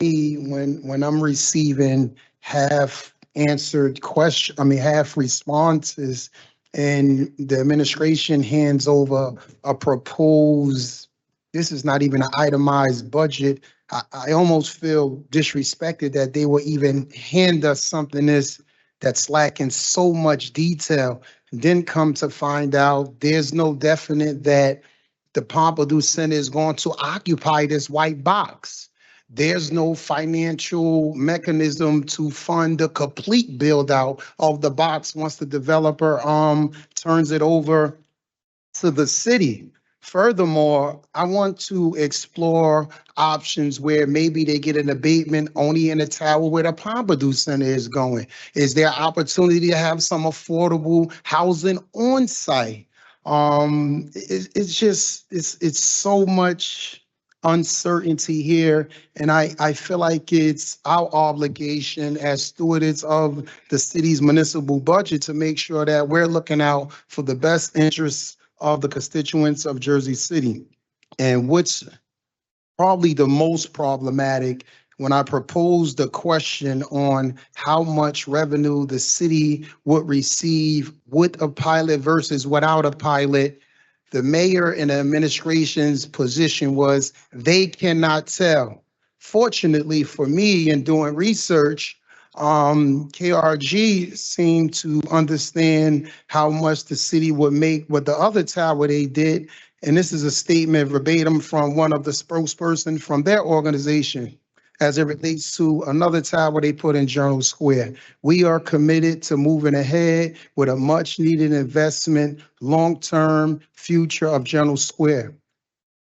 when I'm receiving half answered question, half responses, and the administration hands over a proposed, this is not even an itemized budget. I almost feel disrespected that they will even hand us something that's lacking so much detail. Then come to find out there's no definite that the Pompidou Center is going to occupy this white box. There's no financial mechanism to fund the complete build out of the box once the developer turns it over to the city. Furthermore, I want to explore options where maybe they get an abatement only in the tower where the Pompidou Center is going. Is there opportunity to have some affordable housing on site? It's just it's so much uncertainty here, and I feel like it's our obligation as stewards of the city's municipal budget to make sure that we're looking out for the best interests of the constituents of Jersey City. And what's probably the most problematic, when I proposed the question on how much revenue the city would receive with a pilot versus without a pilot, the mayor and the administration's position was they cannot tell. Fortunately for me, in doing research, KRG seemed to understand how much the city would make with the other tower they did. And this is a statement verbatim from one of the spokesperson from their organization as it relates to another tower they put in Journal Square. We are committed to moving ahead with a much needed investment, long-term future of Journal Square.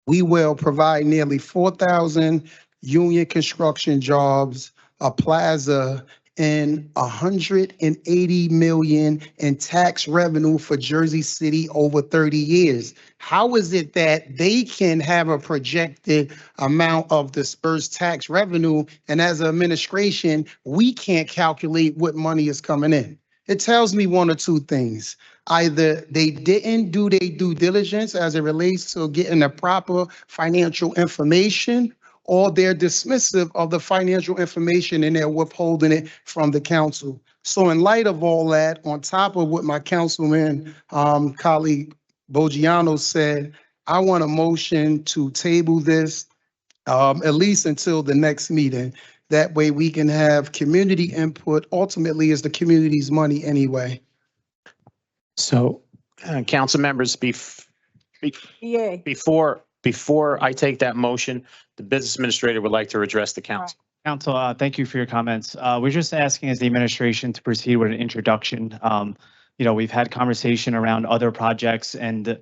We will provide nearly 4,000 union construction jobs, a plaza, and 180 million in tax revenue for Jersey City over 30 years. How is it that they can have a projected amount of dispersed tax revenue, and as an administration, we can't calculate what money is coming in? It tells me one or two things. Either they didn't do their due diligence as it relates to getting the proper financial information, or they're dismissive of the financial information and they're withholding it from the council. So in light of all that, on top of what my councilman colleague Bogiano said, I want a motion to table this at least until the next meeting. That way we can have community input. Ultimately, it's the community's money anyway. So, council members, before I take that motion, the business administrator would like to address the council. Council, thank you for your comments. We're just asking as the administration to proceed with an introduction. We've had conversation around other projects and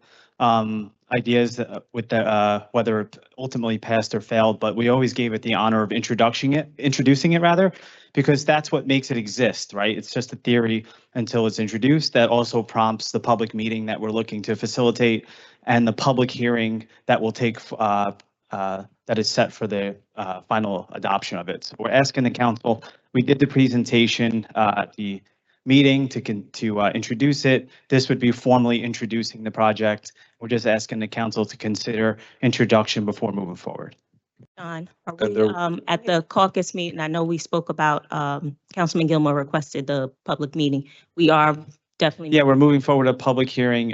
ideas with the whether it ultimately passed or failed, but we always gave it the honor of introducing it rather, because that's what makes it exist, right? It's just a theory until it's introduced. That also prompts the public meeting that we're looking to facilitate and the public hearing that will take that is set for the final adoption of it. So we're asking the council. We did the presentation at the meeting to introduce it. This would be formally introducing the project. We're just asking the council to consider introduction before moving forward. John, are we, at the caucus meeting, I know we spoke about, Councilman Gilmore requested the public meeting. We are definitely. Yeah, we're moving forward a public hearing.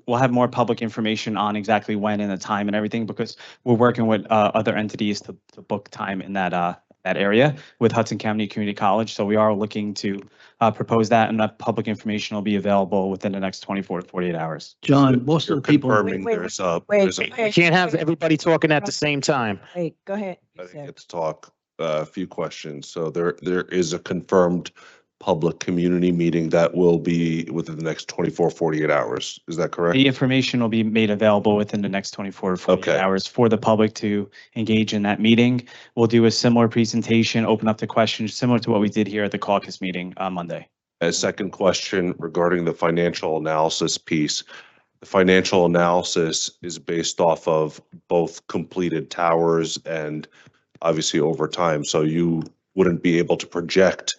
We'll have more public information on exactly when and the time and everything, because we're working with other entities to book time in that area with Hudson County Community College. So we are looking to propose that, and that public information will be available within the next 24 to 48 hours. John, most of the people. We can't have everybody talking at the same time. Wait, go ahead. I think it's talk a few questions. So there is a confirmed public community meeting that will be within the next 24, 48 hours. Is that correct? The information will be made available within the next 24 to 48 hours for the public to engage in that meeting. We'll do a similar presentation, open up the questions similar to what we did here at the caucus meeting on Monday. A second question regarding the financial analysis piece. The financial analysis is based off of both completed towers and obviously over time. So you wouldn't be able to project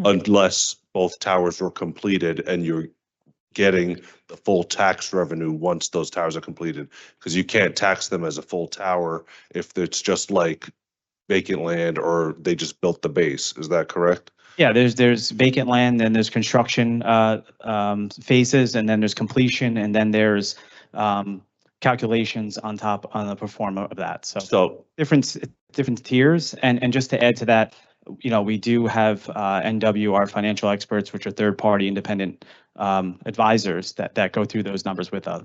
unless both towers were completed and you're getting the full tax revenue once those towers are completed, because you can't tax them as a full tower if it's just like vacant land or they just built the base. Is that correct? Yeah, there's vacant land, then there's construction phases, and then there's completion, and then there's calculations on top on the pro forma of that. So So, different tiers. And just to add to that, you know, we do have NW, our financial experts, which are third-party independent advisors that go through those numbers with us.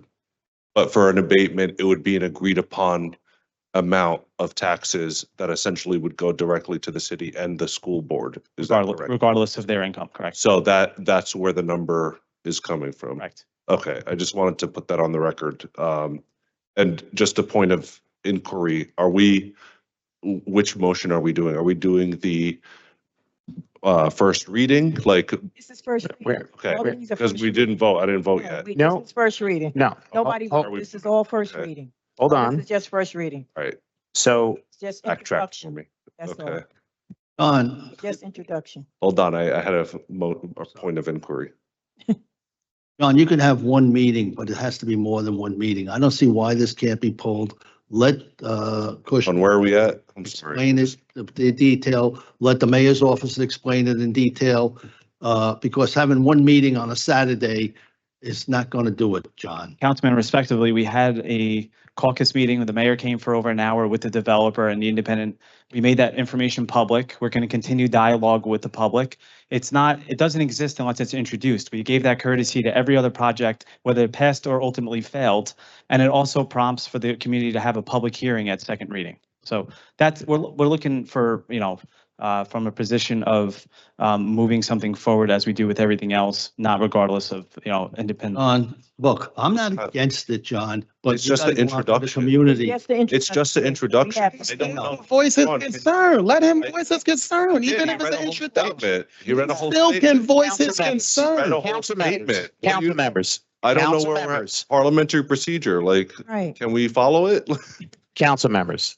but for an abatement, it would be an agreed upon amount of taxes that essentially would go directly to the city and the school board. Is that correct? Regardless of their income, correct? So that's where the number is coming from. Correct. Okay, I just wanted to put that on the record. And just a point of inquiry, which motion are we doing? Are we doing the first reading? Like, This is first. reading. okay, All these are because first we didn't vote. I didn't vote reading. yet. No. This is first reading. No. Nobody, Hold- this is all first Okay. reading. Hold This on. is just first reading. All right, So It's just backtrack for introduction. me. That's all. Okay, John, Just introduction. hold on. I had a point of inquiry. John, you can have one meeting, but it has to be more than one meeting. I don't see why this can't be pulled. Let Cush On where are we at? I'm sorry. explain it, the detail, let the mayor's office explain it in detail. Because having one meeting on a Saturday is not going to do it, John. Councilman, respectively, we had a caucus meeting. The mayor came for over an hour with the developer and the independent. We made that information public. We're going to continue dialogue with the public. It doesn't exist unless it's introduced. We gave that courtesy to every other project, whether it passed or ultimately failed. And it also prompts for the community to have a public hearing at second reading. So we're looking for, you know, from a position of moving something forward as we do with everything else, not regardless of, you know, independent. John, look, I'm not against it, John, but It's you just the gotta go out to introduction. Community. Just the It's just the introduction. We have- I don't know. Voice his John, concern. Let him voice his concern, Yeah, even he if it's read a an whole introduction. statement. He read a whole Still can statement. voice his Councilman, Read a concern. whole Council statement. members, What do council you- members, I don't know council where we're members. at. Parliamentary procedure, like, Right. can we follow it? council members.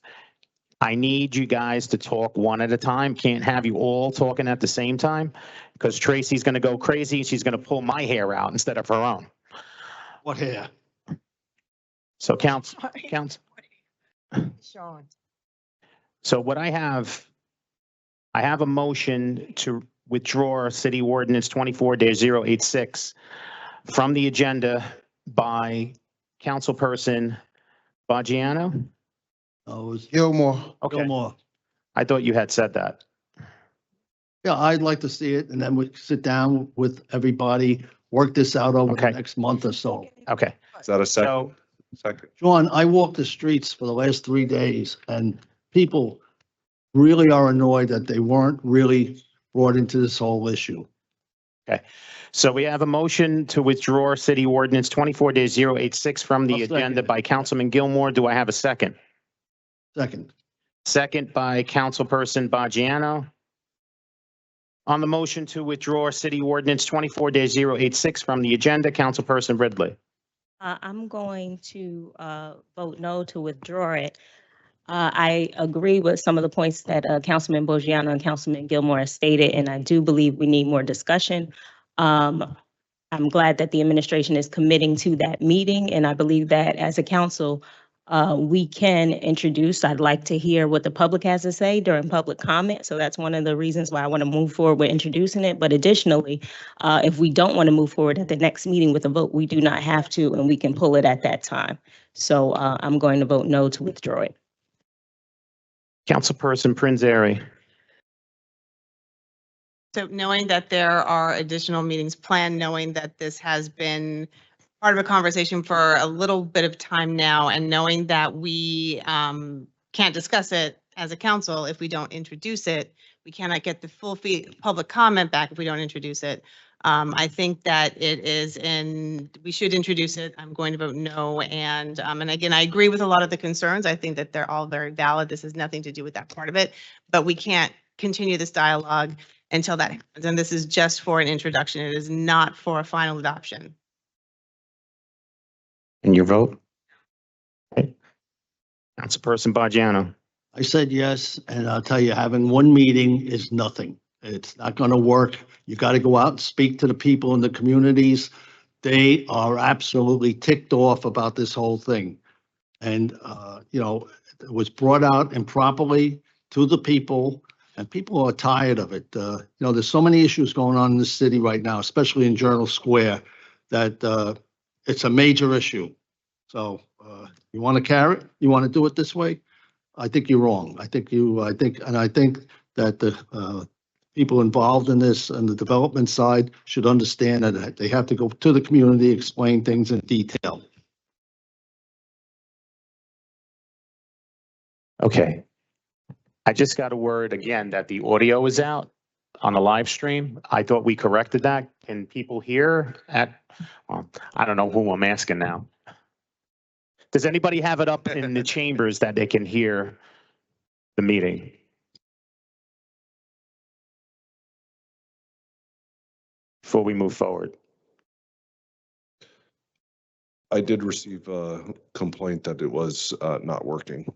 I need you guys to talk one at a time. Can't have you all talking at the same time because Tracy's going to go crazy. She's going to pull my hair out instead of her own. What hair? So council. Sean. So what I have a motion to withdraw City Ordinance 24-086 from the agenda by Councilperson Baggiano. Oh, it was Gilmore. Okay, Gilmore. I thought you had said that. Yeah, I'd like to see it, and then we sit down with everybody, work this out over the Okay. next month or so. Okay, Is that a second? so Second. John, I walked the streets for the last 3 days, and people really are annoyed that they weren't really brought into this whole issue. So we have a motion to withdraw City Ordinance 24-086 from the I'll second agenda it. by Councilman Gilmore. Do I have a second? Second, Second by Councilperson Baggiano. On the motion to withdraw City Ordinance 24-086 from the agenda, Councilperson Ridley. I'm going to vote no to withdraw it. I agree with some of the points that Councilman Bogiano and Councilman Gilmore have stated, and I do believe we need more discussion. I'm glad that the administration is committing to that meeting, and I believe that as a council, we can introduce. I'd like to hear what the public has to say during public comment. So that's one of the reasons why I want to move forward with introducing it. But additionally, if we don't want to move forward at the next meeting with a vote, we do not have to, and we can pull it at that time. So I'm going to vote no to withdraw it. Councilperson Prinzary. So knowing that there are additional meetings planned, knowing that this has been part of a conversation for a little bit of time now, and knowing that we can't discuss it as a council if we don't introduce it, we cannot get the full public comment back if we don't introduce it. I think that we should introduce it. I'm going to vote no. And again, I agree with a lot of the concerns. I think that they're all very valid. This has nothing to do with that part of it, but we can't continue this dialogue until that happens. And this is just for an introduction. It is not for a final adoption. And your vote? Okay. Councilperson Baggiano. I said yes, and I'll tell you, having one meeting is nothing. It's not going to work. You got to go out and speak to the people in the communities. They are absolutely ticked off about this whole thing. And, you know, it was brought out improperly to the people, and people are tired of it. There's so many issues going on in the city right now, especially in Journal Square, that it's a major issue. So you want a carrot? You want to do it this way? I think you're wrong. I think that the people involved in this and the development side should understand that they have to go to the community, explain things in detail. Okay. I just got a word again that the audio is out on the live stream. I thought we corrected that. Can people hear well, I don't know who I'm asking now. Does anybody have it up in the chambers that they can hear the meeting? Before we move forward. I did receive a complaint that it was not working,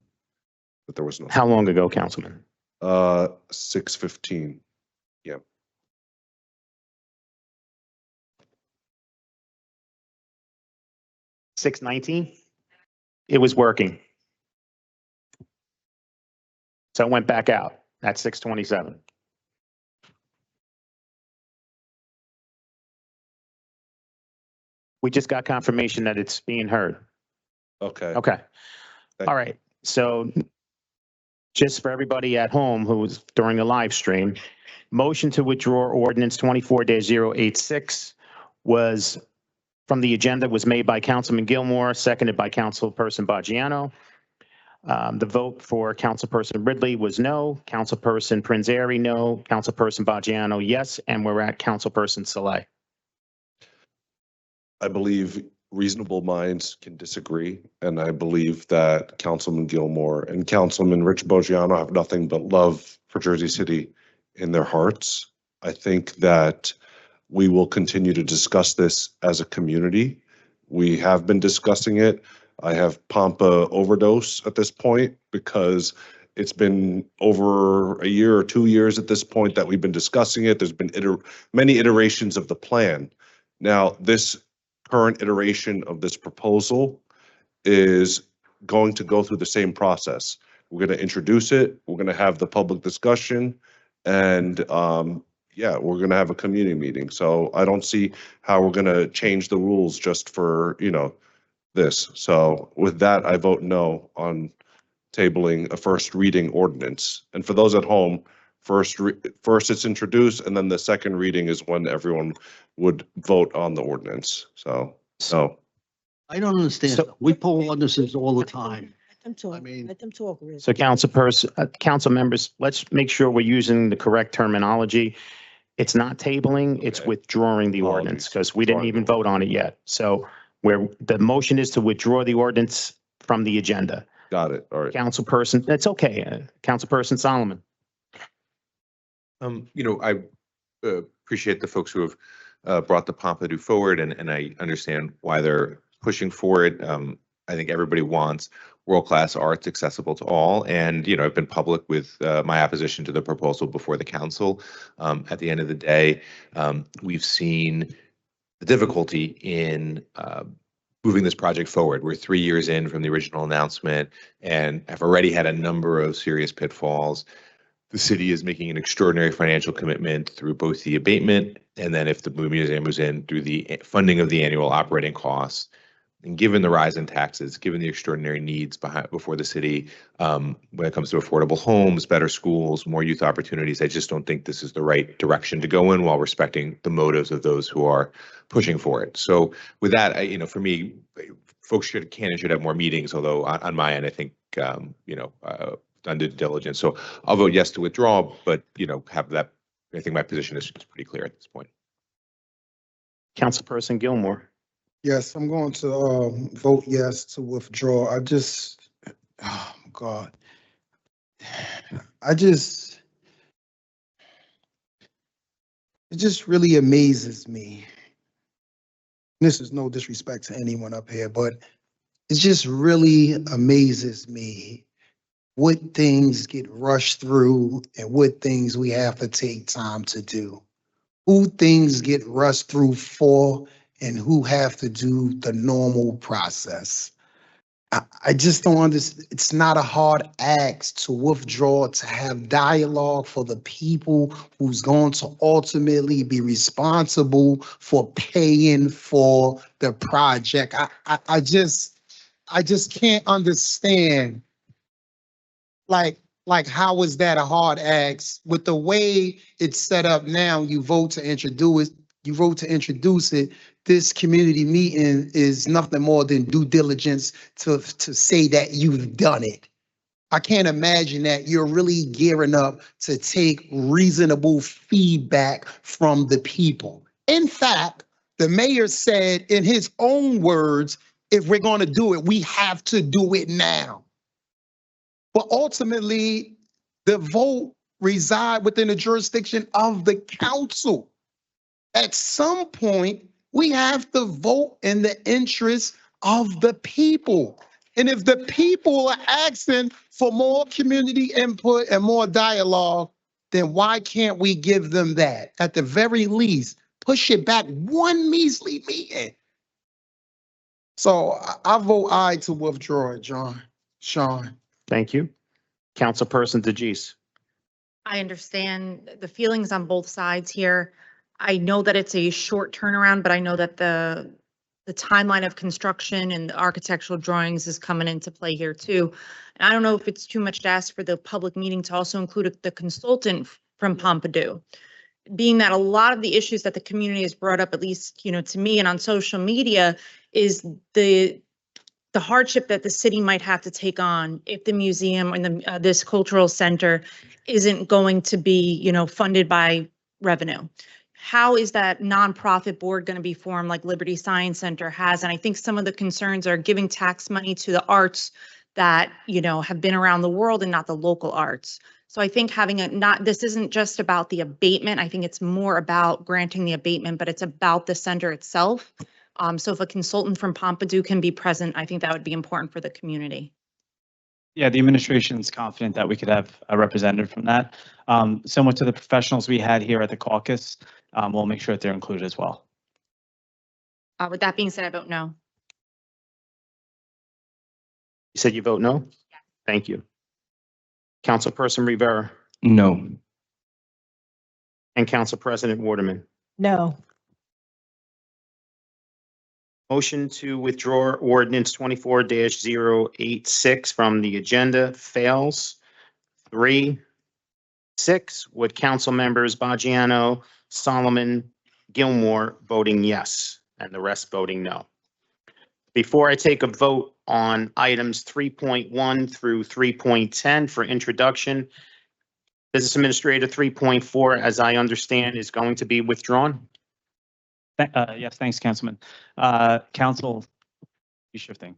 that there was no. How long ago, Councilman? 6:15. Yeah. $6.19? It was working. So it went back out at 6:27. We just got confirmation that it's being heard. Okay. Okay. All right. So just for everybody at home who was during the live stream, motion to withdraw ordinance 24-086 was from the agenda was made by Councilman Gilmore, seconded by Councilperson Baggiano. The vote for Councilperson Ridley was no, Councilperson Prinzary, no, Councilperson Baggiano, yes, and we're at Councilperson Saleh. I believe reasonable minds can disagree, and I believe that Councilman Gilmore and Councilman Rich Boggiano have nothing but love for Jersey City in their hearts. I think that we will continue to discuss this as a community. We have been discussing it. I have Pampa overdose at this point because it's been over a year or 2 years at this point that we've been discussing it. There's been many iterations of the plan. Now, this current iteration of this proposal is going to go through the same process. We're going to introduce it. We're going to have the public discussion, and yeah, we're going to have a community meeting. So I don't see how we're going to change the rules just for, this. So with that, I vote no on tabling a first reading ordinance. And for those at home, first it's introduced, and then the second reading is when everyone would vote on the ordinance. So, I don't understand. So- We pull ordinances all the time. Let them talk. I mean- Let them talk, Rick. So council members, let's make sure we're using the correct terminology. It's not tabling, it's Okay. withdrawing the Apologies. ordinance because we didn't even vote on it yet. So where the motion is to withdraw the ordinance from the agenda. got it. All right. Councilperson, that's okay. Councilperson Solomon. I appreciate the folks who have brought the Pompidou forward, and I understand why they're pushing for it. I think everybody wants world-class arts accessible to all, and I've been public with my opposition to the proposal before the council. At the end of the day, we've seen the difficulty in moving this project forward. We're 3 years in from the original announcement and have already had a number of serious pitfalls. The city is making an extraordinary financial commitment through both the abatement and then if the museum moves in through the funding of the annual operating costs. And given the rise in taxes, given the extraordinary needs before the city, when it comes to affordable homes, better schools, more youth opportunities, I just don't think this is the right direction to go in while respecting the motives of those who are pushing for it. So with that, for me, folks can and should have more meetings, although on my end, I think, done due diligence. So I'll vote yes to withdraw, but, have that, I think my position is pretty clear at this point. Councilperson Gilmore. Yes, I'm going to vote yes to withdraw. Oh God. It just really amazes me. This is no disrespect to anyone up here, but it just really amazes me what things get rushed through and what things we have to take time to do. Who things get rushed through for and who have to do the normal process. I just don't understand. It's not a hard ask to withdraw, to have dialogue for the people who's going to ultimately be responsible for paying for the project. I just can't understand. Like, how is that a hard ask? With the way it's set up now, you vote to introduce it. This community meeting is nothing more than due diligence to say that you've done it. I can't imagine that you're really gearing up to take reasonable feedback from the people. In fact, the mayor said in his own words, if we're going to do it, we have to do it now. But ultimately, the vote reside within the jurisdiction of the council. At some point, we have to vote in the interest of the people. And if the people are asking for more community input and more dialogue, then why can't we give them that? At the very least, push it back one measly meeting. So I vote aye to withdraw it, Sean. Thank you. Councilperson DeGise. I understand the feelings on both sides here. I know that it's a short turnaround, but I know that the timeline of construction and the architectural drawings is coming into play here too. And I don't know if it's too much to ask for the public meeting to also include the consultant from Pompidou. Being that a lot of the issues that the community has brought up, at least, to me and on social media, is the hardship that the city might have to take on if the museum and this cultural center isn't going to be, funded by revenue. How is that nonprofit board going to be formed like Liberty Science Center has? And I think some of the concerns are giving tax money to the arts that, have been around the world and not the local arts. So I think this isn't just about the abatement. I think it's more about granting the abatement, but it's about the center itself. So if a consultant from Pompidou can be present, I think that would be important for the community. Yeah, the administration is confident that we could have a representative from that. Similar to the professionals we had here at the caucus, we'll make sure that they're included as well. With that being said, I vote no. You said you vote no? Thank you. Councilperson Rivera No. and Council President Waterman. No. Motion to withdraw ordinance 24-086 from the agenda fails. 3-6 with council members Baggiano, Solomon, Gilmore voting yes, and the rest voting no. Before I take a vote on items 3.1 through 3.10 for introduction, Business Administrator 3.4, as I understand, is going to be withdrawn. Yes, thanks, Councilman. Council, shifting.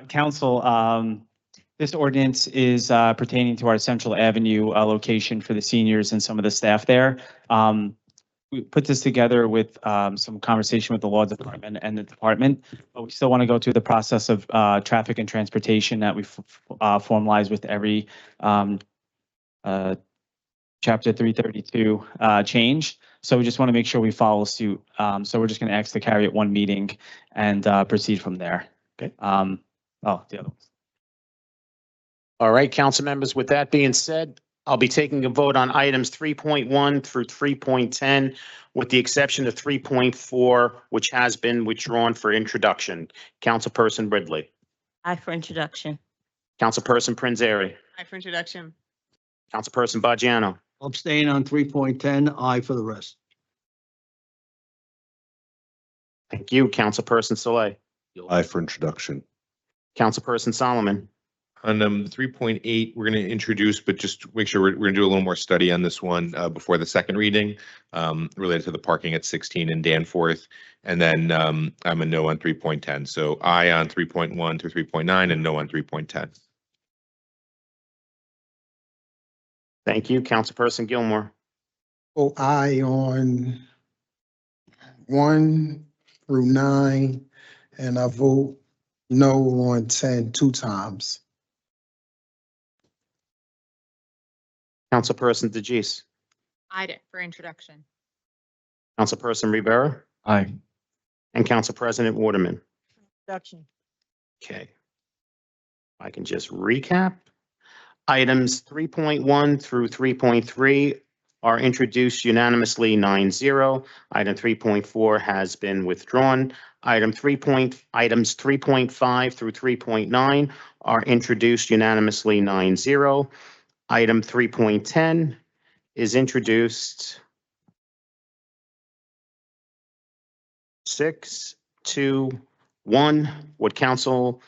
Council, this ordinance is pertaining to our Central Avenue location for the seniors and some of the staff there. We put this together with some conversation with the law department and the department, but we still want to go through the process of traffic and transportation that we formalize with every Chapter 332 change. So we just want to make sure we follow suit. So we're just going to ask to carry it one meeting and proceed from there. Okay. The other ones. All right, council members, with that being said, I'll be taking a vote on items 3.1 through 3.10, with the exception of 3.4, which has been withdrawn for introduction. Councilperson Ridley. Aye for introduction. Councilperson Prinzary. Aye for introduction. Councilperson Baggiano. Abstain on 3.10, aye for the rest. Thank you. Councilperson Saleh. Aye for introduction. Councilperson Solomon. On 3.8, we're going to introduce, but just make sure we're going to do a little more study on this one before the second reading related to the parking at 16 and Danforth. And then I'm a no on 3.10. So aye on 3.1 through 3.9 and no on 3.10. Thank you. Councilperson Gilmore. Vote aye on 1 through 9, and I vote no on 10 two times. Councilperson DeGise. Aye for introduction. Councilperson Rivera Aye. and Council President Waterman. Introduction. Okay. I can just recap. Items 3.1 through 3.3 are introduced unanimously 9-0. Item 3.4 has been withdrawn. Items 3.5 through 3.9 are introduced unanimously 9-0. Item 3.10 is introduced 6-1, with Councilperson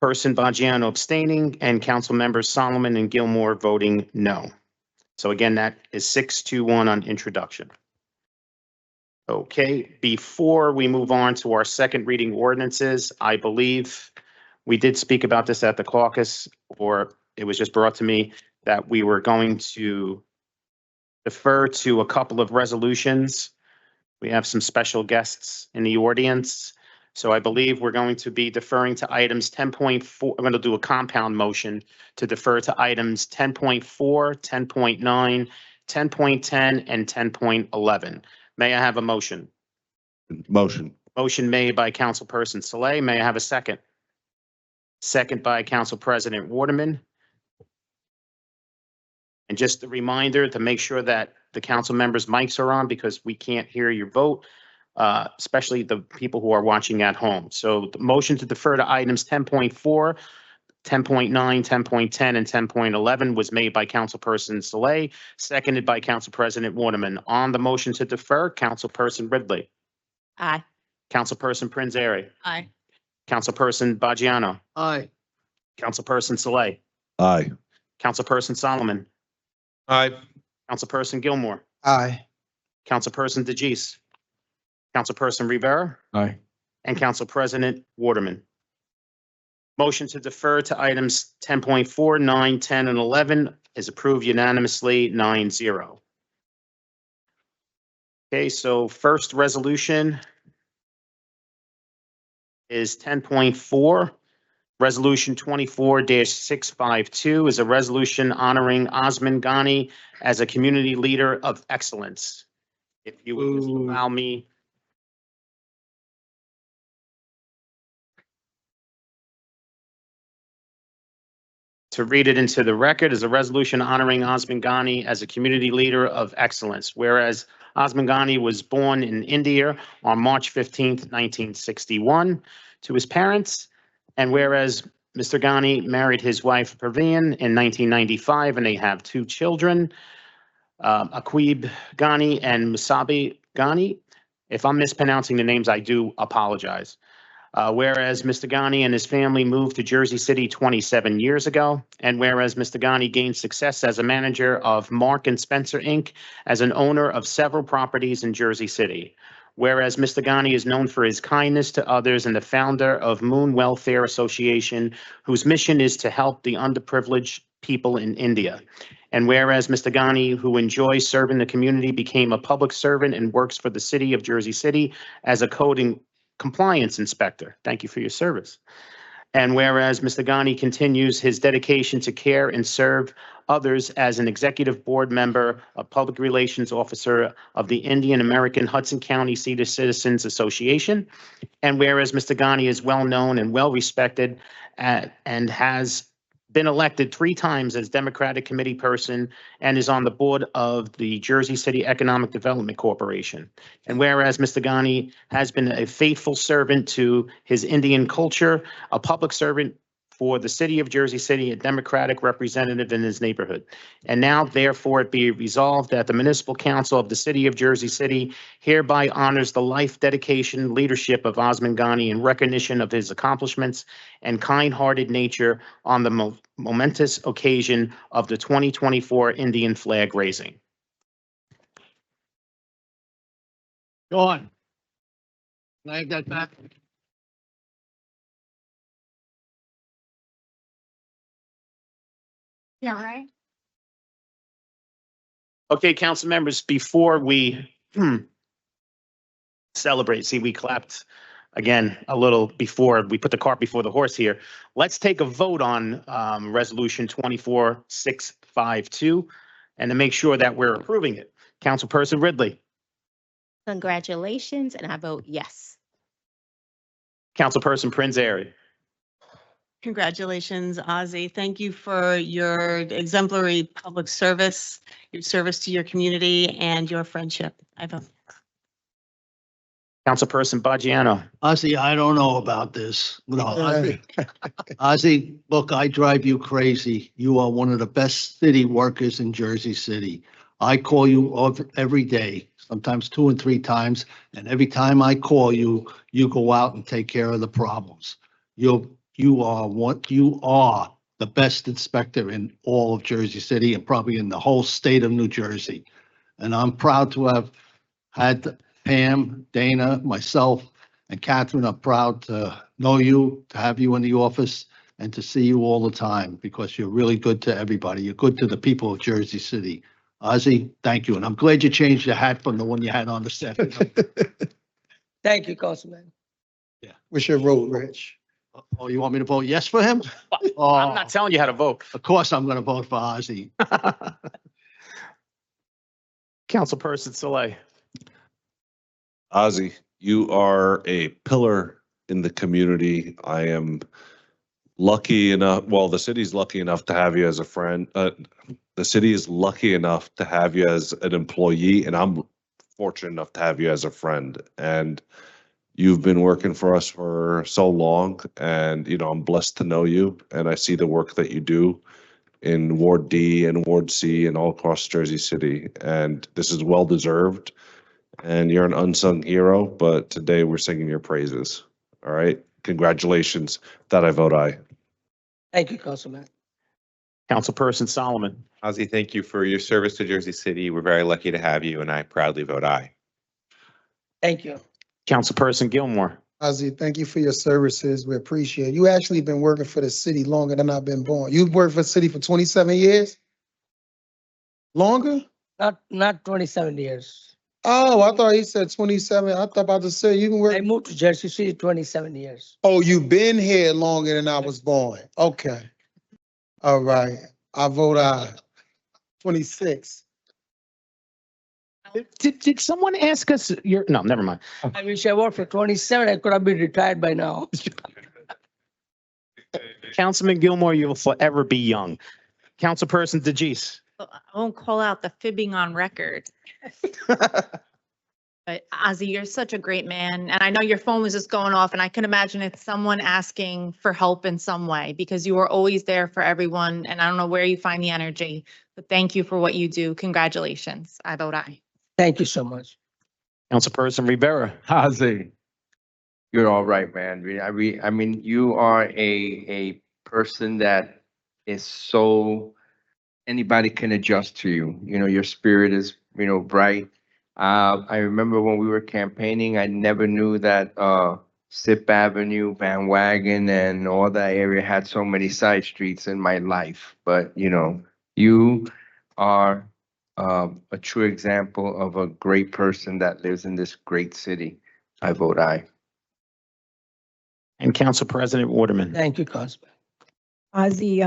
Baggiano abstaining and Council Members Solomon and Gilmore voting no. So again, that is 6-1 on introduction. Okay, before we move on to our second reading ordinances, I believe we did speak about this at the caucus, or it was just brought to me that we were going to defer to a couple of resolutions. We have some special guests in the audience. So I believe we're going to be deferring to items 10.4. I'm going to do a compound motion to defer to items 10.4, 10.9, 10.10, and 10.11. May I have a motion? Motion. Motion made by Councilperson Saleh. May I have a second? Second by Council President Waterman. And just a reminder to make sure that the council members' mics are on because we can't hear your vote, especially the people who are watching at home. So the motion to defer to items 10.4, 10.9, 10.10, and 10.11 was made by Councilperson Saleh, seconded by Council President Waterman. On the motion to defer, Councilperson Ridley. Aye. Councilperson Prinzary. Aye. Councilperson Baggiano. Aye. Councilperson Saleh. Aye. Councilperson Solomon. Aye. Councilperson Gilmore. Aye. Councilperson DeGise. Councilperson Rivera. Aye. And Council President Waterman. Motion to defer to items 10.4, 9, 10, and 11 is approved unanimously 9-0. Okay, so first resolution is 10.4. Resolution 24-652 is a resolution honoring Osman Ghani as a community leader of excellence. If you would just allow me. To read it into the record is a resolution honoring Osman Ghani as a community leader of excellence. Whereas Osman Ghani was born in India on March 15th, 1961 to his parents. And whereas Mr. Ghani married his wife Perveen in 1995 and they have two children, Aqib Ghani and Musabi Ghani. If I'm mispronouncing the names, I do apologize. Whereas Mr. Ghani and his family moved to Jersey City 27 years ago, and whereas Mr. Ghani gained success as a manager of Mark and Spencer Inc., as an owner of several properties in Jersey City. Whereas Mr. Ghani is known for his kindness to others and the founder of Moon Welfare Association, whose mission is to help the underprivileged people in India. And whereas Mr. Ghani, who enjoys serving the community, became a public servant and works for the city of Jersey City as a code and compliance inspector. Thank you for your service. And whereas Mr. Ghani continues his dedication to care and serve others as an executive board member, a public relations officer of the Indian American Hudson County Senior Citizens Association. And whereas Mr. Ghani is well known and well respected and has been elected 3 times as Democratic committee person and is on the board of the Jersey City Economic Development Corporation. And whereas Mr. Ghani has been a faithful servant to his Indian culture, a public servant for the city of Jersey City, a Democratic representative in his neighborhood. And now therefore it be resolved that the Municipal Council of the city of Jersey City hereby honors the life, dedication, leadership of Osman Ghani in recognition of his accomplishments and kind-hearted nature on the momentous occasion of the 2024 Indian flag raising. Go on. Can I have that back? Yeah, right. Okay, council members, before we celebrate, see, we clapped again a little before we put the cart before the horse here. Let's take a vote on resolution 24-652 and to make sure that we're approving it. Councilperson Ridley. Congratulations, and I vote yes. Councilperson Prinzary. Congratulations, Ozzy. Thank you for your exemplary public service, your service to your community, and your friendship. I vote. Councilperson Baggiano. Ozzy, I don't know about this. No, Ozzy, look, I drive you crazy. You are one of the best city workers in Jersey City. I call you every day, sometimes 2 and 3 times, and every time I call you, you go out and take care of the problems. You are the best inspector in all of Jersey City and probably in the whole state of New Jersey. And I'm proud to have had Pam, Dana, myself, and Catherine are proud to know you, to have you in the office, and to see you all the time, because you're really good to everybody. You're good to the people of Jersey City. Ozzy, thank you, and I'm glad you changed your hat from the one you had on the set. Thank you, Councilman. What's your vote, Rich? Oh, you want me to vote yes for him? I'm not telling you how to vote. Of course, I'm going to vote for Ozzy. Councilperson Saleh. Ozzy, you are a pillar in the community. I am lucky enough, well, the city's lucky enough to have you as a friend. The city is lucky enough to have you as an employee, and I'm fortunate enough to have you as a friend. And you've been working for us for so long, and, you know, I'm blessed to know you, and I see the work that you do in Ward D and Ward C and all across Jersey City. And this is well deserved. And you're an unsung hero, but today we're singing your praises. All right. Congratulations. That I vote aye. Thank you, Councilman. Councilperson Solomon. Ozzy, thank you for your service to Jersey City. We're very lucky to have you, and I proudly vote aye. Thank you. Councilperson Gilmore. Ozzy, thank you for your services. We appreciate it. You actually been working for the city longer than I've been born. You've worked for the city for 27 years? Longer? Not 27 years. Oh, I thought he said 27. I thought about to say you can I work. moved to Jersey City 27 years. Oh, you've been here longer than I was born. Okay. All right. I vote aye. 26. Did someone ask us your, no, never mind. I wish I worked for 27. I could have been retired by now. Councilman Gilmore, you will forever be young. Councilperson DeGise. I won't call out the fibbing on record. But Ozzy, you're such a great man. And I know your phone was just going off, and I can imagine it's someone asking for help in some way, because you are always there for everyone. And I don't know where you find the energy, but thank you for what you do. Congratulations. I vote aye. Thank you so much. Councilperson Rivera. Ozzy, you're all right, man. I mean, you are a person that is so, anybody can adjust to you. You know, your spirit is, you know, bright. I remember when we were campaigning, I never knew that Sip Avenue, Van Wagon, and all that area had so many side streets in my life. But, you know, you are a true example of a great person that lives in this great city. I vote aye. And Council President Waterman. Thank you, Councilman. Ozzy,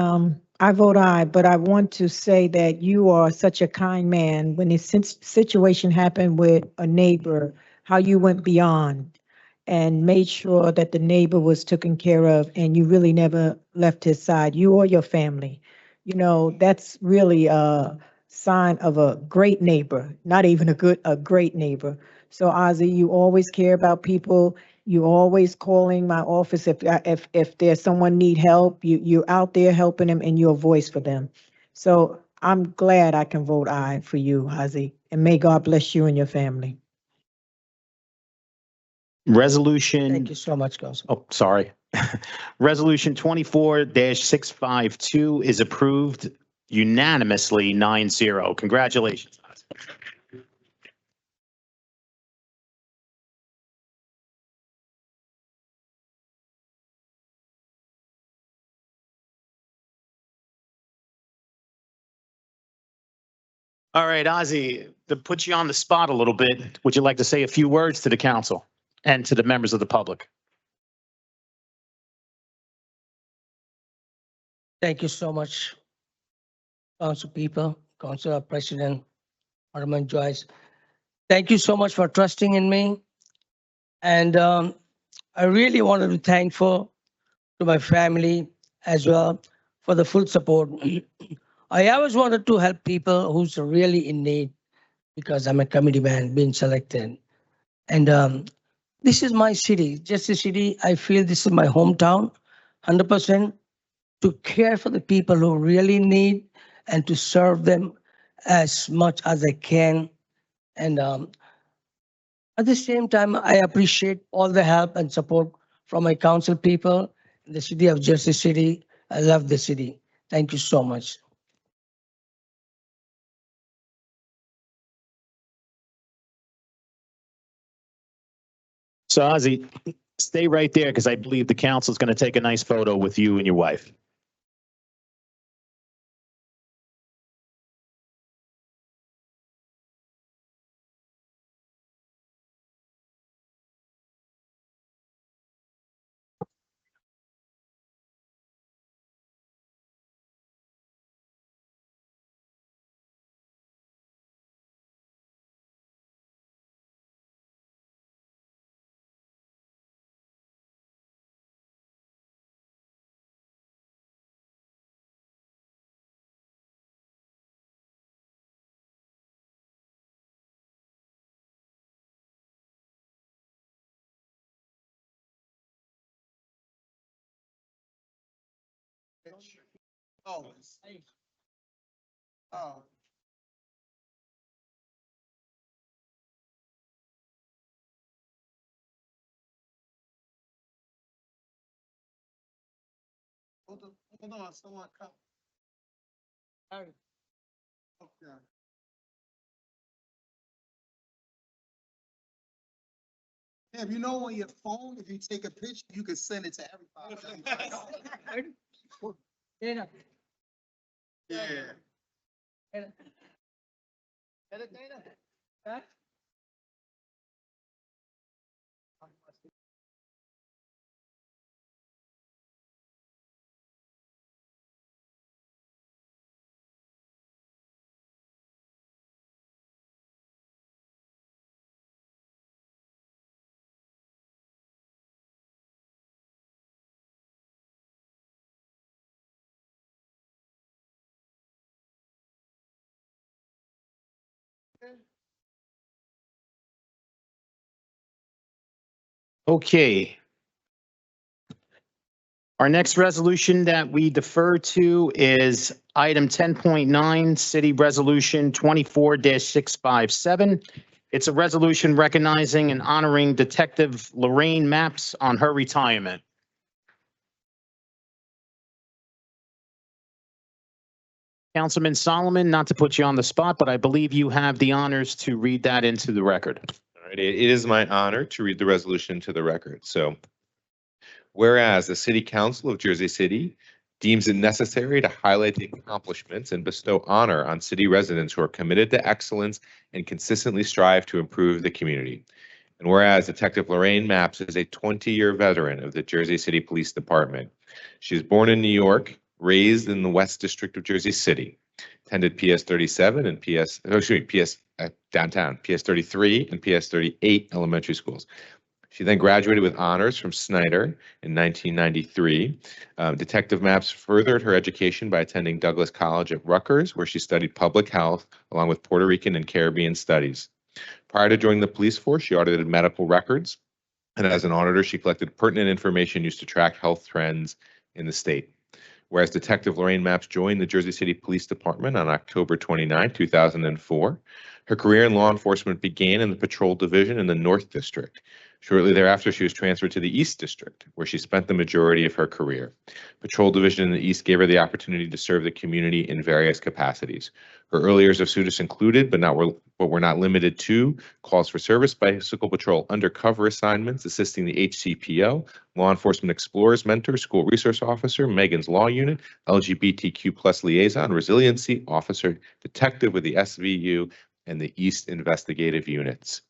I vote aye, but I want to say that you are such a kind man. When this situation happened with a neighbor, how you went beyond and made sure that the neighbor was taken care of, and you really never left his side, you or your family. You know, that's really a sign of a great neighbor, not even a great neighbor. So Ozzy, you always care about people. You always calling my office if there's someone need help. You're out there helping them, and you're a voice for them. So I'm glad I can vote aye for you, Ozzy, and may God bless you and your family. Resolution. Thank you so much, Councilman. Oh, sorry. Resolution 24-652 is approved unanimously 9-0. Congratulations. All right, Ozzy, to put you on the spot a little bit, would you like to say a few words to the council and to the members of the public? Thank you so much, Council people, Council President, Alderman Joyce. Thank you so much for trusting in me. And I really wanted to thankful to my family, as well for the full support. I always wanted to help people who's really in need because I'm a committee man being selected. And this is my city, just a city. I feel this is my hometown, 100% to care for the people who really need and to serve them as much as I can. And at the same time, I appreciate all the help and support from my council people in the city of Jersey City. I love the city. Thank you so much. So Ozzy, stay right there because I believe the council is going to take a nice photo with you and your wife. Oh. Oh. Hold on, someone come. Okay. If you know on your phone, if you take a picture, you can send it to everybody. Yeah. Okay. Our next resolution that we defer to is item 10.9, City Resolution 24-657. It's a resolution recognizing and honoring Detective Lorraine Mapps on her retirement. Councilman Solomon, not to put you on the spot, but I believe you have the honors to read that into the record. All right, it is my honor to read the resolution to the record. So, whereas the City Council of Jersey City deems it necessary to highlight the accomplishments and bestow honor on city residents who are committed to excellence and consistently strive to improve the community. And whereas Detective Lorraine Mapps is a 20-year veteran of the Jersey City Police Department. She was born in New York, raised in the West District of Jersey City, attended PS 37 and PS downtown, PS 33 and PS 38 elementary schools. She then graduated with honors from Snyder in 1993. Detective Mapps furthered her education by attending Douglas College at Rutgers, where she studied public health along with Puerto Rican and Caribbean studies. Prior to joining the police force, she audited medical records, and as an auditor, she collected pertinent information used to track health trends in the state. Whereas Detective Lorraine Mapps joined the Jersey City Police Department on October 29, 2004. Her career in law enforcement began in the Patrol Division in the North District. Shortly thereafter, she was transferred to the East District, where she spent the majority of her career. Patrol Division in the East gave her the opportunity to serve the community in various capacities. Her early years of service included, but were not limited to, calls for service, bicycle patrol undercover assignments, assisting the HCPO, Law Enforcement Explorers Mentor, School Resource Officer, Megan's Law Unit, LGBTQ+ Liaison, Resiliency Officer, Detective with the SVU, and the East Investigative Units.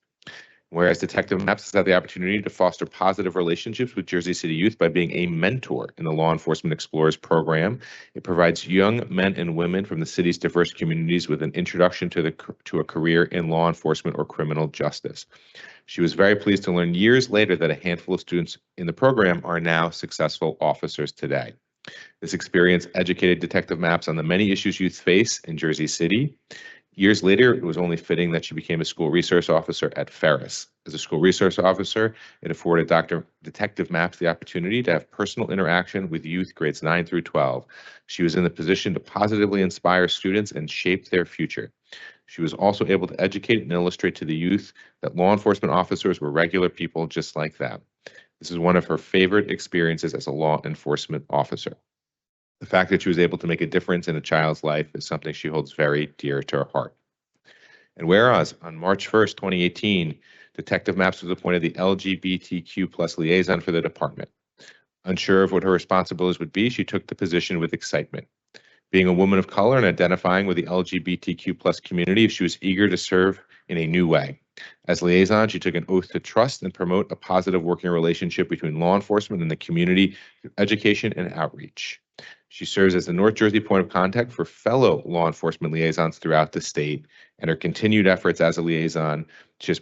Whereas Detective Mapps has had the opportunity to foster positive relationships with Jersey City youth by being a mentor in the Law Enforcement Explorers program. It provides young men and women from the city's diverse communities with an introduction to a career in law enforcement or criminal justice. She was very pleased to learn years later that a handful of students in the program are now successful officers today. This experience educated Detective Maps on the many issues youth face in Jersey City. Years later, it was only fitting that she became a school resource officer at Ferris. As a school resource officer, it afforded Detective Maps the opportunity to have personal interaction with youth grades 9 through 12. She was in the position to positively inspire students and shape their future. She was also able to educate and illustrate to the youth that law enforcement officers were regular people just like them. This is one of her favorite experiences as a law enforcement officer. The fact that she was able to make a difference in a child's life is something she holds very dear to her heart. And whereas on March 1st, 2018, Detective Maps was appointed the LGBTQ+ liaison for the department. Unsure of what her responsibilities would be, she took the position with excitement. Being a woman of color and identifying with the LGBTQ+ community, she was eager to serve in a new way. As liaison, she took an oath to trust and promote a positive working relationship between law enforcement and the community through education and outreach. She serves as the North Jersey point of contact for fellow law enforcement liaisons throughout the state, and her continued efforts as a liaison, she has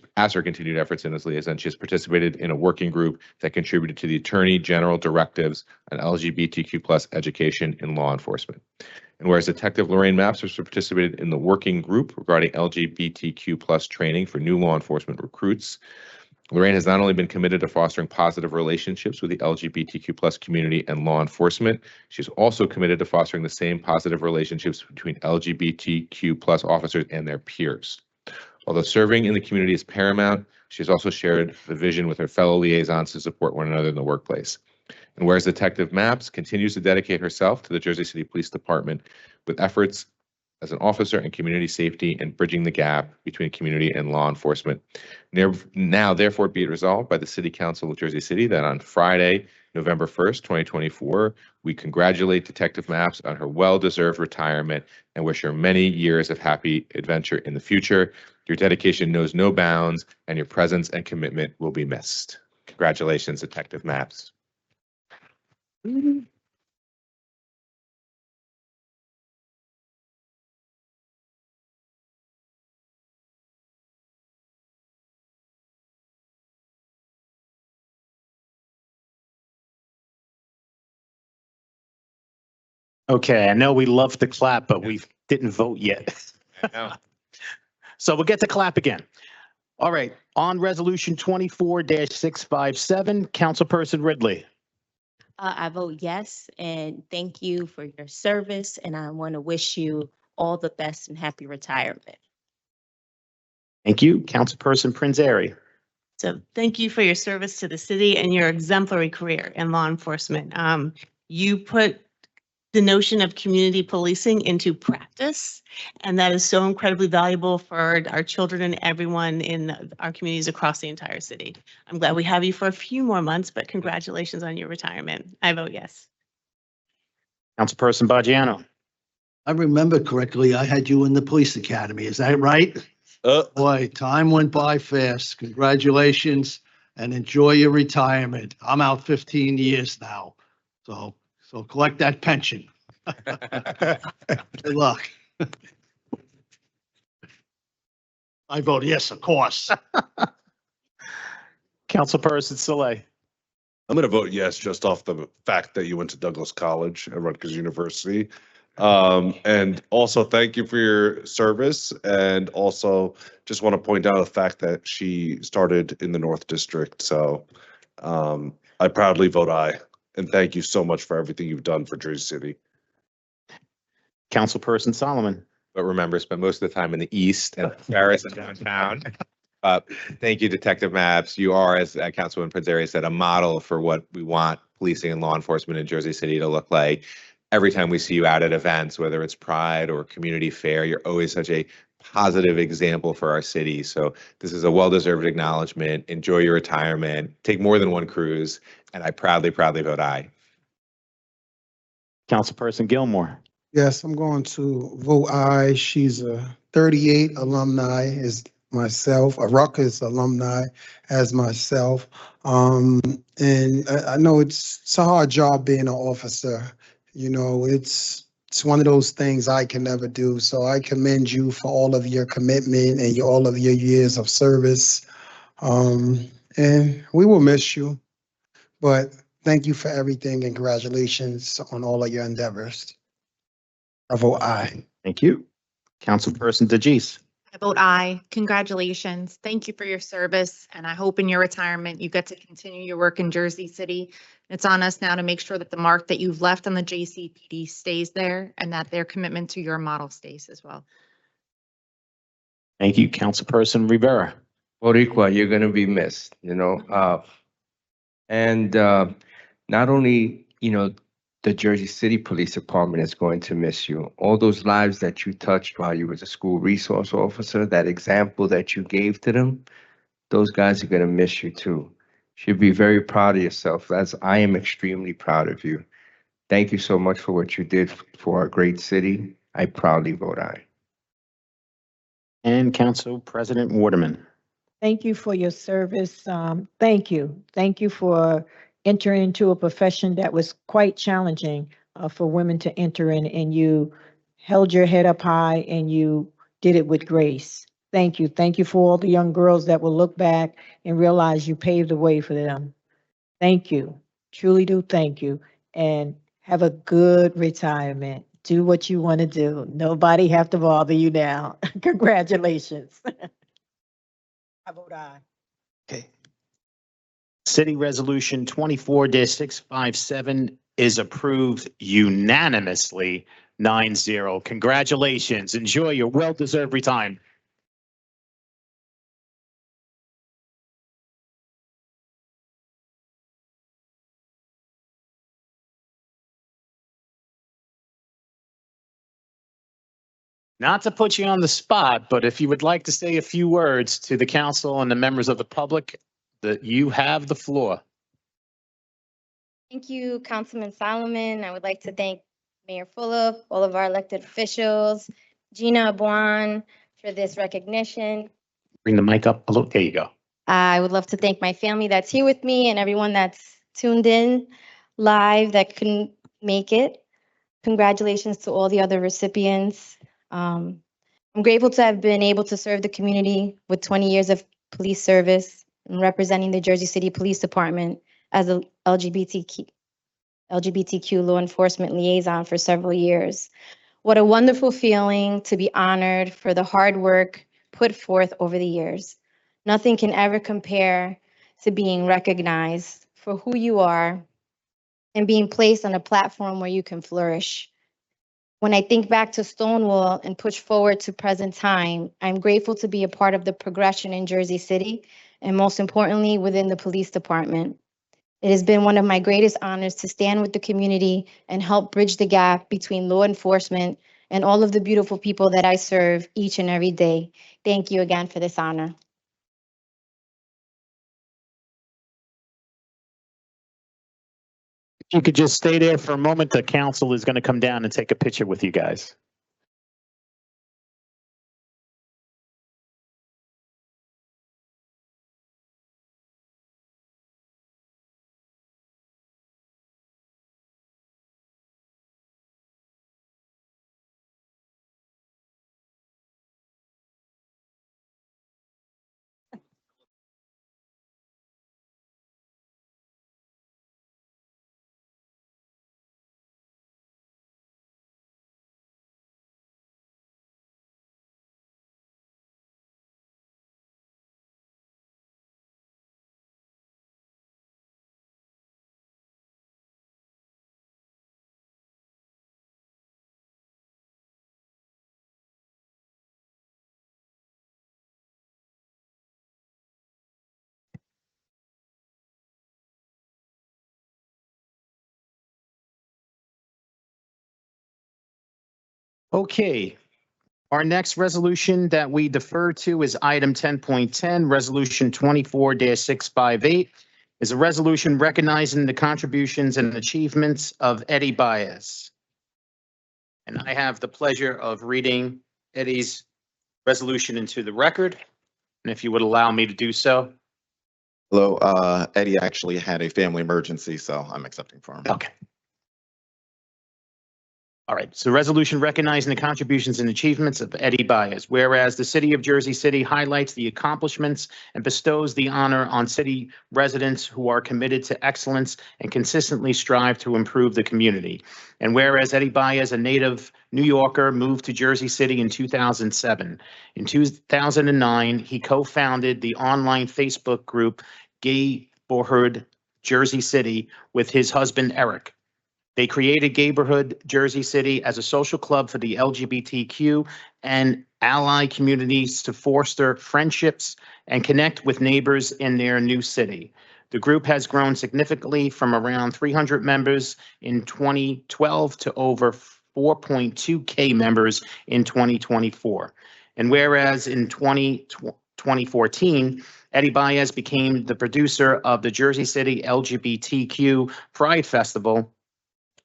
participated in a working group that contributed to the Attorney General directives on LGBTQ+ education in law enforcement. And whereas Detective Lorraine Maps has participated in the working group regarding LGBTQ+ training for new law enforcement recruits, Lorraine has not only been committed to fostering positive relationships with the LGBTQ+ community and law enforcement, she's also committed to fostering the same positive relationships between LGBTQ+ officers and their peers. Although serving in the community is paramount, she has also shared the vision with her fellow liaisons to support one another in the workplace. And whereas Detective Maps continues to dedicate herself to the Jersey City Police Department with efforts as an officer in community safety and bridging the gap between community and law enforcement. Now, therefore, be it resolved by the City Council of Jersey City that on Friday, November 1st, 2024, we congratulate Detective Maps on her well-deserved retirement and wish her many years of happy adventure in the future. Your dedication knows no bounds, and your presence and commitment will be missed. Congratulations, Detective Maps. Okay, I know we love to clap, but we didn't vote yet. So we'll get to clap again. All right, on resolution 24-657, Councilperson Ridley. I vote yes, and thank you for your service, and I want to wish you all the best and happy retirement. Thank you. Councilperson Prinzary. So thank you for your service to the city and your exemplary career in law enforcement. You put the notion of community policing into practice, and that is so incredibly valuable for our children and everyone in our communities across the entire city. I'm glad we have you for a few more months, but congratulations on your retirement. I vote yes. Councilperson Baggiano. I remember correctly, I had you in the police academy. Is that right? Boy, time went by fast. Congratulations and enjoy your retirement. I'm out 15 years now. So collect that pension. Good luck. I vote yes, of course. Councilperson Saleh. I'm going to vote yes, just off the fact that you went to Douglas College and Rutgers University. And also thank you for your service. And also just want to point out the fact that she started in the North District. So I proudly vote aye. And thank you so much for everything you've done for Jersey City. Councilperson Solomon. But remember, spent most of the time in the east and Ferris and downtown. Thank you, Detective Maps. You are, as Councilman Prinzary said, a model for what we want policing and law enforcement in Jersey City to look like. Every time we see you out at events, whether it's Pride or Community Fair, you're always such a positive example for our city. So this is a well-deserved acknowledgement. Enjoy your retirement. Take more than one cruise. And I proudly vote aye. Councilperson Gilmore. Yes, I'm going to vote aye. She's a 38 alumni as myself, a Rutgers alumni as myself. And I know it's a hard job being an officer. You know, it's one of those things I can never do. So I commend you for all of your commitment and all of your years of service. And we will miss you. But thank you for everything and congratulations on all of your endeavors. I vote aye. Thank you. Councilperson DeGise. I vote aye. Congratulations. Thank you for your service, and I hope in your retirement you get to continue your work in Jersey City. It's on us now to make sure that the mark that you've left on the JCPD stays there and that their commitment to your model stays as well. Thank you, Councilperson Rivera. Boricua, you're gonna be missed, you know, and not only, you know, the Jersey City Police Department is going to miss you. All those lives that you touched while you were a school resource officer, that example that you gave to them, those guys are gonna miss you too. Should be very proud of yourself, as I am extremely proud of you. Thank you so much for what you did for our great city. I proudly vote aye. And Council President Waterman. Thank you for your service. Thank you. Thank you for entering into a profession that was quite challenging for women to enter in, and you held your head up high and you did it with grace. Thank you. Thank you for all the young girls that will look back and realize you paved the way for them. Thank you. Truly do thank you. And have a good retirement. Do what you want to do. Nobody have to bother you now. Congratulations. I vote aye. Okay. City Resolution 24-657 is approved unanimously, 9-0. Congratulations. Enjoy your well-deserved retirement. Not to put you on the spot, but if you would like to say a few words to the council and the members of the public, that you have the floor. Thank you, Councilman Solomon. I would like to thank Mayor Fulop, all of our elected officials, Gina Abuan for this recognition. Bring the mic up a little. There you go. I would love to thank my family that's here with me and everyone that's tuned in live that couldn't make it. Congratulations to all the other recipients. I'm grateful to have been able to serve the community with 20 years of police service and representing the Jersey City Police Department as a LGBTQ law enforcement liaison for several years. What a wonderful feeling to be honored for the hard work put forth over the years. Nothing can ever compare to being recognized for who you are and being placed on a platform where you can flourish. When I think back to Stonewall and push forward to present time, I'm grateful to be a part of the progression in Jersey City and most importantly, within the police department. It has been one of my greatest honors to stand with the community and help bridge the gap between law enforcement and all of the beautiful people that I serve each and every day. Thank you again for this honor. If you could just stay there for a moment, the council is going to come down and take a picture with you guys. Okay. Our next resolution that we defer to is item 10.10, resolution 24-658, is a resolution recognizing the contributions and achievements of Eddie Baez. And I have the pleasure of reading Eddie's resolution into the record. And if you would allow me to do so. Hello, Eddie actually had a family emergency, so I'm accepting for him. Okay. All right, so resolution recognizing the contributions and achievements of Eddie Baez. Whereas the city of Jersey City highlights the accomplishments and bestows the honor on city residents who are committed to excellence and consistently strive to improve the community. And whereas Eddie Baez, a native New Yorker, moved to Jersey City in 2007. In 2009, he co-founded the online Facebook group Gay Neighborhood Jersey City with his husband, Eric. They created Neighborhood Jersey City as a social club for the LGBTQ and ally communities to foster friendships and connect with neighbors in their new city. The group has grown significantly from around 300 members in 2012 to over 4.2K members in 2024. And whereas in 2014, Eddie Baez became the producer of the Jersey City LGBTQ Pride Festival,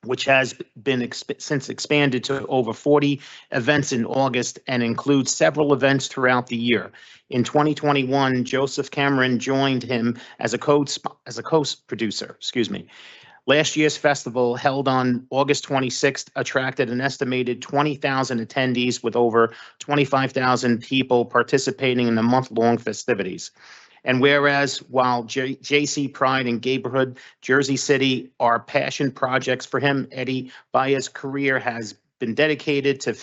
which has been since expanded to over 40 events in August and includes several events throughout the year. In 2021, Joseph Cameron joined him as a co-producer. Last year's festival, held on August 26th, attracted an estimated 20,000 attendees with over 25,000 people participating in the month-long festivities. And whereas while JC Pride and Neighborhood Jersey City are passion projects for him, Eddie Baez's career has been dedicated to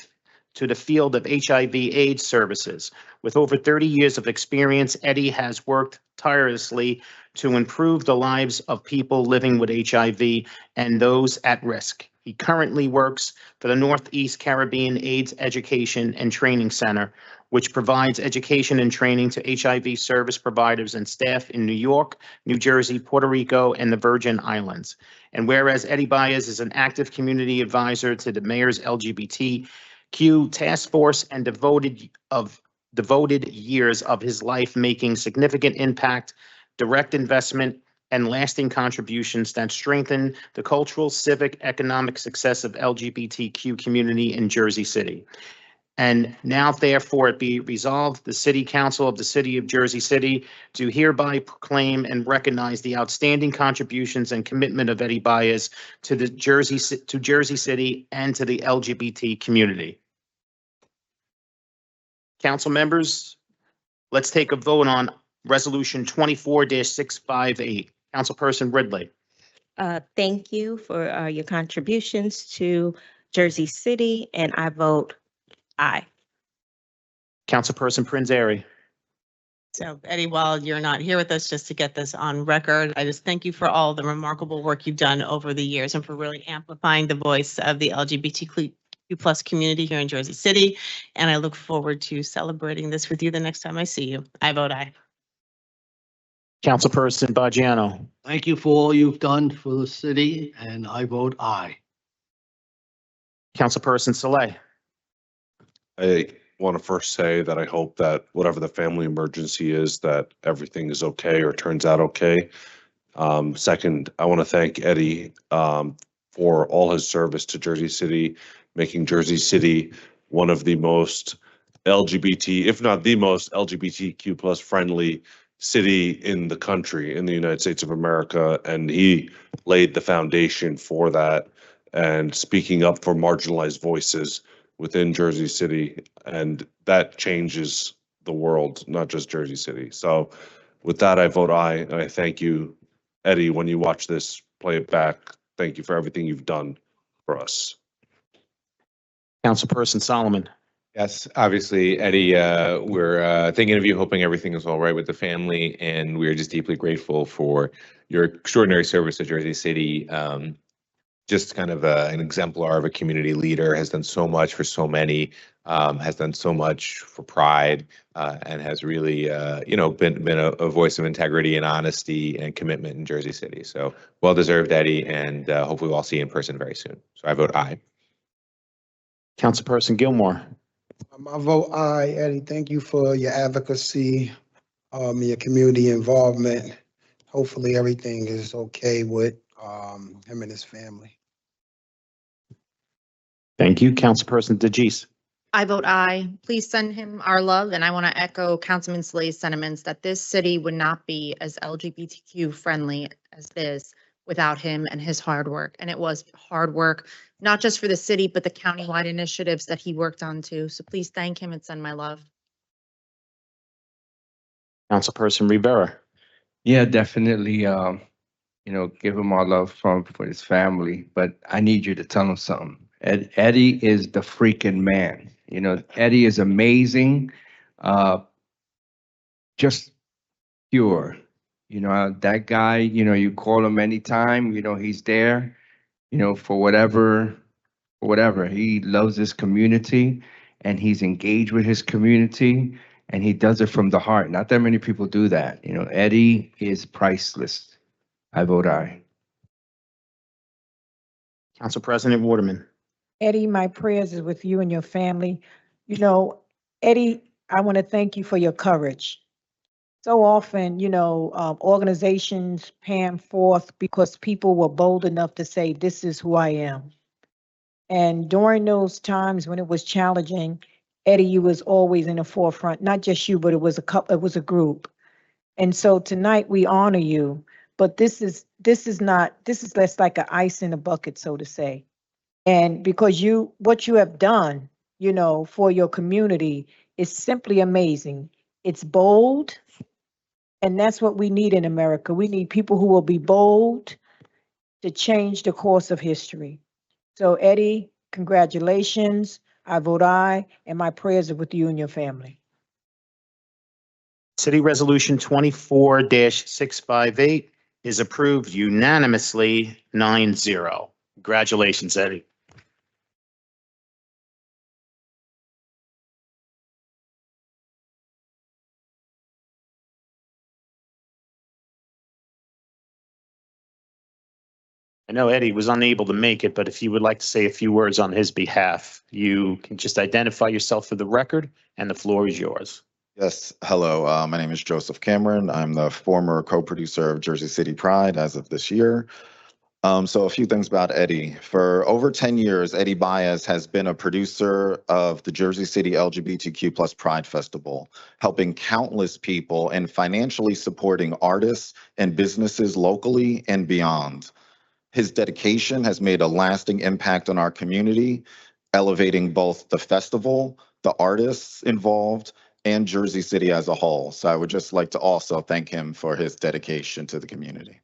the field of HIV/AIDS services. With over 30 years of experience, Eddie has worked tirelessly to improve the lives of people living with HIV and those at risk. He currently works for the Northeast Caribbean AIDS Education and Training Center, which provides education and training to HIV service providers and staff in New York, New Jersey, Puerto Rico, and the Virgin Islands. And whereas Eddie Baez is an active community advisor to the mayor's LGBTQ task force and devoted years of his life making significant impact, direct investment, and lasting contributions that strengthen the cultural, civic, economic success of LGBTQ community in Jersey City. And now therefore it be resolved, the City Council of the City of Jersey City do hereby proclaim and recognize the outstanding contributions and commitment of Eddie Baez to Jersey City and to the LGBT community. Council members, let's take a vote on Resolution 24-658. Councilperson Ridley. Thank you for your contributions to Jersey City, and I vote aye. Councilperson Prinzary. So Eddie, while you're not here with us, just to get this on record, I just thank you for all the remarkable work you've done over the years and for really amplifying the voice of the LGBTQ+ community here in Jersey City. And I look forward to celebrating this with you the next time I see you. I vote aye. Councilperson Baggiano. Thank you for all you've done for the city, and I vote aye. Councilperson Saleh. I want to first say that I hope that whatever the family emergency is, that everything is okay or turns out okay. Second, I want to thank Eddie for all his service to Jersey City, making Jersey City one of the most LGBT, if not the most LGBTQ+ friendly city in the country, in the United States of America. And he laid the foundation for that and speaking up for marginalized voices within Jersey City. And that changes the world, not just Jersey City. So with that, I vote aye. And I thank you, Eddie, when you watch this, play it back. Thank you for everything you've done for us. Councilperson Solomon. Yes, obviously, Eddie, we're thinking of you, hoping everything is all right with the family, and we're just deeply grateful for your extraordinary service to Jersey City. Just kind of an exemplar of a community leader, has done so much for so many, has done so much for Pride, and has really, been a voice of integrity and honesty and commitment in Jersey City. So well deserved, Eddie, and hopefully we'll all see you in person very soon. So I vote aye. Councilperson Gilmore. I vote aye. Eddie, thank you for your advocacy, your community involvement. Hopefully everything is okay with him and his family. Thank you. Councilperson DeGise. I vote aye. Please send him our love, and I want to echo Councilman Slay's sentiments that this city would not be as LGBTQ friendly as it is without him and his hard work. And it was hard work, not just for the city, but the countywide initiatives that he worked on too. So please thank him and send my love. Councilperson Rivera. Yeah, definitely, give him our love for his family, but I need you to tell him something. Eddie is the freaking man. Eddie is amazing, just pure. That guy, you call him anytime, he's there, for whatever. He loves his community and he's engaged with his community and he does it from the heart. Not that many people do that. Eddie is priceless. I vote aye. Council President Waterman. Eddie, my prayers is with you and your family. Eddie, I want to thank you for your courage. So often, organizations pan forth because people were bold enough to say, this is who I am. And during those times when it was challenging, Eddie, you was always in the forefront, not just you, but it was a group. And so tonight we honor you, but this is less like an ice in a bucket, so to say. And because what you have done, for your community is simply amazing. It's bold, and that's what we need in America. We need people who will be bold to change the course of history. So Eddie, congratulations. I vote aye, and my prayers are with you and your family. City Resolution 24-658 is approved unanimously 9-0. Congratulations, Eddie. I know Eddie was unable to make it, but if you would like to say a few words on his behalf, you can just identify yourself for the record, and the floor is yours. Yes, hello. My name is Joseph Cameron. I'm the former co-producer of Jersey City Pride as of this year. So a few things about Eddie. For over 10 years, Eddie Baez has been a producer of the Jersey City LGBTQ+ Pride Festival, helping countless people and financially supporting artists and businesses locally and beyond. His dedication has made a lasting impact on our community, elevating both the festival, the artists involved, and Jersey City as a whole. So I would just like to also thank him for his dedication to the community.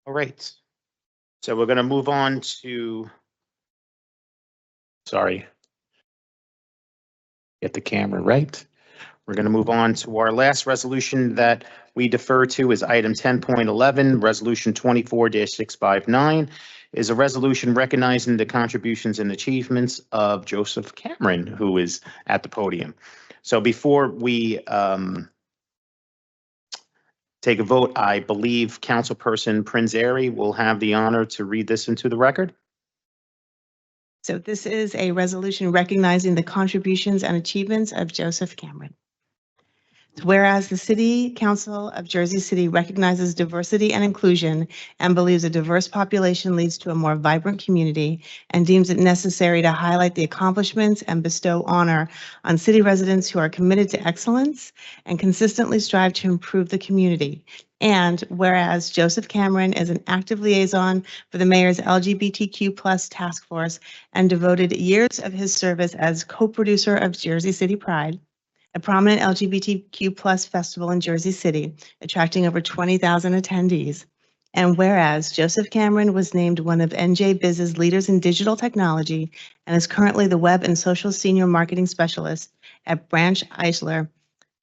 All right. So we're going to move on to, get the camera right. We're going to move on to our last resolution that we defer to is item 10.11, resolution 24-659 is a resolution recognizing the contributions and achievements of Joseph Cameron, who is at the podium. So before we take a vote, I believe Councilperson Prinzary will have the honor to read this into the record. So this is a resolution recognizing the contributions and achievements of Joseph Cameron. Whereas the City Council of Jersey City recognizes diversity and inclusion and believes a diverse population leads to a more vibrant community and deems it necessary to highlight the accomplishments and bestow honor on city residents who are committed to excellence and consistently strive to improve the community. And whereas Joseph Cameron is an active liaison for the mayor's LGBTQ+ task force and devoted years of his service as co-producer of Jersey City Pride, a prominent LGBTQ+ festival in Jersey City, attracting over 20,000 attendees. And whereas Joseph Cameron was named one of NJ Biz's leaders in digital technology and is currently the Web and Social Senior Marketing Specialist at Branch Eisler,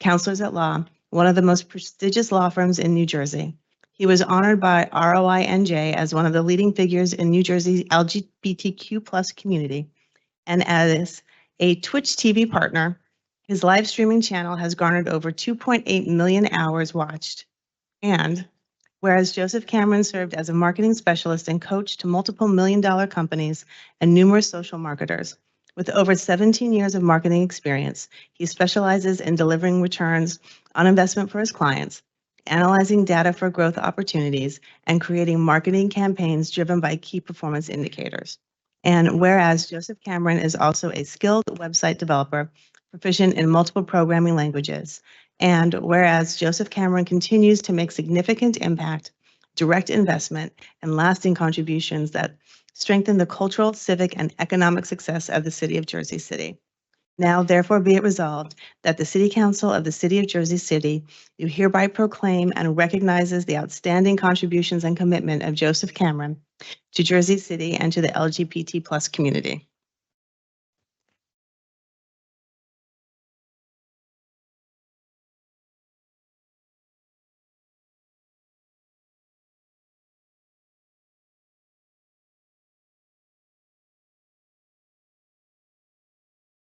Counselors at Law, one of the most prestigious law firms in New Jersey. He was honored by ROI NJ as one of the leading figures in New Jersey's LGBTQ+ community. And as a Twitch TV partner, his live streaming channel has garnered over 2.8 million hours watched. And whereas Joseph Cameron served as a marketing specialist and coach to multiple million-dollar companies and numerous social marketers, with over 17 years of marketing experience, he specializes in delivering returns on investment for his clients, analyzing data for growth opportunities, and creating marketing campaigns driven by key performance indicators. And whereas Joseph Cameron is also a skilled website developer, proficient in multiple programming languages. And whereas Joseph Cameron continues to make significant impact, direct investment, and lasting contributions that strengthen the cultural, civic, and economic success of the city of Jersey City. Now, therefore, be it resolved that the City Council of the City of Jersey City do hereby proclaim and recognizes the outstanding contributions and commitment of Joseph Cameron to Jersey City and to the LGBT+ community.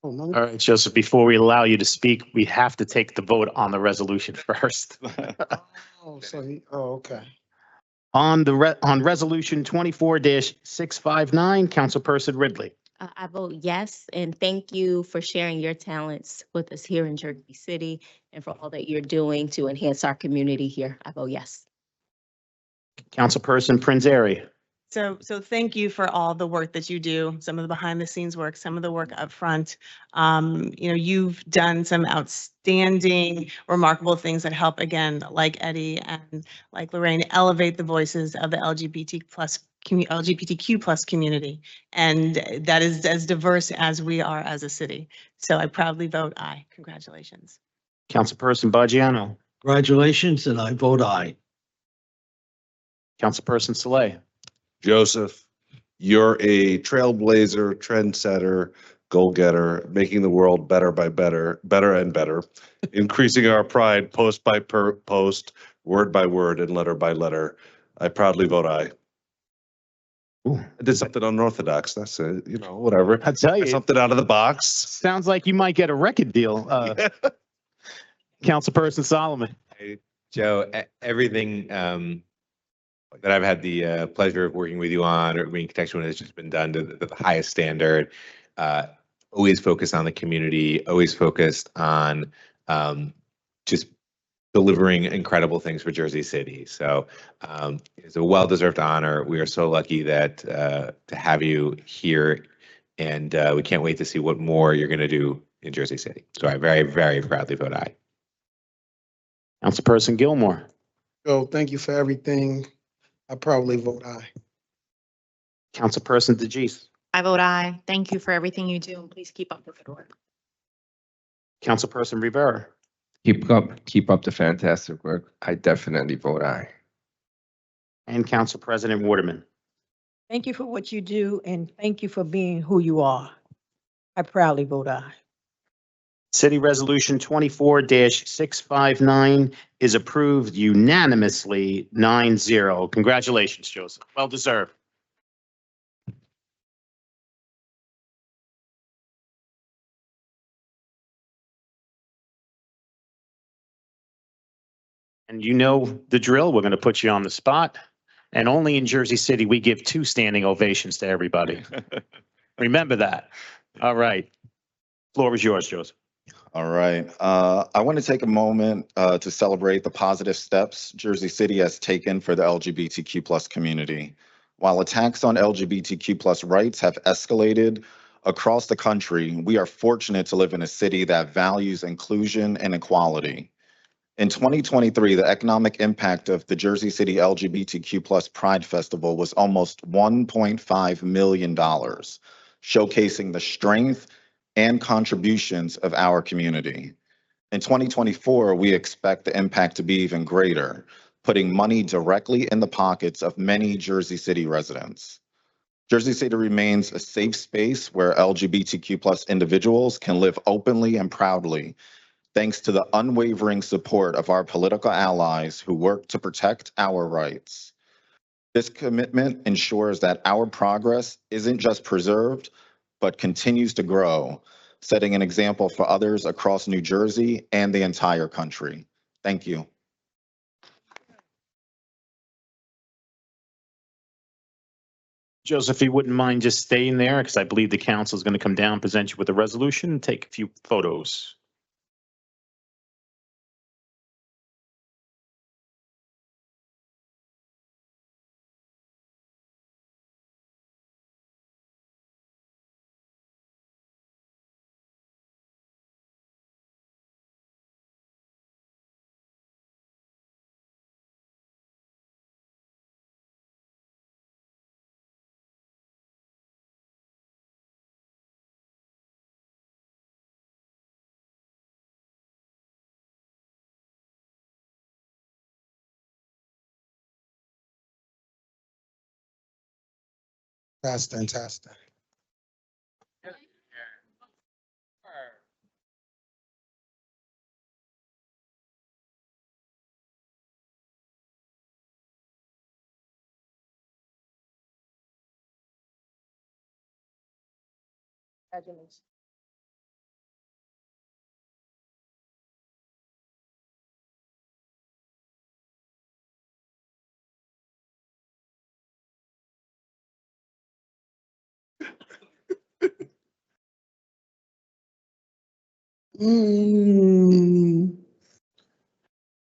Oh, no. All right, Joseph, before we allow you to speak, we have to take the vote on the resolution first. Oh, okay. On resolution 24-659, Councilperson Ridley. I vote yes, and thank you for sharing your talents with us here in Jersey City and for all that you're doing to enhance our community here. I vote yes. Councilperson Prinzary. So thank you for all the work that you do, some of the behind the scenes work, some of the work up front. You've done some outstanding, remarkable things that help, again, like Eddie and like Lorraine, elevate the voices of the LGBTQ plus community. And that is as diverse as we are as a city. So I proudly vote aye. Congratulations. Councilperson Baggiano. Congratulations, and I vote aye. Councilperson Saleh. Joseph, you're a trailblazer, trendsetter, goal-getter, making the world better by better and better, increasing our pride post by post, word by word, and letter by letter. I proudly vote aye. Ooh. I did something unorthodox. That's it, whatever. I tell you, Something out of the box. sounds like you might get a record deal. Councilperson Solomon. Hey, Joe, everything that I've had the pleasure of working with you on or being contextual has just been done to the highest standard. Always focused on the community, always focused on just delivering incredible things for Jersey City. So it's a well-deserved honor. We are so lucky that to have you here, and we can't wait to see what more you're going to do in Jersey City. So I very, very proudly vote aye. Councilperson Gilmore. Joe, thank you for everything. I probably vote aye. Councilperson DeGise. I vote aye. Thank you for everything you do, and please keep up the good work. Councilperson Rivera. Keep up the fantastic work. I definitely vote aye. And Council President Waterman. Thank you for what you do and thank you for being who you are. I proudly vote aye. City Resolution 24-659 is approved unanimously 9-0. Congratulations, Joseph. Well deserved. And you know the drill. We're going to put you on the spot. And only in Jersey City, we give 2 standing ovations to everybody. Remember that. All right. Floor is yours, Joseph. All right. I want to take a moment to celebrate the positive steps Jersey City has taken for the LGBTQ+ community. While attacks on LGBTQ+ rights have escalated across the country, we are fortunate to live in a city that values inclusion and equality. In 2023, the economic impact of the Jersey City LGBTQ+ Pride Festival was almost $1.5 million, showcasing the strength and contributions of our community. In 2024, we expect the impact to be even greater, putting money directly in the pockets of many Jersey City residents. Jersey City remains a safe space where LGBTQ+ individuals can live openly and proudly, thanks to the unwavering support of our political allies who work to protect our rights. This commitment ensures that our progress isn't just preserved, but continues to grow, setting an example for others across New Jersey and the entire country. Thank you. Joseph, if you wouldn't mind just staying there, because I believe the council is going to come down, present you with a resolution, and take a few photos. Testing, testing.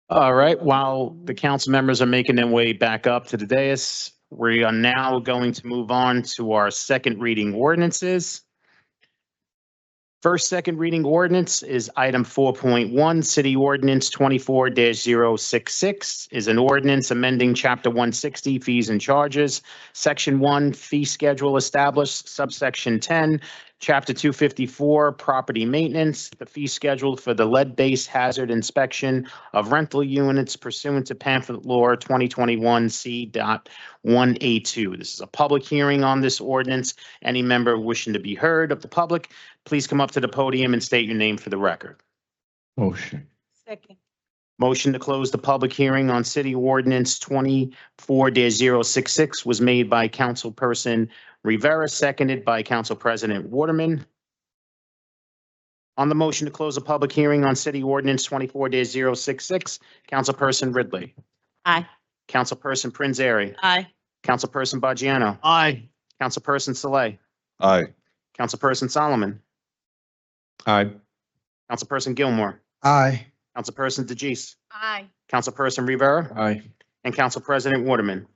All right, while the council members are making their way back up to the dais, we are now going to move on to our second reading ordinances. First, second reading ordinance is item 4.1, City Ordinance 24-066 is an ordinance amending Chapter 160 Fees and Charges, Section 1 Fee Schedule Established, subsection 10, Chapter 254 Property Maintenance, the fee schedule for the lead-based hazard inspection of rental units pursuant to pamphlet law 2021 C.1A2. This is a public hearing on this ordinance. Any member wishing to be heard of the public, please come up to the podium and state your name for the record. Motion. Second. Motion to close the public hearing on City Ordinance 24-066 was made by Councilperson Rivera, seconded by Council President Waterman. On the motion to close the public hearing on City Ordinance 24-066, Councilperson Ridley. Aye. Councilperson Prinzary. Aye. Councilperson Baggiano. Aye. Councilperson Saleh. Aye. Councilperson Solomon. Aye. Councilperson Gilmore. Aye. Councilperson DeGise. Aye. Councilperson Rivera. Aye. And Council President Waterman.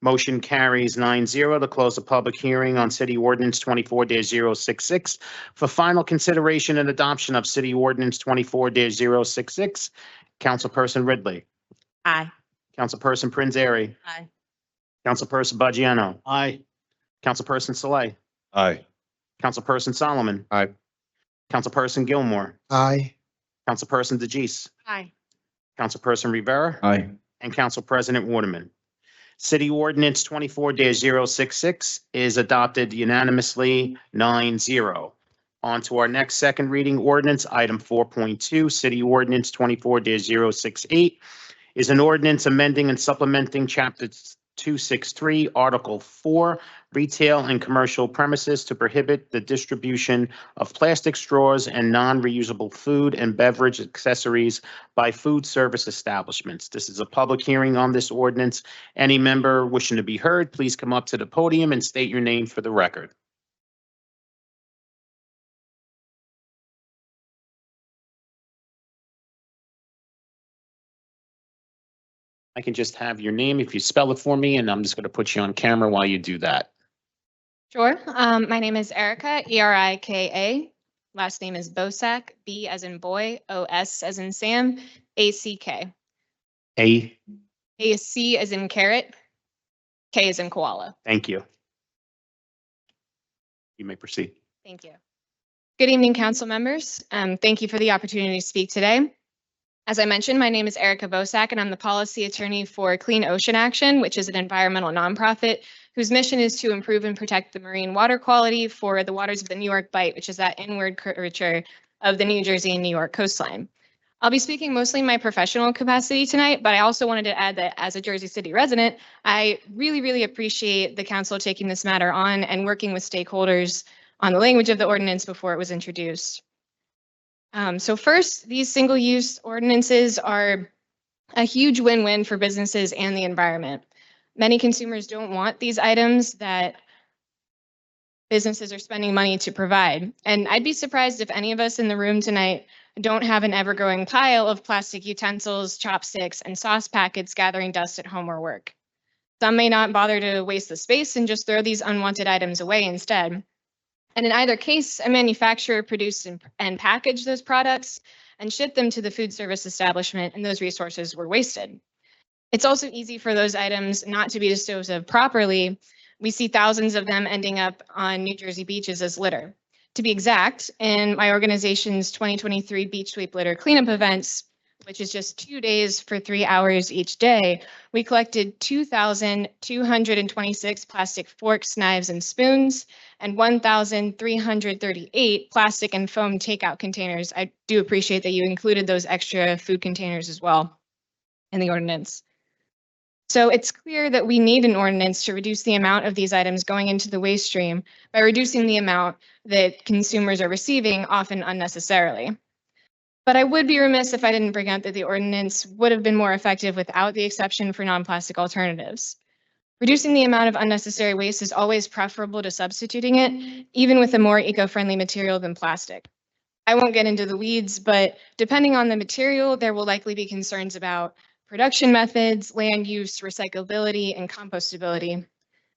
Motion carries 9-0 to close the public hearing on City Ordinance 24-066. For final consideration and adoption of City Ordinance 24-066, Councilperson Ridley. Aye. Councilperson Prinzary. Aye. Councilperson Baggiano. Aye. Councilperson Saleh. Aye. Councilperson Solomon. Aye. Councilperson Gilmore. Aye. Councilperson DeGise. Aye. Councilperson Rivera. Aye. And Council President Waterman. City Ordinance 24-066 is adopted unanimously 9-0. On to our next second reading ordinance, item 4.2, City Ordinance 24-068 is an ordinance amending and supplementing Chapter 263, Article 4, Retail and Commercial Premises to prohibit the distribution of plastic straws and non-reusable food and beverage accessories by food service establishments. This is a public hearing on this ordinance. Any member wishing to be heard, please come up to the podium and state your name for the record. I can just have your name if you spell it for me, and I'm just going to put you on camera while you do that. Sure. My name is Erica, Erika. Last name is Bosak, B as in boy, O-S as in Sam, A-C-K. A-C as in carrot, K as in koala. Thank you. You may proceed. Thank you. Good evening, council members. Thank you for the opportunity to speak today. As I mentioned, my name is Erica Bosak, and I'm the policy attorney for Clean Ocean Action, which is an environmental nonprofit whose mission is to improve and protect the marine water quality for the waters of the New York Bight, which is that inward curvature of the New Jersey and New York coastline. I'll be speaking mostly in my professional capacity tonight, but I also wanted to add that as a Jersey City resident, I really appreciate the council taking this matter on and working with stakeholders on the language of the ordinance before it was introduced. So first, these single-use ordinances are a huge win-win for businesses and the environment. Many consumers don't want these items that businesses are spending money to provide. And I'd be surprised if any of us in the room tonight don't have an ever-growing pile of plastic utensils, chopsticks, and sauce packets gathering dust at home or work. Some may not bother to waste the space and just throw these unwanted items away instead. And in either case, a manufacturer produced and packaged those products and shipped them to the food service establishment, and those resources were wasted. It's also easy for those items not to be disposed of properly. We see thousands of them ending up on New Jersey beaches as litter. To be exact, in my organization's 2023 Beach Sweep Litter Cleanup events, which is just 2 days for 3 hours each day, we collected 2,226 plastic forks, knives, and spoons, and 1,338 plastic and foam takeout containers. I do appreciate that you included those extra food containers as well in the ordinance. So it's clear that we need an ordinance to reduce the amount of these items going into the waste stream by reducing the amount that consumers are receiving, often unnecessarily. But I would be remiss if I didn't bring up that the ordinance would have been more effective without the exception for non-plastic alternatives. Reducing the amount of unnecessary waste is always preferable to substituting it, even with a more eco-friendly material than plastic. I won't get into the weeds, but depending on the material, there will likely be concerns about production methods, land use, recyclability, and compostability. And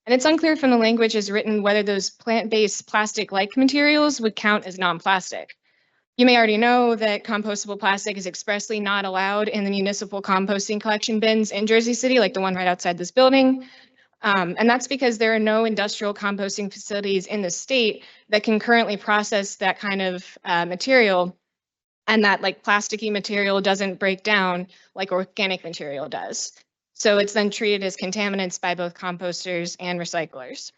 it's unclear from the language as written whether those plant-based plastic-like materials would count as non-plastic. You may already know that compostable plastic is expressly not allowed in the municipal composting collection bins in Jersey City, like the one right outside this building. And that's because there are no industrial composting facilities in the state that can currently process that kind of material, and that like plasticky material doesn't break down like organic material does. So it's then treated as contaminants by both composters and recyclers.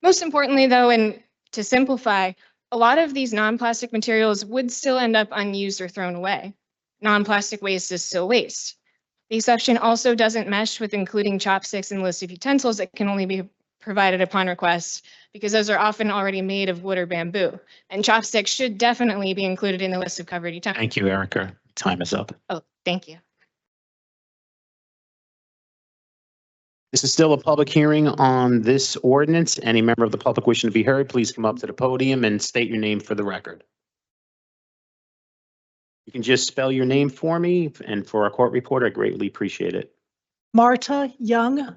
Most importantly though, and to simplify, a lot of these non-plastic materials would still end up unused or thrown away. Non-plastic waste is still waste. The exception also doesn't mesh with including chopsticks in the list of utensils that can only be provided upon request, because those are often already made of wood or bamboo. And chopsticks should definitely be included in the list of covered utensils. Thank you, Erica. Time is up. Oh, thank you. This is still a public hearing on this ordinance. Any member of the public wishing to be heard, please come up to the podium and state your name for the record. You can just spell your name for me, and for our court reporter, I greatly appreciate it. Marta Young.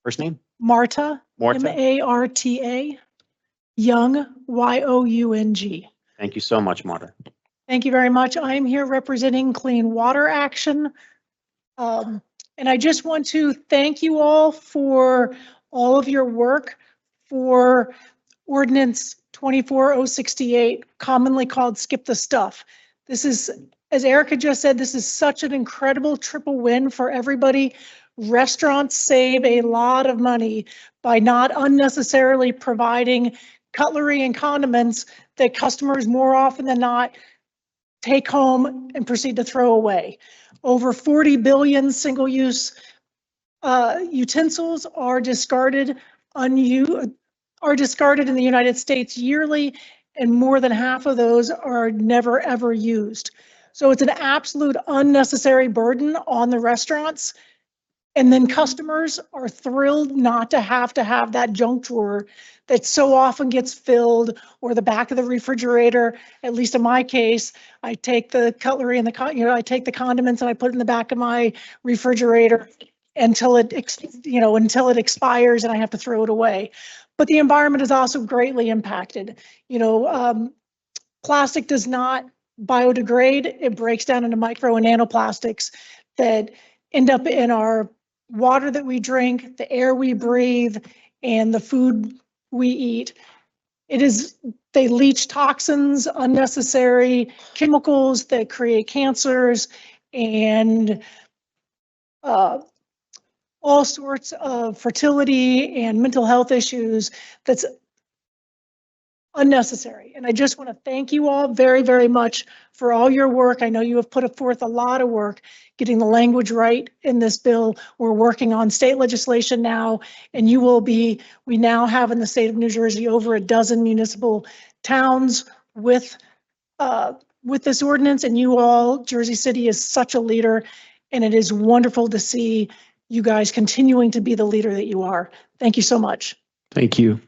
First name? Marta. Marta. Marta. Young, Young. Thank you so much, Marta. Thank you very much. I am here representing Clean Water Action. And I just want to thank you all for all of your work for Ordinance 24068, commonly called Skip the Stuff. This is, as Erica just said, this is such an incredible triple win for everybody. Restaurants save a lot of money by not unnecessarily providing cutlery and condiments that customers more often than not take home and proceed to throw away. Over 40 billion single-use utensils are discarded in the United States yearly, and more than half of those are never ever used. So it's an absolute unnecessary burden on the restaurants. And then customers are thrilled not to have that junk drawer that so often gets filled, or the back of the refrigerator. At least in my case, I take the cutlery and I take the condiments and I put it in the back of my refrigerator until it expires and I have to throw it away. But the environment is also greatly impacted. Plastic does not biodegrade. It breaks down into micro and nanoplastics that end up in our water that we drink, the air we breathe, and the food we eat. They leach toxins, unnecessary chemicals that create cancers, and all sorts of fertility and mental health issues that's unnecessary. And I just want to thank you all very, very much for all your work. I know you have put forth a lot of work getting the language right in this bill. We're working on state legislation now, and we now have in the state of New Jersey over a dozen municipal towns with this ordinance, and you all, Jersey City is such a leader, and it is wonderful to see you guys continuing to be the leader that you are. Thank you so much. Thank you.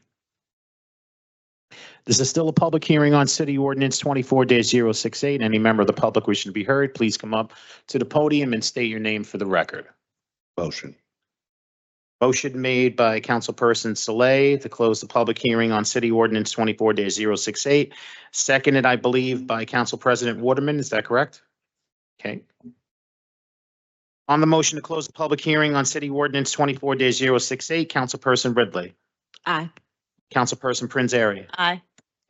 This is still a public hearing on City Ordinance 24-068. Any member of the public wishing to be heard, please come up to the podium and state your name for the record. Motion. Motion made by Councilperson Saleh to close the public hearing on City Ordinance 24-068. Seconded, I believe, by Council President Waterman. Is that correct? Okay. On the motion to close the public hearing on City Ordinance 24-068, Councilperson Ridley. Aye. Councilperson Prinzary. Aye.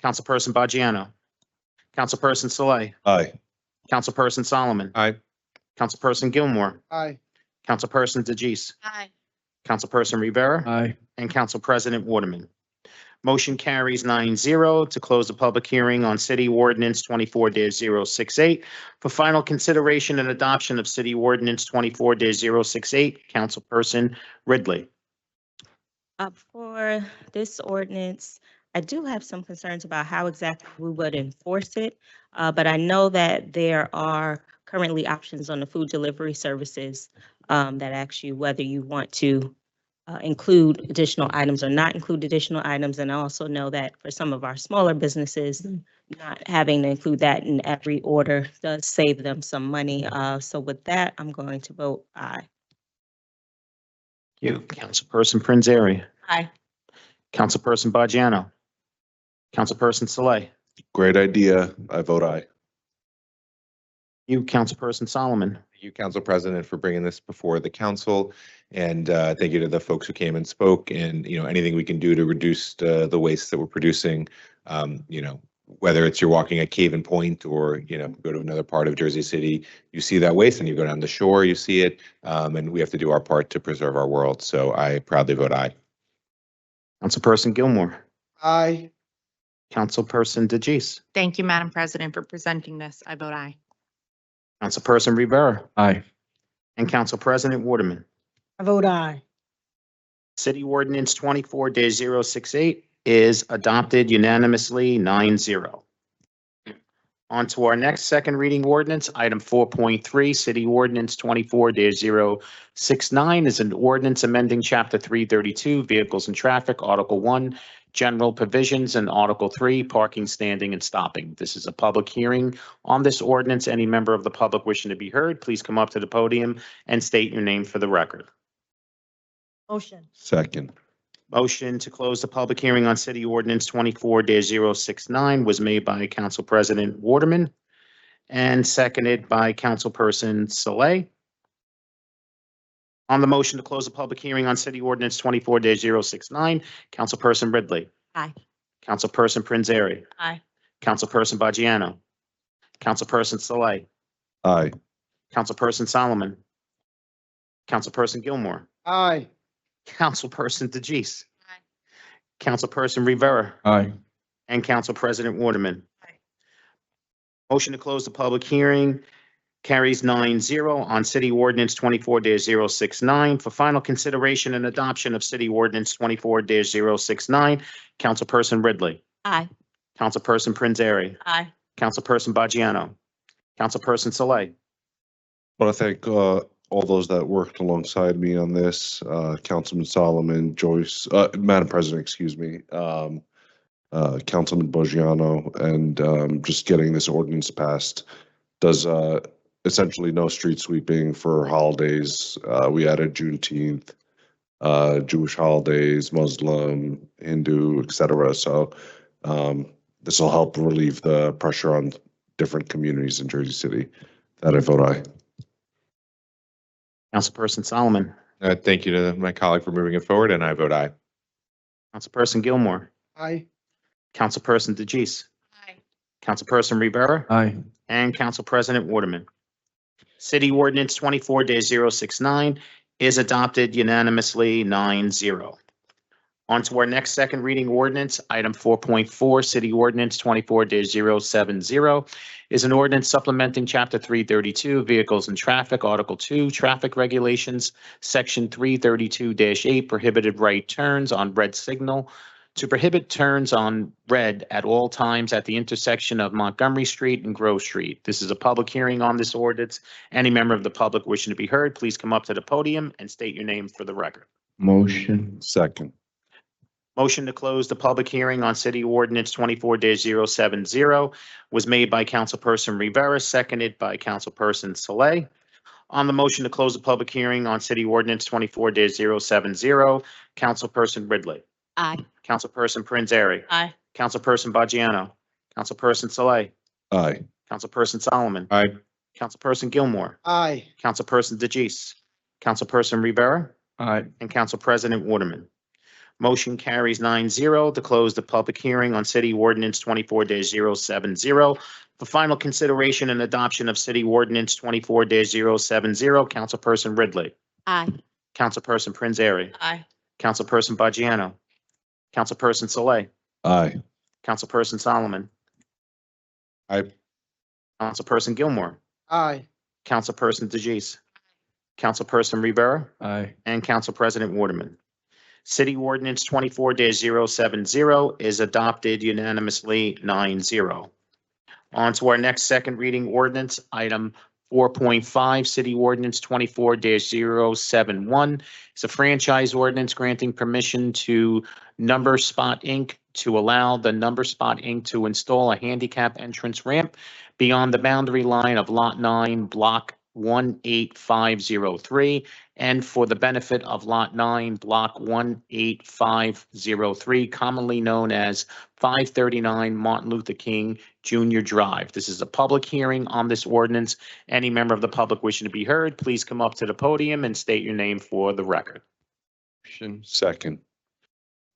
Councilperson Baggiano. Councilperson Saleh. Aye. Councilperson Solomon. Aye. Councilperson Gilmore, Aye. Councilperson DeJeece, Aye. Councilperson Rivera, Aye. and Council President Waterman. Motion carries 9-0 to close the public hearing on City Ordinance 24-068 for final consideration and adoption of City Ordinance 24-068. Councilperson Ridley. For this ordinance, I do have some concerns about how exactly we would enforce it. But I know that there are currently options on the food delivery services that ask you whether you want to include additional items or not include additional items. And I also know that for some of our smaller businesses, not having to include that in every order does save them some money. So with that, I'm going to vote aye. You, Councilperson Prinzary. Aye. Councilperson Bajano. Councilperson Saleh. Great idea. I vote aye. You, Councilperson Solomon. Thank you, Council President, for bringing this before the council. And thank you to the folks who came and spoke. And, anything we can do to reduce the waste that we're producing, whether it's you're walking at Cave and Point or, go to another part of Jersey City, you see that waste and you go down the shore, you see it. And we have to do our part to preserve our world. So I proudly vote aye. Councilperson Gilmore. Aye. Councilperson DeJeece. Thank you, Madam President, for presenting this. I vote aye. Councilperson Rivera. Aye. And Council President Waterman. I vote aye. City Ordinance 24-068 is adopted unanimously 9-0. On to our next second reading ordinance, item 4.3, City Ordinance 24-069 is an ordinance amending Chapter 332, Vehicles and Traffic, Article 1, General Provisions, and Article 3, Parking, Standing, and Stopping. This is a public hearing on this ordinance. Any member of the public wishing to be heard, please come up to the podium and state your name for the record. Motion. Second. Motion to close the public hearing on City Ordinance 24-069 was made by Council President Waterman and seconded by Councilperson Saleh. On the motion to close the public hearing on City Ordinance 24-069, Councilperson Ridley. Aye. Councilperson Prinzary. Aye. Councilperson Bajano. Councilperson Saleh. Aye. Councilperson Solomon. Councilperson Gilmore. Aye. Councilperson DeJeece. Aye. Councilperson Rivera. Aye. And Council President Waterman. Aye. Motion to close the public hearing carries 9-0 on City Ordinance 24-069 for final consideration and adoption of City Ordinance 24-069. Councilperson Ridley. Aye. Councilperson Prinzary. Aye. Councilperson Bajano. Councilperson Saleh. I want to thank all those that worked alongside me on this, Councilman Solomon, Joyce, Madam President, excuse me, Councilman Bojano, and just getting this ordinance passed. Does essentially no street sweeping for holidays. We added Juneteenth, Jewish holidays, Muslim, Hindu, etc. So this will help relieve the pressure on different communities in Jersey City. That I vote aye. Councilperson Solomon. Thank you to my colleague for moving it forward, and I vote aye. Councilperson Gilmore. Aye. Councilperson DeJeece. Aye. Councilperson Rivera. Aye. And Council President Waterman. City Ordinance 24-069 is adopted unanimously 9-0. On to our next second reading ordinance, item 4.4, City Ordinance 24-070 is an ordinance supplementing Chapter 332, Vehicles and Traffic, Article 2, Traffic Regulations, Section 332-8, prohibited right turns on red signal to prohibit turns on red at all times at the intersection of Montgomery Street and Grove Street. This is a public hearing on this ordinance. Any member of the public wishing to be heard, please come up to the podium and state your name for the record. Motion. Second. Motion to close the public hearing on City Ordinance 24-070 was made by Councilperson Rivera, seconded by Councilperson Saleh. On the motion to close the public hearing on City Ordinance 24-070, Councilperson Ridley. Aye. Councilperson Prinzary. Aye. Councilperson Bajano. Councilperson Saleh. Aye. Councilperson Solomon. Aye. Councilperson Gilmore. Aye. Councilperson DeJeece. Councilperson Rivera. Aye. And Council President Waterman. Motion carries 9-0 to close the public hearing on City Ordinance 24-070. For final consideration and adoption of City Ordinance 24-070, Councilperson Ridley. Aye. Councilperson Prince Airy. Aye. Councilperson Bajano. Councilperson Saleh. Aye. Councilperson Solomon. Aye. Councilperson Gilmore. Aye. Councilperson DeJeece. Councilperson Rivera. Aye. And Council President Waterman. City Ordinance 24-070 is adopted unanimously 9-0. On to our next second reading ordinance, item 4.5, City Ordinance 24-071. It's a franchise ordinance granting permission to Number Spot Inc. to allow the Number Spot Inc. to install a handicap entrance ramp beyond the boundary line of Lot 9, Block 18503, and for the benefit of Lot 9, Block 18503, commonly known as 539 Martin Luther King Jr. Drive. This is a public hearing on this ordinance. Any member of the public wishing to be heard, please come up to the podium and state your name for the record. Second.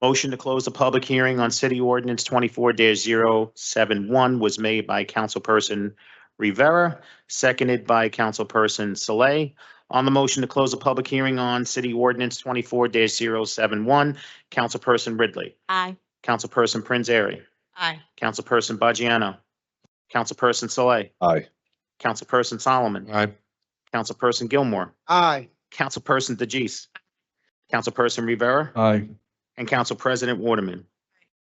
Motion to close the public hearing on City Ordinance 24-071 was made by Councilperson Rivera, seconded by Councilperson Saleh. On the motion to close the public hearing on City Ordinance 24-071, Councilperson Ridley. Aye. Councilperson Prince Airy. Aye. Councilperson Bajano. Councilperson Saleh. Aye. Councilperson Solomon. Aye. Councilperson Gilmore. Aye. Councilperson DeJeece. Councilperson Rivera. Aye. And Council President Waterman.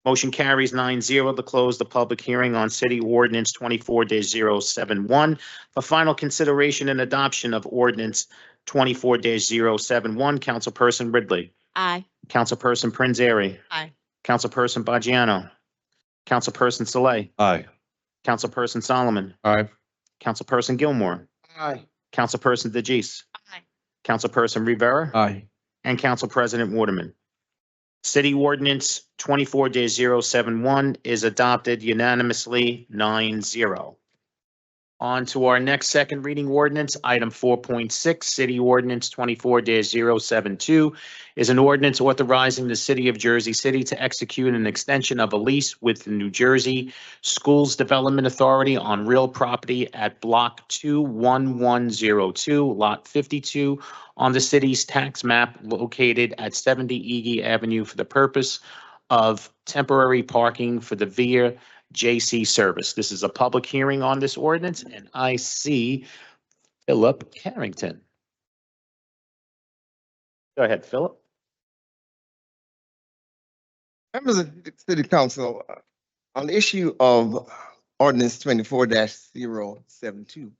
Motion carries 9-0 to close the public hearing on City Ordinance 24-071. For final consideration and adoption of Ordinance 24-071, Councilperson Ridley. Aye. Councilperson Prince Airy. Aye. Councilperson Bajano. Councilperson Saleh. Aye. Councilperson Solomon. Aye. Councilperson Gilmore. Aye. Councilperson DeJeece. Aye. Councilperson Rivera. Aye. And Council President Waterman. City Ordinance 24-071 is adopted unanimously 9-0. On to our next second reading ordinance, item 4.6, City Ordinance 24-072 is an ordinance authorizing the City of Jersey City to execute an extension of a lease with the New Jersey Schools Development Authority on real property at Block 21102, Lot 52, on the city's tax map located at 70 Ege Avenue for the purpose of temporary parking for the VIA JC service. This is a public hearing on this ordinance, and I see Philip Carrington. Go ahead, Philip. Members of the City Council, on the issue of ordinance 24-072,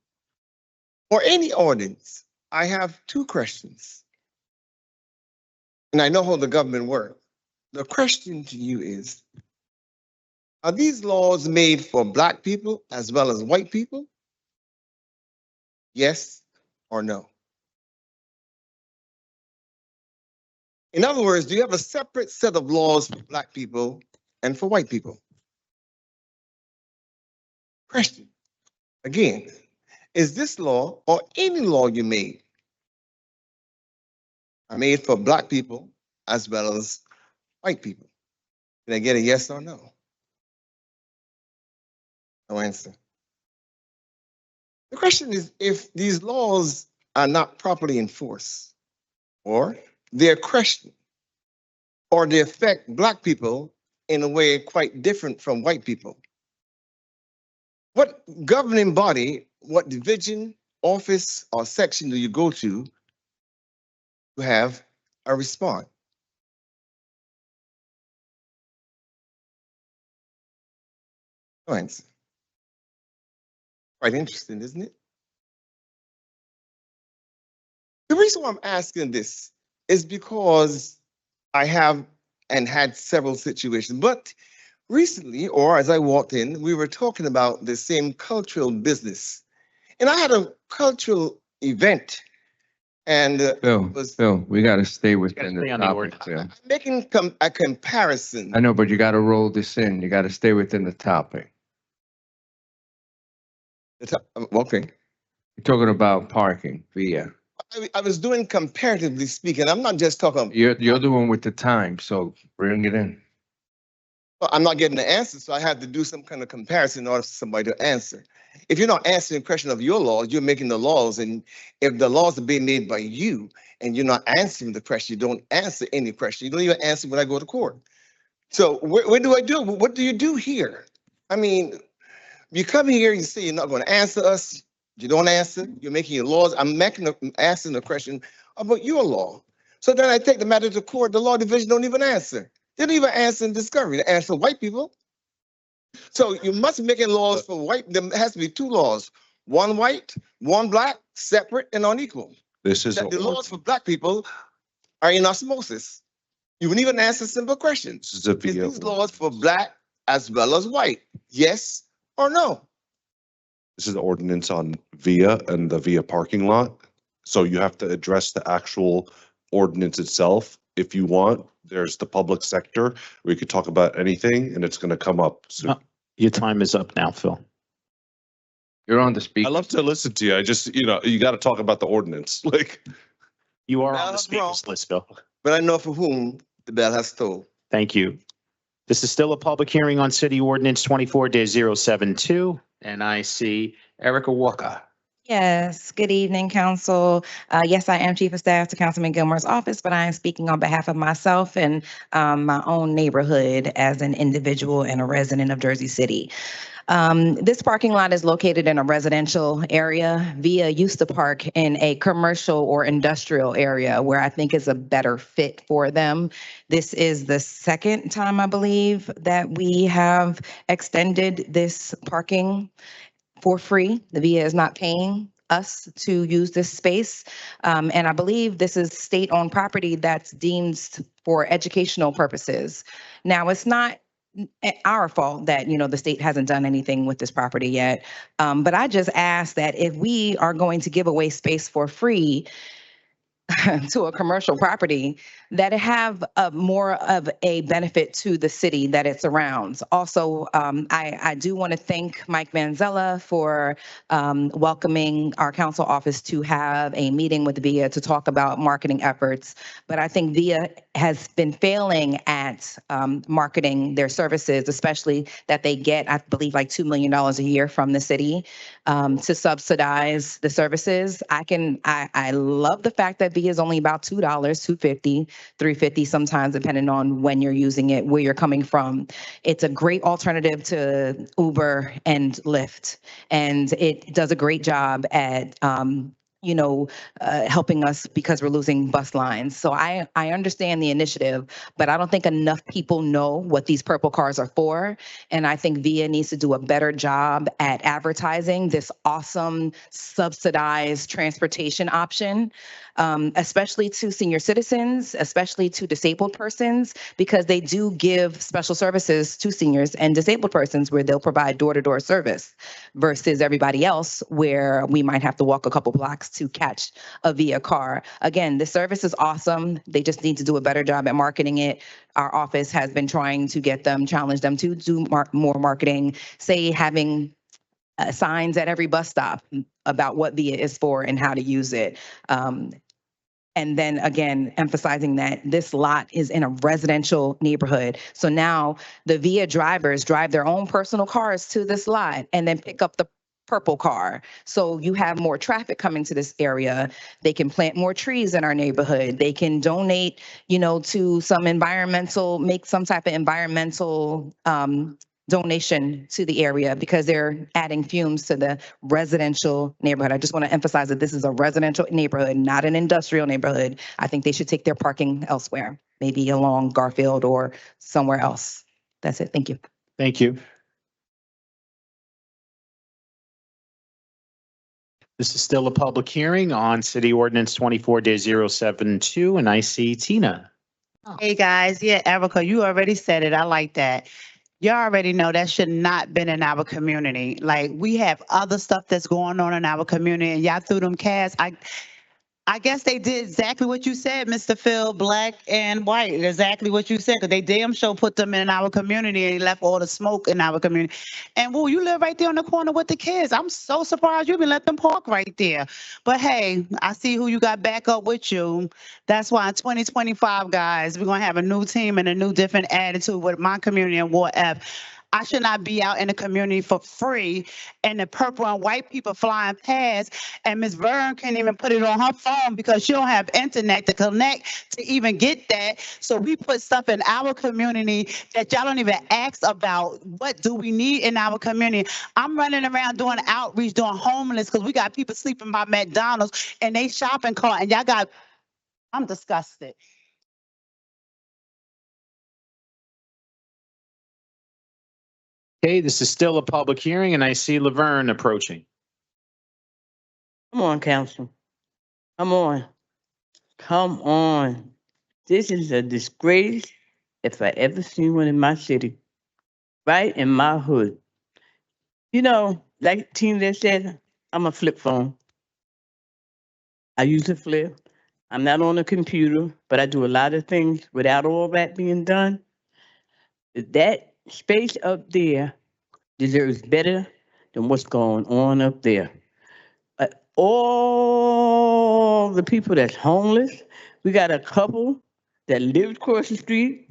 or any ordinance, I have two questions. And I know how the government works. The question to you is, are these laws made for Black people as well as white people? Yes or no? In other words, do you have a separate set of laws for Black people and for white people? Question, again, is this law or any law you made are made for Black people as well as white people? Can I get a yes or no? No answer. The question is, if these laws are not properly enforced, or they're questioned, or they affect Black people in a way quite different from white people, what governing body, what division, office, or section do you go to have a response? No answer. Quite interesting, isn't it? The reason why I'm asking this is because I have and had several situations, but recently, or as I walked in, we were talking about the same cultural business. And I had a cultural event and Phil, we got to stay within stay the on the topic. ordinance. Phil. I'm making a comparison. I know, but you got to roll this in. You got to stay within the topic. Okay. You're talking about parking via. I was doing comparatively speaking. I'm not just talking. You're the one with the time, so bring it in. I'm not getting the answer, so I have to do some kind of comparison in order for somebody to answer. If you're not answering the question of your laws, you're making the laws, and if the laws are being made by you and you're not answering the question, you don't answer any question. You don't even answer when I go to court. So what do I do? What do you do here? I mean, you come here, you say you're not going to answer us. You don't answer. You're making your laws. I'm asking the question about your law. So then I take the matter to court. The law division don't even answer. They don't even answer in discovery. They answer white people. So you must be making laws for white. There has to be two laws: one white, one black, separate and unequal. This is, That the laws for black people are in osmosis. You wouldn't even answer simple questions. this is a Is via, these laws for black as well as white? Yes or no? this is the ordinance on via and the via parking lot. So you have to address the actual ordinance itself. If you want, there's the public sector. We could talk about anything and it's going to come up soon. Your time is up now, Phil. You're on the I speaker. love to listen to you. I just, you got to talk about the ordinance. Like, You are Bell on the has wrong. speakers list, Phil. But I know for whom the bell has tolled. Thank you. This is still a public hearing on City Ordinance 24-072, and I see Erica Walker. Yes, good evening, council. Yes, I am Chief of Staff to Councilman Gilmore's office, but I am speaking on behalf of myself and my own neighborhood as an individual and a resident of Jersey City. This parking lot is located in a residential area. Via used to park in a commercial or industrial area where I think is a better fit for them. This is the second time, I believe, that we have extended this parking for free. The VIA is not paying us to use this space. And I believe this is state-owned property that's deemed for educational purposes. Now, it's not our fault that, the state hasn't done anything with this property yet. But I just ask that if we are going to give away space for free to a commercial property, that it have more of a benefit to the city that it surrounds. Also, I do want to thank Mike Manzella for welcoming our council office to have a meeting with VIA to talk about marketing efforts. But I think VIA has been failing at marketing their services, especially that they get, I believe, like $2 million a year from the city to subsidize the services. I love the fact that VIA is only about $2, $2.50, $3.50 sometimes, depending on when you're using it, where you're coming from. It's a great alternative to Uber and Lyft, and it does a great job at helping us because we're losing bus lines. So I understand the initiative, but I don't think enough people know what these purple cars are for. And I think VIA needs to do a better job at advertising this awesome subsidized transportation option, especially to senior citizens, especially to disabled persons, because they do give special services to seniors and disabled persons where they'll provide door-to-door service versus everybody else where we might have to walk a couple blocks to catch a VIA car. Again, the service is awesome. They just need to do a better job at marketing it. Our office has been trying to challenge them to do more marketing, say having signs at every bus stop about what VIA is for and how to use it. And then again, emphasizing that this lot is in a residential neighborhood. So now the VIA drivers drive their own personal cars to this lot and then pick up the purple car. So you have more traffic coming to this area. They can plant more trees in our neighborhood. They can donate, to some make some type of environmental donation to the area because they're adding fumes to the residential neighborhood. I just want to emphasize that this is a residential neighborhood, not an industrial neighborhood. I think they should take their parking elsewhere, maybe along Garfield or somewhere else. That's it. Thank you. Thank you. This is still a public hearing on City Ordinance 24-072, and I see Tina. Hey, guys. Yeah, Erica, you already said it. I like that. Y'all already know that should not been in our community. Like, we have other stuff that's going on in our community, and y'all threw them cats. I guess they did exactly what you said, Mr. Phil, black and white, exactly what you said, because they damn sure put them in our community and left all the smoke in our community. And well, you live right there on the corner with the kids. I'm so surprised you even let them park right there. But hey, I see who you got back up with you. That's why in 2025, guys, we're going to have a new team and a new different attitude with my community in Ward F. I should not be out in the community for free and the purple and white people flying past, and Ms. Vern can't even put it on her phone because she don't have internet to connect to even get that. So we put stuff in our community that y'all don't even ask about. What do we need in our community? I'm running around doing outreach, doing homeless, because we got people sleeping by McDonald's and they shopping cart, and y'all got, I'm disgusted. Okay, this is still a public hearing, and I see Laverne approaching. Come on, council. Come on. Come on. This is a disgrace if I ever seen one in my city. Right in my hood. You know, like Tina said, I'm a flip phone. I use a flip. I'm not on a computer, but I do a lot of things without all that being done. That space up there deserves better than what's going on up there. All the people that's homeless, we got a couple that lived across the street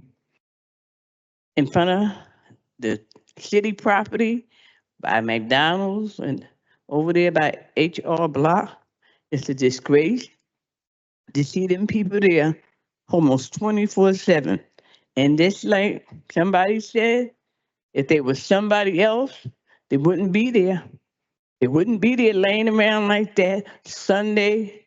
in front of the city property by McDonald's and over there by HR Block. It's a disgrace to see them people there almost 24/7. And this, like somebody said, if they was somebody else, they wouldn't be there. They wouldn't be there laying around like that Sunday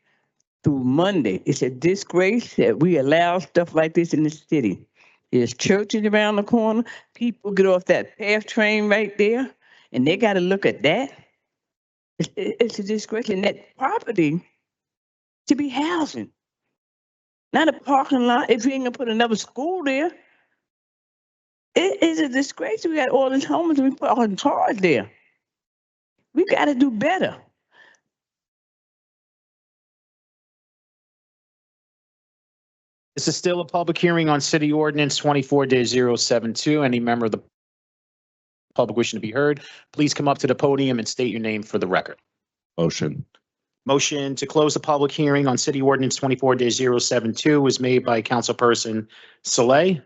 through Monday. It's a disgrace that we allow stuff like this in the city. There's churches around the corner. People get off that PATH train right there, and they got to look at that. It's a disgrace, and that property to be housing, not a parking lot. If you ain't gonna put another school there, it is a disgrace. We got all these homeless, and we put all the cars there. We got to do better. This is still a public hearing on City Ordinance 24-072. Any member of the public wishing to be heard, please come up to the podium and state your name for the record. Motion. Motion to close the public hearing on City Ordinance 24-072 was made by Councilperson Saleh,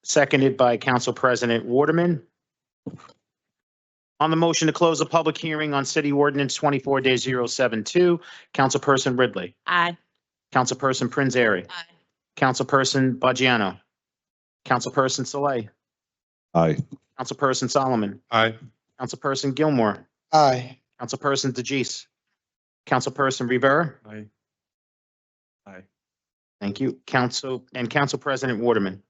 seconded by Council President Waterman. On the motion to close the public hearing on City Ordinance 24-072, Councilperson Ridley. Aye. Councilperson Prinzary. Aye. Councilperson Baggiano. Councilperson Saleh. Aye. Councilperson Solomon. Aye. Councilperson Gilmore. Aye. Councilperson DeGise. Councilperson Rivera. Aye. Aye. Thank you. Council President Waterman.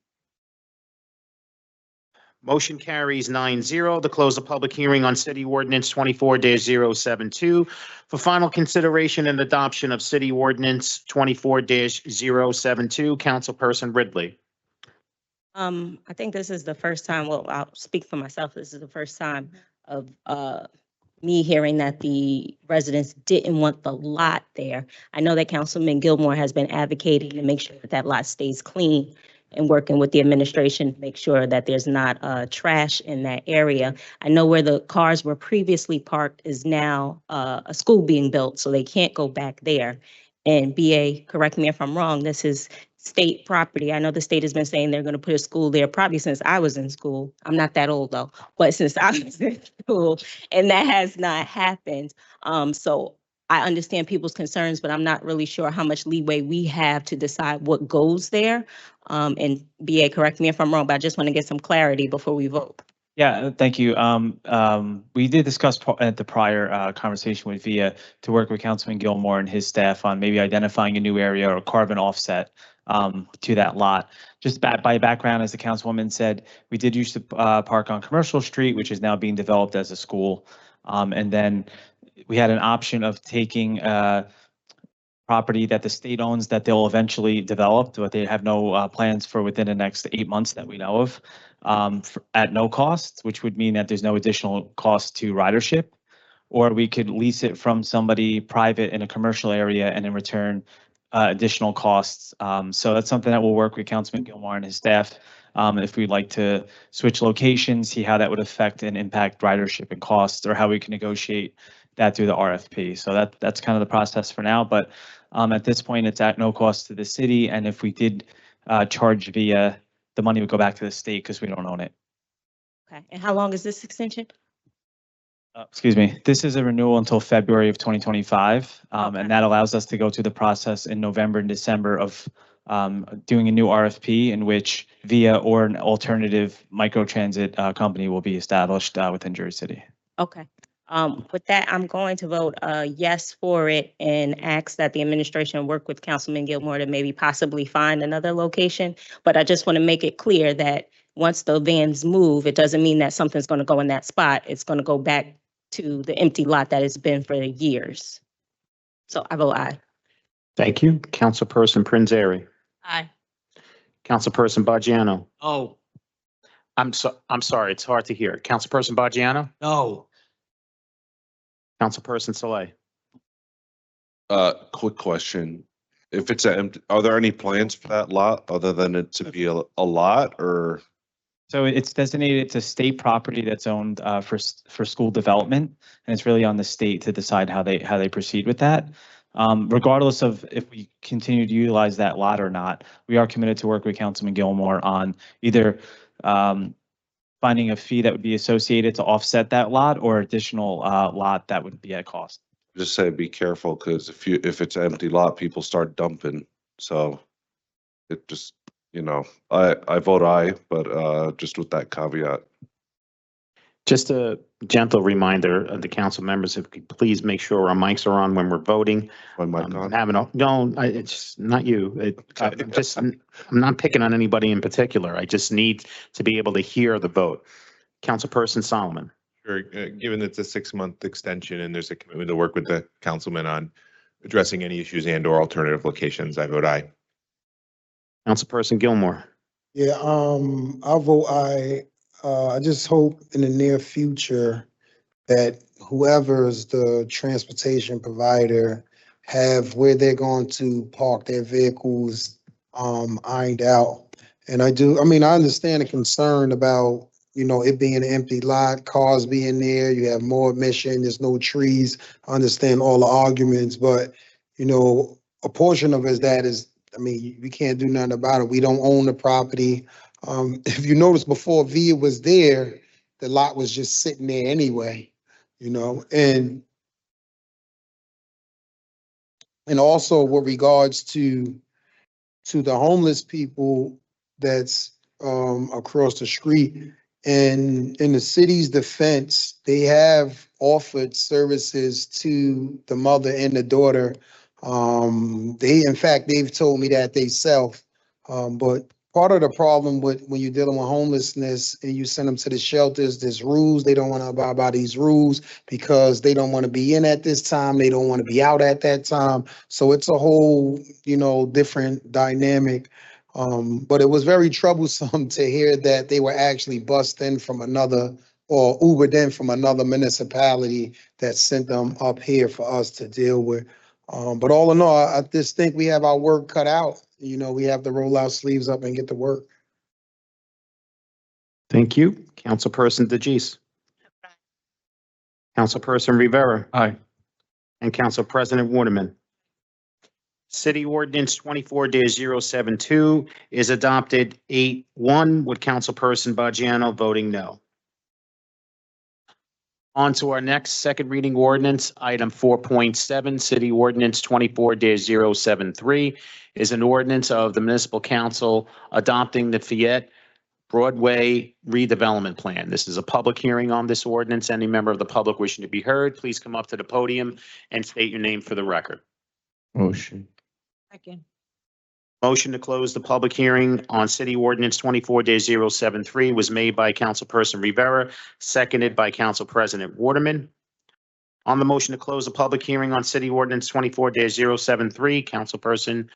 Motion carries 9-0 to close the public hearing on City Ordinance 24-072 for final consideration and adoption of City Ordinance 24-072. Councilperson Ridley. I think this is the first time, well, I'll speak for myself. This is the first time of me hearing that the residents didn't want the lot there. I know that Councilman Gilmore has been advocating to make sure that that lot stays clean and working with the administration to make sure that there's not trash in that area. I know where the cars were previously parked is now a school being built, so they can't go back there. And BA, correct me if I'm wrong, this is state property. I know the state has been saying they're going to put a school there probably since I was in school. I'm not that old though, but since I was in school, and that has not happened. So I understand people's concerns, but I'm not really sure how much leeway we have to decide what goes there. And BA, correct me if I'm wrong, but I just want to get some clarity before we vote. Yeah, thank you. We did discuss at the prior conversation with Via to work with Councilman Gilmore and his staff on maybe identifying a new area or carbon offset to that lot. Just by background, as the councilwoman said, we did used to park on Commercial Street, which is now being developed as a school. And then we had an option of taking property that the state owns that they'll eventually develop, but they have no plans for within the next 8 months that we know of, at no cost, which would mean that there's no additional cost to ridership. or we could lease it from somebody private in a commercial area and in return additional costs. So that's something that will work with Councilman Gilmore and his staff. If we'd like to switch locations, see how that would affect and impact ridership and costs, or how we can negotiate that through the RFP. So that's kind of the process for now. But at this point, it's at no cost to the city. And if we did charge via, the money would go back to the state because we don't own it. Okay, and how long is this extension? Excuse me, this is a renewal until February of 2025. And that allows us to go through the process in November and December of doing a new RFP in which VIA or an alternative microtransit company will be established within Jersey City. Okay. With that, I'm going to vote yes for it and ask that the administration work with Councilman Gilmore to maybe possibly find another location. But I just want to make it clear that once the vans move, it doesn't mean that something's going to go in that spot. It's going to go back to the empty lot that it's been for years. So I vote aye. Thank you. Councilperson Prinzary. Aye. Councilperson Baggiano. Oh, I'm sorry, it's hard to hear. Councilperson Baggiano. no. Councilperson Saleh. Quick question. If it's are there any plans for that lot other than it to be a lot or? So it's designated to state property that's owned for school development, and it's really on the state to decide how they proceed with that. Regardless of if we continue to utilize that lot or not, we are committed to work with Councilman Gilmore on either finding a fee that would be associated to offset that lot or additional lot that would be at cost. Just say be careful, because if it's an empty lot, people start dumping. So it just, I vote aye, but just with that caveat. Just a gentle reminder of the council members, if we could please make sure our mics are on when we're voting. My mic on? It's not you. I'm not picking on anybody in particular. I just need to be able to hear the vote. Councilperson Solomon. Sure. Given it's a 6-month extension and there's a commitment to work with the councilman on addressing any issues and or alternative locations, I vote aye. Councilperson Gilmore. Yeah, I'll vote aye. I just hope in the near future that whoever's the transportation provider have where they're going to park their vehicles ironed out. And I understand the concern about, it being an empty lot, cars being there, you have more emission, there's no trees. I understand all the arguments, but, a portion of it is we can't do nothing about it. We don't own the property. If you notice, before VIA was there, the lot was just sitting there anyway, and also with regards to the homeless people that's across the street. And in the city's defense, they have offered services to the mother and the daughter. They've told me that they self, but part of the problem with when you're dealing with homelessness and you send them to the shelters, there's rules. They don't want to abide by these rules because they don't want to be in at this time. They don't want to be out at that time. So it's a whole, different dynamic. But it was very troublesome to hear that they were actually bussed in from another or Ubered in from another municipality that sent them up here for us to deal with. But all in all, I just think we have our work cut out. We have to roll our sleeves up and get to work. Thank you. Councilperson DeGise. Councilperson Rivera. Aye. And Council President Waterman. City Ordinance 24-072 is adopted 8-1 with Councilperson Baggiano voting no. On to our next second reading ordinance, item 4.7, City Ordinance 24-073 is an ordinance of the Municipal Council adopting the Fayette Broadway redevelopment plan. This is a public hearing on this ordinance. Any member of the public wishing to be heard, please come up to the podium and state your name for the record. Motion. Second. Motion to close the public hearing on City Ordinance 24-073 was made by Councilperson Rivera, seconded by Council President Waterman. On the motion to close the public hearing on City Ordinance 24-073, Councilperson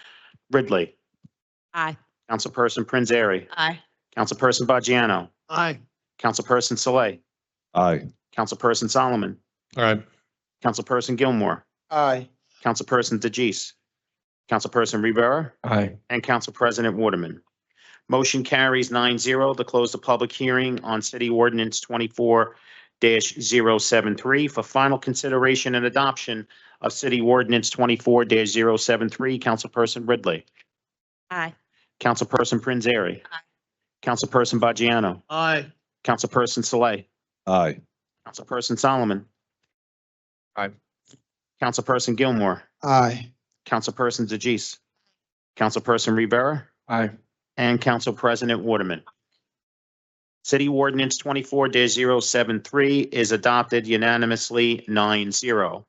Ridley. Aye. Councilperson Prinzary. Aye. Councilperson Baggiano. Aye. Councilperson Saleh. Aye. Councilperson Solomon. All right. Councilperson Gilmore, Aye. Councilperson DeJeece, Councilperson Rivera, Aye. and Council President Waterman. Motion carries 9-0 to close the public hearing on City Ordinance 24-073 for final consideration and adoption of City Ordinance 24-073. Councilperson Ridley. Aye. Councilperson Prinzary. Councilperson Bajiano. Aye. Councilperson Saleh. Aye. Councilperson Solomon. Aye. Councilperson Gilmore. Aye. Councilperson DeJeece. Councilperson Rivera. Aye. And Council President Waterman. City Ordinance 24-073 is adopted unanimously 9-0.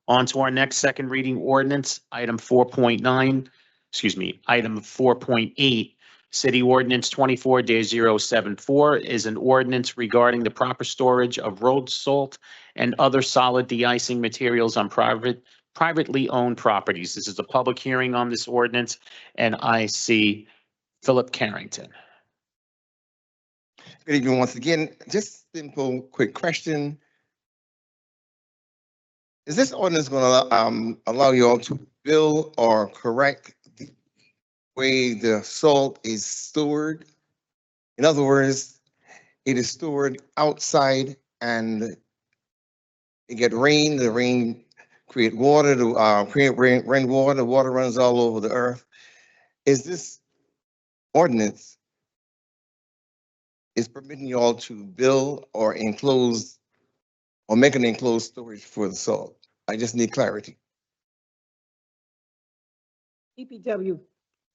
On to our next second reading ordinance, item 4.9, item 4.8. City Ordinance 24-074 is an ordinance regarding the proper storage of road salt and other solid de-icing materials on privately owned properties. This is a public hearing on this ordinance, and I see Philip Carrington. Good evening once again. Just simple, quick question. Is this ordinance going to allow you all to bill or correct the way the salt is stored? In other words, it is stored outside and it get rain, the rain create water, create rainwater, the water runs all over the earth. Is this ordinance is permitting you all to bill or enclose or make an enclosed storage for the salt? I just need clarity. DPW,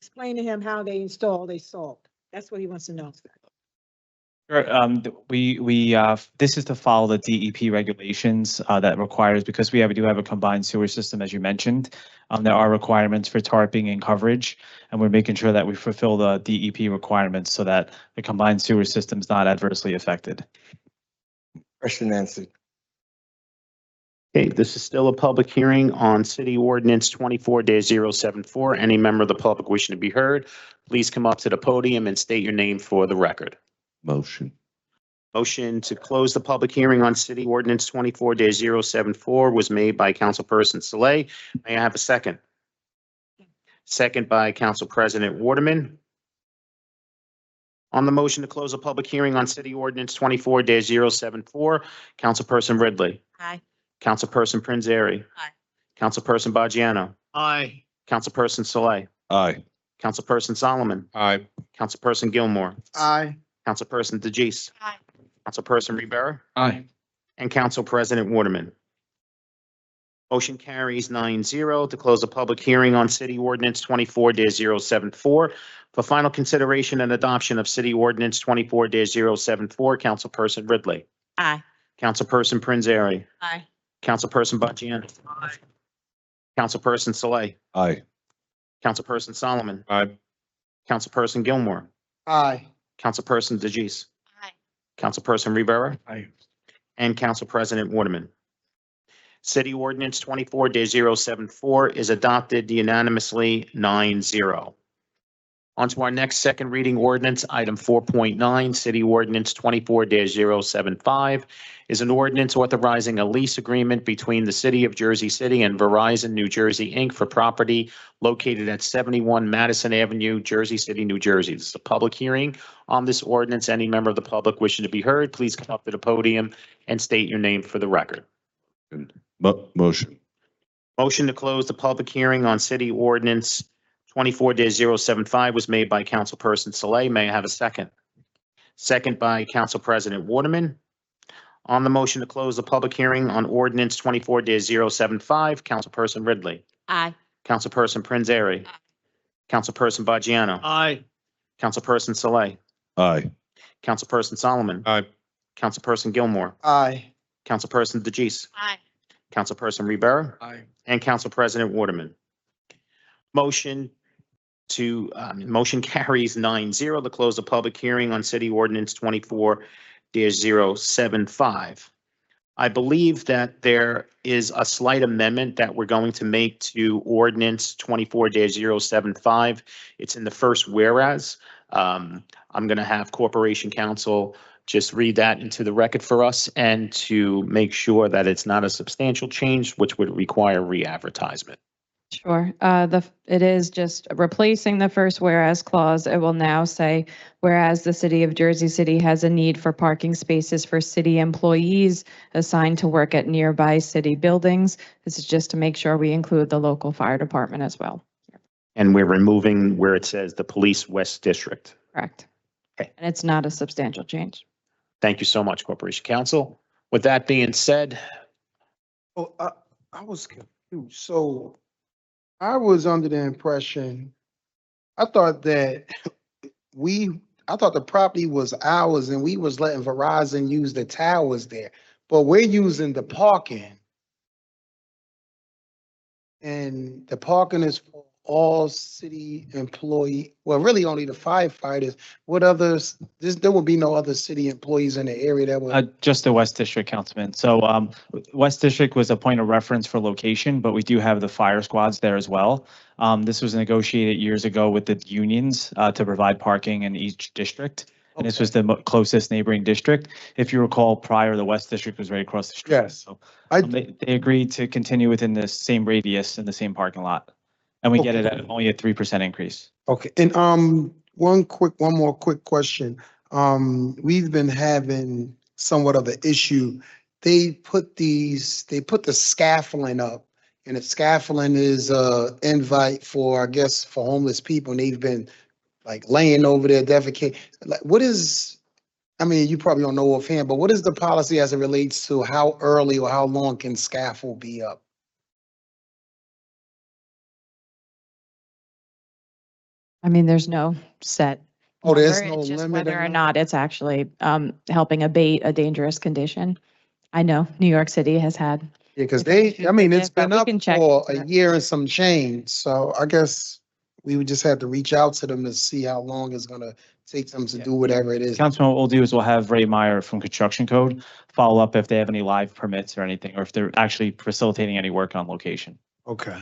explain to him how they install their salt. That's what he wants to know. Sure. This is to follow the DEP regulations that requires, because we do have a combined sewer system, as you mentioned. There are requirements for tarping and coverage, and we're making sure that we fulfill the DEP requirements so that the combined sewer system is not adversely affected. Question answered. Okay, this is still a public hearing on City Ordinance 24-074. Any member of the public wishing to be heard, please come up to the podium and state your name for the record. Motion. Motion to close the public hearing on City Ordinance 24-074 was made by Councilperson Saleh. May I have a second? Second by Council President Waterman. On the motion to close a public hearing on City Ordinance 24-074, Councilperson Ridley. Aye. Councilperson Prinzary. Aye. Councilperson Bajiano. Aye. Councilperson Saleh. Aye. Councilperson Solomon. Aye. Councilperson Gilmore. Aye. Councilperson DeJeece. Aye. Councilperson Rivera. Aye. And Council President Waterman. Motion carries 9-0 to close the public hearing on City Ordinance 24-074. For final consideration and adoption of City Ordinance 24-074, Councilperson Ridley. Aye. Councilperson Prinzary. Aye. Councilperson Bajian. Aye. Councilperson Saleh. Aye. Councilperson Solomon. Aye. Councilperson Gilmore. Aye. Councilperson DeJeece. Aye. Councilperson Rivera. Aye. And Council President Waterman. City Ordinance 24-074 is adopted unanimously 9-0. On to our next second reading ordinance, item 4.9, City Ordinance 24-075 is an ordinance authorizing a lease agreement between the City of Jersey City and Verizon New Jersey, Inc. for property located at 71 Madison Avenue, Jersey City, New Jersey. This is a public hearing on this ordinance. Any member of the public wishing to be heard, please come up to the podium and state your name for the record. Motion. Motion to close the public hearing on City Ordinance 24-075 was made by Councilperson Saleh. May I have a second? Second by Council President Waterman. On the motion to close the public hearing on Ordinance 24-075, Councilperson Ridley. Aye. Councilperson Prinzary. Councilperson Bajiano. Aye. Councilperson Saleh. Aye. Councilperson Solomon. Aye. Councilperson Gilmore. Aye. Councilperson DeJeece. Aye. Councilperson Rivera. Aye. And Council President Waterman. Motion carries 9-0 to close the public hearing on City Ordinance 24-075. I believe that there is a slight amendment that we're going to make to Ordinance 24-075. It's in the first whereas. I'm going to have Corporation Counsel just read that into the record for us and to make sure that it's not a substantial change, which would require re-advertisement. Sure. It is just replacing the first whereas clause. It will now say, whereas the city of Jersey City has a need for parking spaces for city employees assigned to work at nearby city buildings. This is just to make sure we include the local fire department as well. And we're removing where it says the Police West District. Correct. Okay. And it's not a substantial change. Thank you so much, Corporation Counsel. With that being said, Oh, I was confused. So I was under the impression, I thought that I thought the property was ours and we was letting Verizon use the towers there, but we're using the parking. And the parking is for all city employee, well, really only the firefighters. What others, there will be no other city employees in the area that would. Just the West District, Councilman. So West District was a point of reference for location, but we do have the fire squads there as well. This was negotiated years ago with the unions to provide parking in each district. And this was the closest neighboring district. If you recall, prior, the West District was right across the street. Yes. So they agreed to continue within the same radius in the same parking lot. And we get it at only a 3% increase. Okay, and one more quick question. We've been having somewhat of an issue. They put the scaffolding up, and the scaffolding is invite for, I guess, for homeless people, and they've been like laying over there, defecating. Like, what is, I mean, you probably don't know offhand, but what is the policy as it relates to how early or how long can scaffold be up? I mean, there's no set. Oh, there's number. no It's just limit whether or on not it's actually helping abate a dangerous condition. I know New York City has had. Yeah, because I mean, it's been up for a into year and some change, so I guess we would just have to reach out to them to see how long it's gonna take them to do whatever it is. Councilman, what we'll do is we'll have Ray Meyer from Construction Code follow up if they have any live permits or anything, or if they're actually facilitating any work on location. Okay.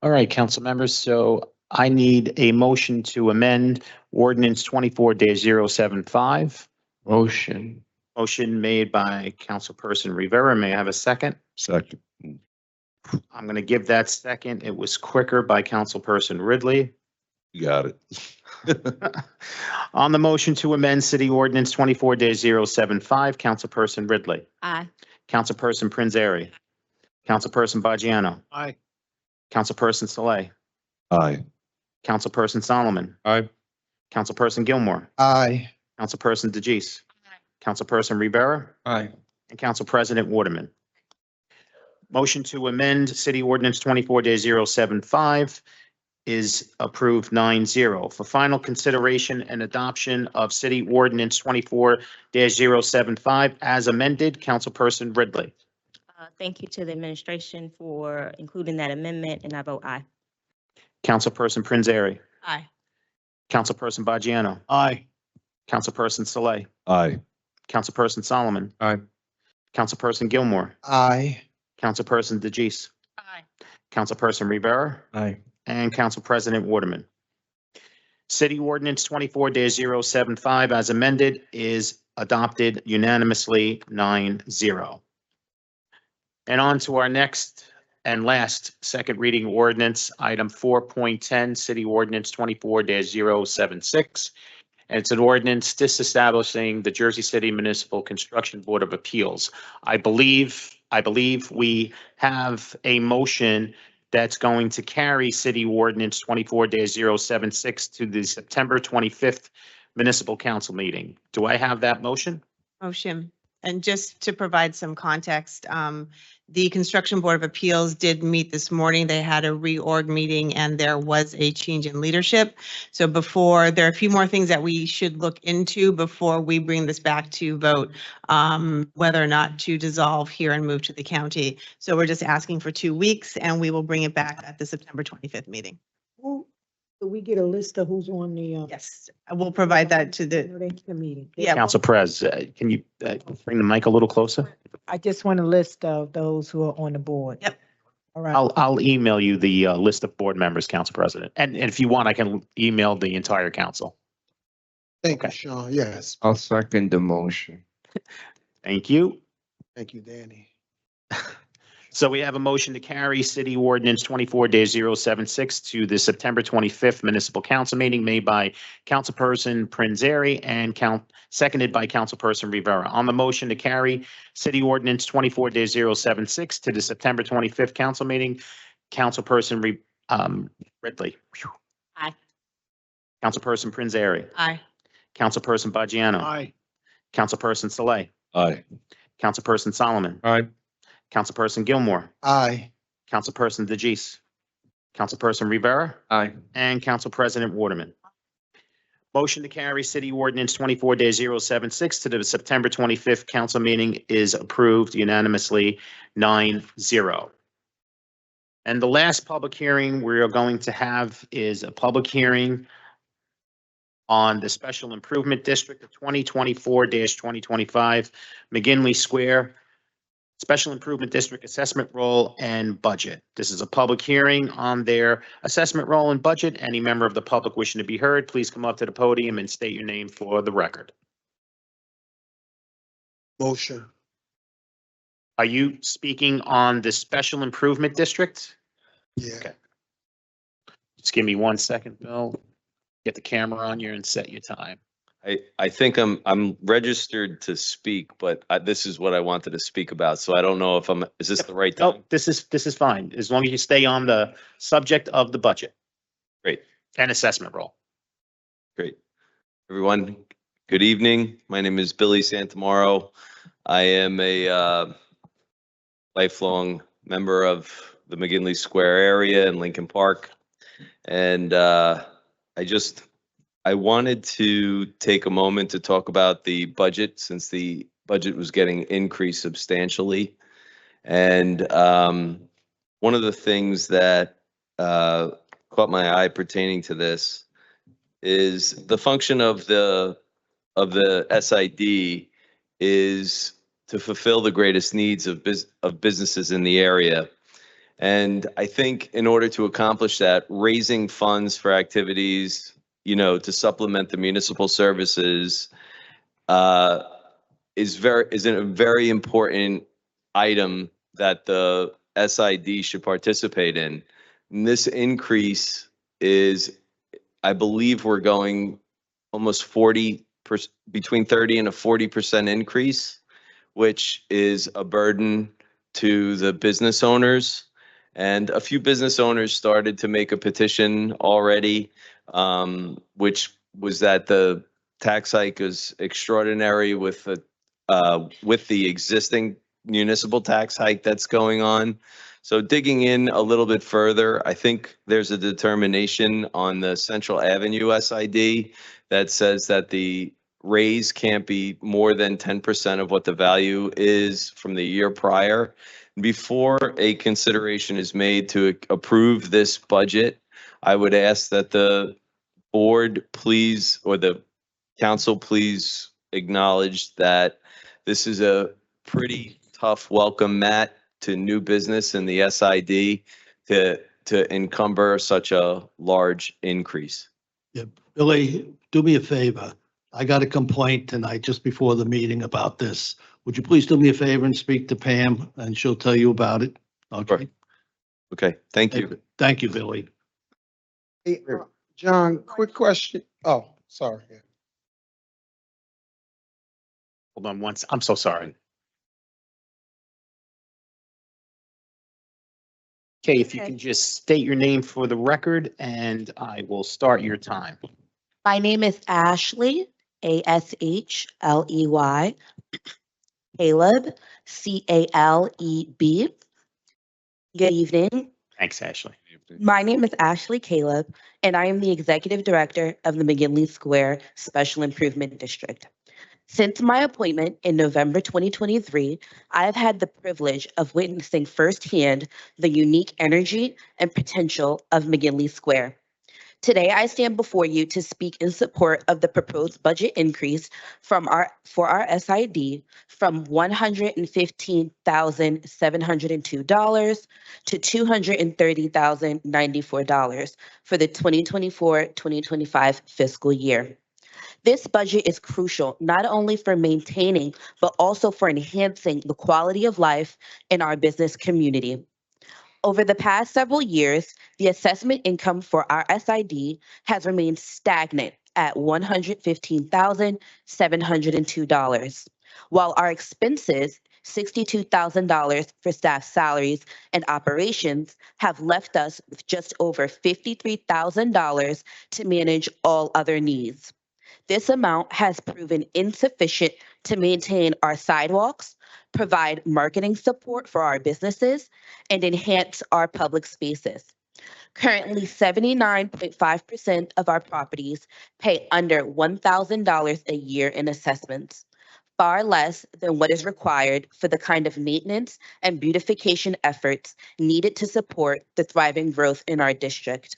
all right, council members, so I need a motion to amend ordinance 24-075. Motion. Motion made by Councilperson Rivera. May I have a second? Second. I'm going to give that second. It was quicker by Councilperson Ridley. You got it. On the motion to amend City Ordinance 24-075, Councilperson Ridley. Aye. Councilperson Prinzary. Councilperson Bajiano. Aye. Councilperson Saleh. Aye. Councilperson Solomon. Aye. Councilperson Gilmore. Aye. Councilperson DeGise. Councilperson Rivera. Aye. And Council President Waterman. Motion to amend City Ordinance 24-075 is approved 9-0. For final consideration and adoption of City Ordinance 24-075 as amended, Councilperson Ridley. Thank you to the administration for including that amendment, and I vote aye. Councilperson Prinzary. Aye. Councilperson Bajiano. Aye. Councilperson Saleh. Aye. Councilperson Solomon. Aye. Councilperson Gilmore. Aye. Councilperson DeGise. Aye. Councilperson Rivera. Aye. And Council President Waterman. City Ordinance 24-075 as amended is adopted unanimously 9-0. And on to our next and last second reading ordinance, item 4.10, City Ordinance 24-076. And it's an ordinance disestablishing the Jersey City Municipal Construction Board of Appeals. I believe we have a motion that's going to carry City Ordinance 24-076 to the September 25th Municipal Council meeting. Do I have that motion? Motion. And just to provide some context, the Construction Board of Appeals did meet this morning. They had a reorg meeting and there was a change in leadership. So there are a few more things that we should look into before we bring this back to vote, whether or not to dissolve here and move to the county. So we're just asking for 2 weeks and we will bring it back at the September 25th meeting. Do we get a list of who's on the? Yes, I will provide that to the meeting. Yeah. Council Prez, can you bring the mic a little closer? I just want a list of those who are on the board. Yep. All right. I'll email you the list of board members, Council President. And if you want, I can email the entire council. Thank you, Okay. Sean. Yes. I'll second the motion. Thank you. Thank you, Danny. So we have a motion to carry City Ordinance 24-076 to the September 25th Municipal Council meeting made by Councilperson Prinzary and seconded by Councilperson Rivera. On the motion to carry City Ordinance 24-076 to the September 25th Council meeting, Councilperson Ridley. Aye. Councilperson Prinzary. Aye. Councilperson Bajgiano. Aye. Councilperson Saleh. Aye. Councilperson Solomon. Aye. Councilperson Gilmore. Aye. Councilperson DeGise. Councilperson Rivera. Aye. And Council President Waterman. Motion to carry City Ordinance 24-076 to the September 25th Council meeting is approved unanimously 9-0. And the last public hearing we are going to have is a public hearing on the Special Improvement District of 2024-2025 McGinley Square Special Improvement District Assessment Roll and Budget. This is a public hearing on their assessment roll and budget. Any member of the public wishing to be heard, please come up to the podium and state your name for the record. Motion. Are you speaking on the Special Improvement District? Yeah. Okay. Just give me 1 second, Bill. Get the camera on you and set your time. I think I'm registered to speak, but this is what I wanted to speak about. So I don't know if is this the right time? Oh, this is fine, as long as you stay on the subject of the budget. Great. And assessment roll. Great. Everyone, good evening. My name is Billy Santamaro. I am a lifelong member of the McGinley Square area in Lincoln Park. And I wanted to take a moment to talk about the budget, since the budget was getting increased substantially. And one of the things that caught my eye pertaining to this is the function of the SID is to fulfill the greatest needs of businesses in the area. And I think in order to accomplish that, raising funds for activities, to supplement the municipal services is a very important item that the SID should participate in. And this increase is, I believe we're going almost between 30 and a 40% increase, which is a burden to the business owners. And a few business owners started to make a petition already, which was that the tax hike is extraordinary with the existing municipal tax hike that's going on. So digging in a little bit further, I think there's a determination on the Central Avenue SID that says that the raise can't be more than 10% of what the value is from the year prior. Before a consideration is made to approve this budget, I would ask that the board please, or the council please, acknowledge that this is a pretty tough welcome mat to new business in the SID to encumber such a large increase. Yeah, Billy, do me a favor. I got a complaint tonight just before the meeting about this. Would you please do me a favor and speak to Pam, and she'll tell you about it? Okay. Okay, thank you. Thank you, Billy. Hey, John, quick question. Oh, sorry. Hold on once. I'm so sorry. Okay, if you can just state your name for the record and I will start your time. My name is Ashley, Ashley. Caleb, Caleb. Good evening. Thanks, Ashley. My name is Ashley Caleb, and I am the Executive Director of the McGinley Square Special Improvement District. Since my appointment in November 2023, I have had the privilege of witnessing firsthand the unique energy and potential of McGinley Square. Today, I stand before you to speak in support of the proposed budget increase for our SID from $115,702 to $230,094 for the 2024-2025 fiscal year. This budget is crucial not only for maintaining, but also for enhancing the quality of life in our business community. Over the past several years, the assessment income for our SID has remained stagnant at $115,702, while our expenses, $62,000 for staff salaries and operations, have left us with just over $53,000 to manage all other needs. This amount has proven insufficient to maintain our sidewalks, provide marketing support for our businesses, and enhance our public spaces. Currently, 79.5% of our properties pay under $1,000 a year in assessments, far less than what is required for the kind of maintenance and beautification efforts needed to support the thriving growth in our district.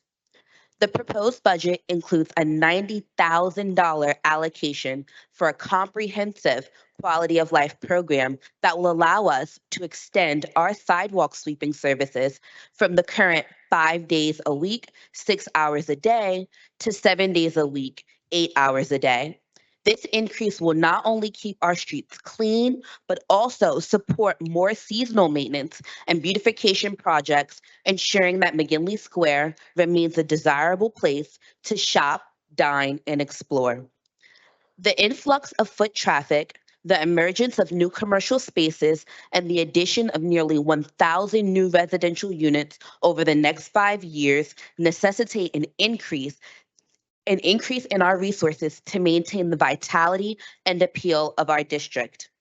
The proposed budget includes a $90,000 allocation for a comprehensive quality of life program that will allow us to extend our sidewalk sweeping services from the current 5 days a week, 6 hours a day, to 7 days a week, 8 hours a day. This increase will not only keep our streets clean, but also support more seasonal maintenance and beautification projects, ensuring that McGinley Square remains a desirable place to shop, dine, and explore. The influx of foot traffic, the emergence of new commercial spaces, and the addition of nearly 1,000 new residential units over the next 5 years necessitate an increase in our resources to maintain the vitality and appeal of our district.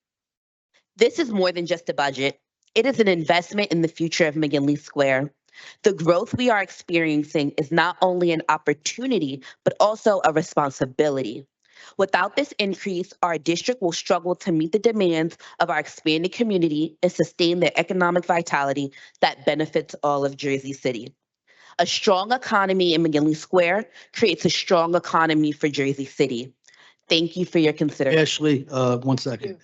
This is more than just a budget. It is an investment in the future of McGinley Square. The growth we are experiencing is not only an opportunity, but also a responsibility. Without this increase, our district will struggle to meet the demands of our expanding community and sustain the economic vitality that benefits all of Jersey City. A strong economy in McGinley Square creates a strong economy for Jersey City. Thank you for your consideration. Ashley, 1 second.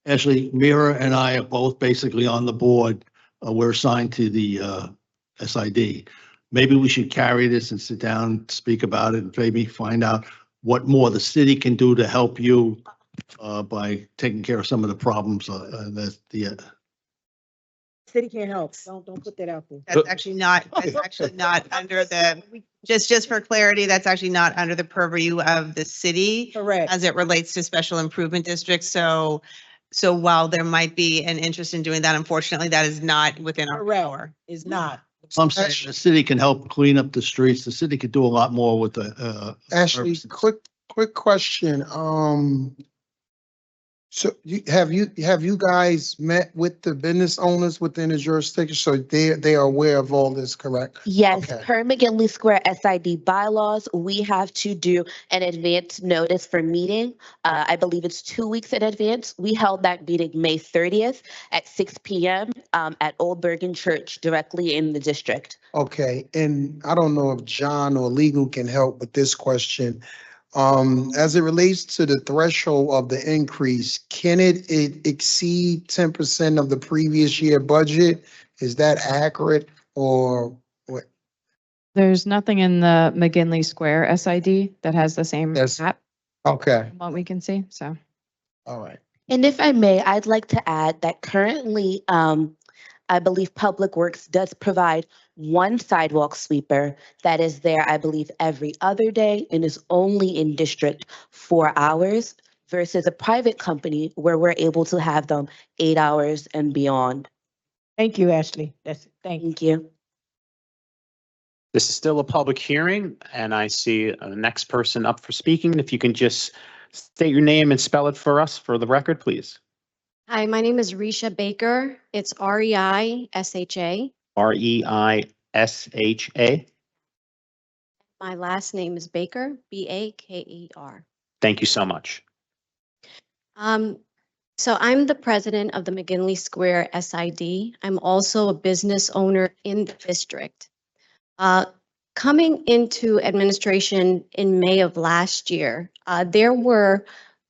Ashley, Mira and I are both basically on the board. We're assigned to the SID. Maybe we should carry this and sit down, speak about it, and maybe find out what more the city can do to help you by taking care of some of the problems that the City can't help. Don't put that out there. That's actually not under the, just for clarity, that's actually not under the purview of the city. Correct. As it relates to special improvement districts. So while there might be an interest in doing that, unfortunately, that is not within our power. Is not. I'm saying the city can help clean up the streets. The city could do a lot more with the. Ashley, services. quick question. So have you guys met with the business owners within the jurisdiction? So they are aware of all this, correct? Yes, Okay. per McGinley Square SID bylaws, we have to do an advance notice for meeting. I believe it's 2 weeks in advance. We held that meeting May 30th at 6 p.m. At Old Bergen Church, directly in the district. Okay, and I don't know if John or legal can help with this question. As it relates to the threshold of the increase, can it exceed 10% of the previous year budget? Is that accurate or what? There's nothing in the McGinley Square SID that has the same Yes. cap, Okay, from what we can see, so. all right. And if I may, I'd like to add that currently, I believe Public Works does provide one sidewalk sweeper that is there, I believe, every other day and is only in district 4 hours versus a private company where we're able to have them 8 hours and beyond. Thank you, Ashley. Thank you. This is still a public hearing, and I see the next person up for speaking. If you can just state your name and spell it for us for the record, please. Hi, my name is Risha Baker. It's Reisha. Reisha. My last name is Baker, Baker. Thank you so much. So I'm the president of the McGinley Square SID. I'm also a business owner in the district. Coming into administration in May of last year, there were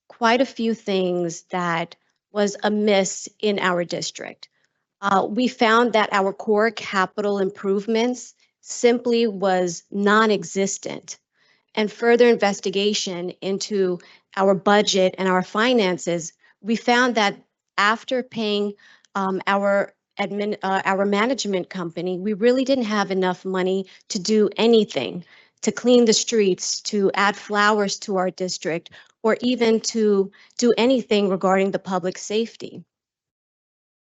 quite a few things that was amiss in our district. We found that our core capital improvements simply was non-existent. and further investigation into our budget and our finances, we found that after paying our management company, we really didn't have enough money to do anything, to clean the streets, to add flowers to our district, or even to do anything regarding the public safety.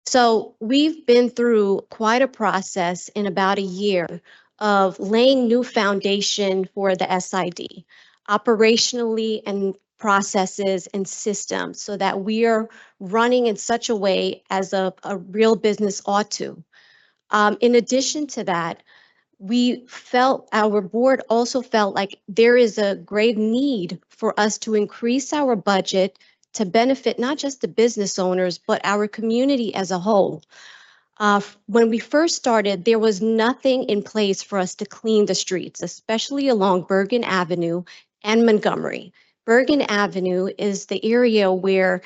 So we've been through quite a process in about a year of laying new foundation for the SID, operationally and processes and systems, so that we are running in such a way as a real business ought to. In addition to that, our board also felt like there is a grave need for us to increase our budget to benefit not just the business owners, but our community as a whole. When we first started, there was nothing in place for us to clean the streets, especially along Bergen Avenue and Montgomery. Bergen Avenue is the area where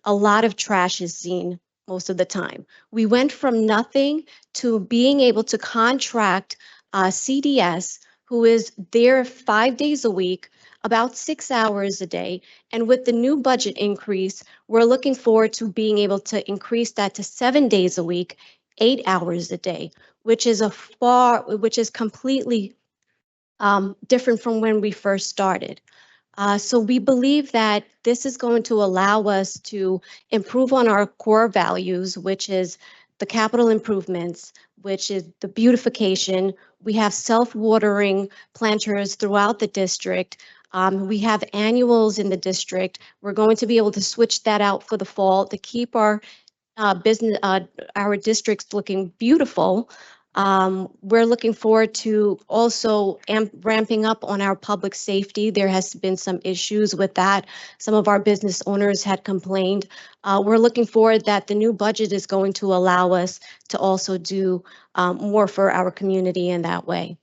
a lot of trash is seen most of the time. We went from nothing to being able to contract CDS, who is there 5 days a week, about 6 hours a day. And with the new budget increase, we're looking forward to being able to increase that to 7 days a week, 8 hours a day, which is completely different from when we first started. So we believe that this is going to allow us to improve on our core values, which is the capital improvements, which is the beautification. We have self-watering planters throughout the district. We have annuals in the district. We're going to be able to switch that out for the fall to keep our districts looking beautiful. We're looking forward to also ramping up on our public safety. There has been some issues with that. Some of our business owners had complained. We're looking forward that the new budget is going to allow us to also do more for our community in that way.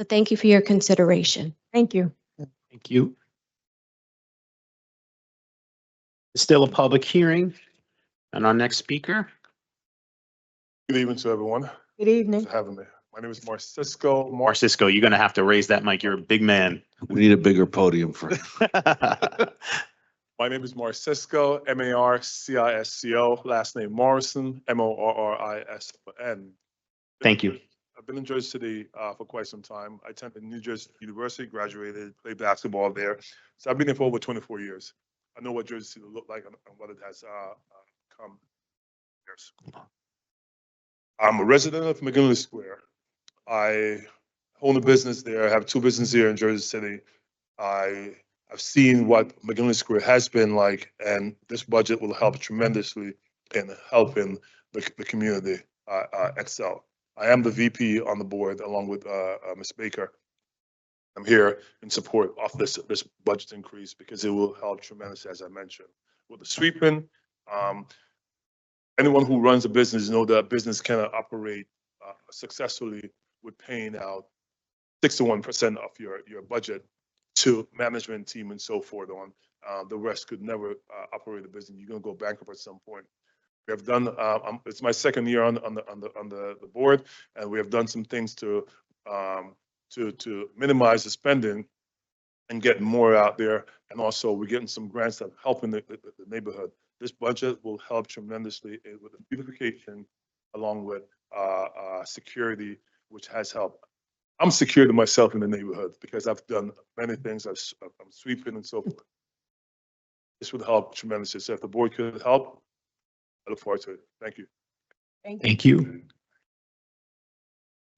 So thank you for your consideration. Thank you. Thank you. Still a public hearing. And our next speaker. Good evening to everyone. Good evening. Thanks for having me. My name is Marcisco. Marcisco, you're going to have to raise that mic. You're a big man. We need a bigger podium for My name is Marcisco, Marcisco, last name Morrison, Morrison. Thank you. I've been in Jersey City for quite some time. I attended New Jersey University, graduated, played basketball there. So I've been here for over 24 years. I know what Jersey City looked like and what it has come. Years. I'm a resident of McGinley Square. I own a business there. I have 2 businesses here in Jersey City. I've seen what McGinley Square has been like, and this budget will help tremendously in helping the community excel. I am the VP on the board along with Ms. Baker. I'm here in support of this budget increase because it will help tremendously, as I mentioned. With the sweeping, anyone who runs a business knows that business cannot operate successfully with paying out 61% of your budget to management team and so forth on. The rest could never operate a business. You're going to go bankrupt at some point. We have done. It's my second year on the board, and we have done some things to minimize the spending and get more out there. And also, we're getting some grants that are helping the neighborhood. This budget will help tremendously with the beautification, along with security, which has helped. I'm secured myself in the neighborhood because I've done many things. I'm sweeping and so forth. This would help tremendously. So if the board could help, I look forward to it. Thank you. Thank you.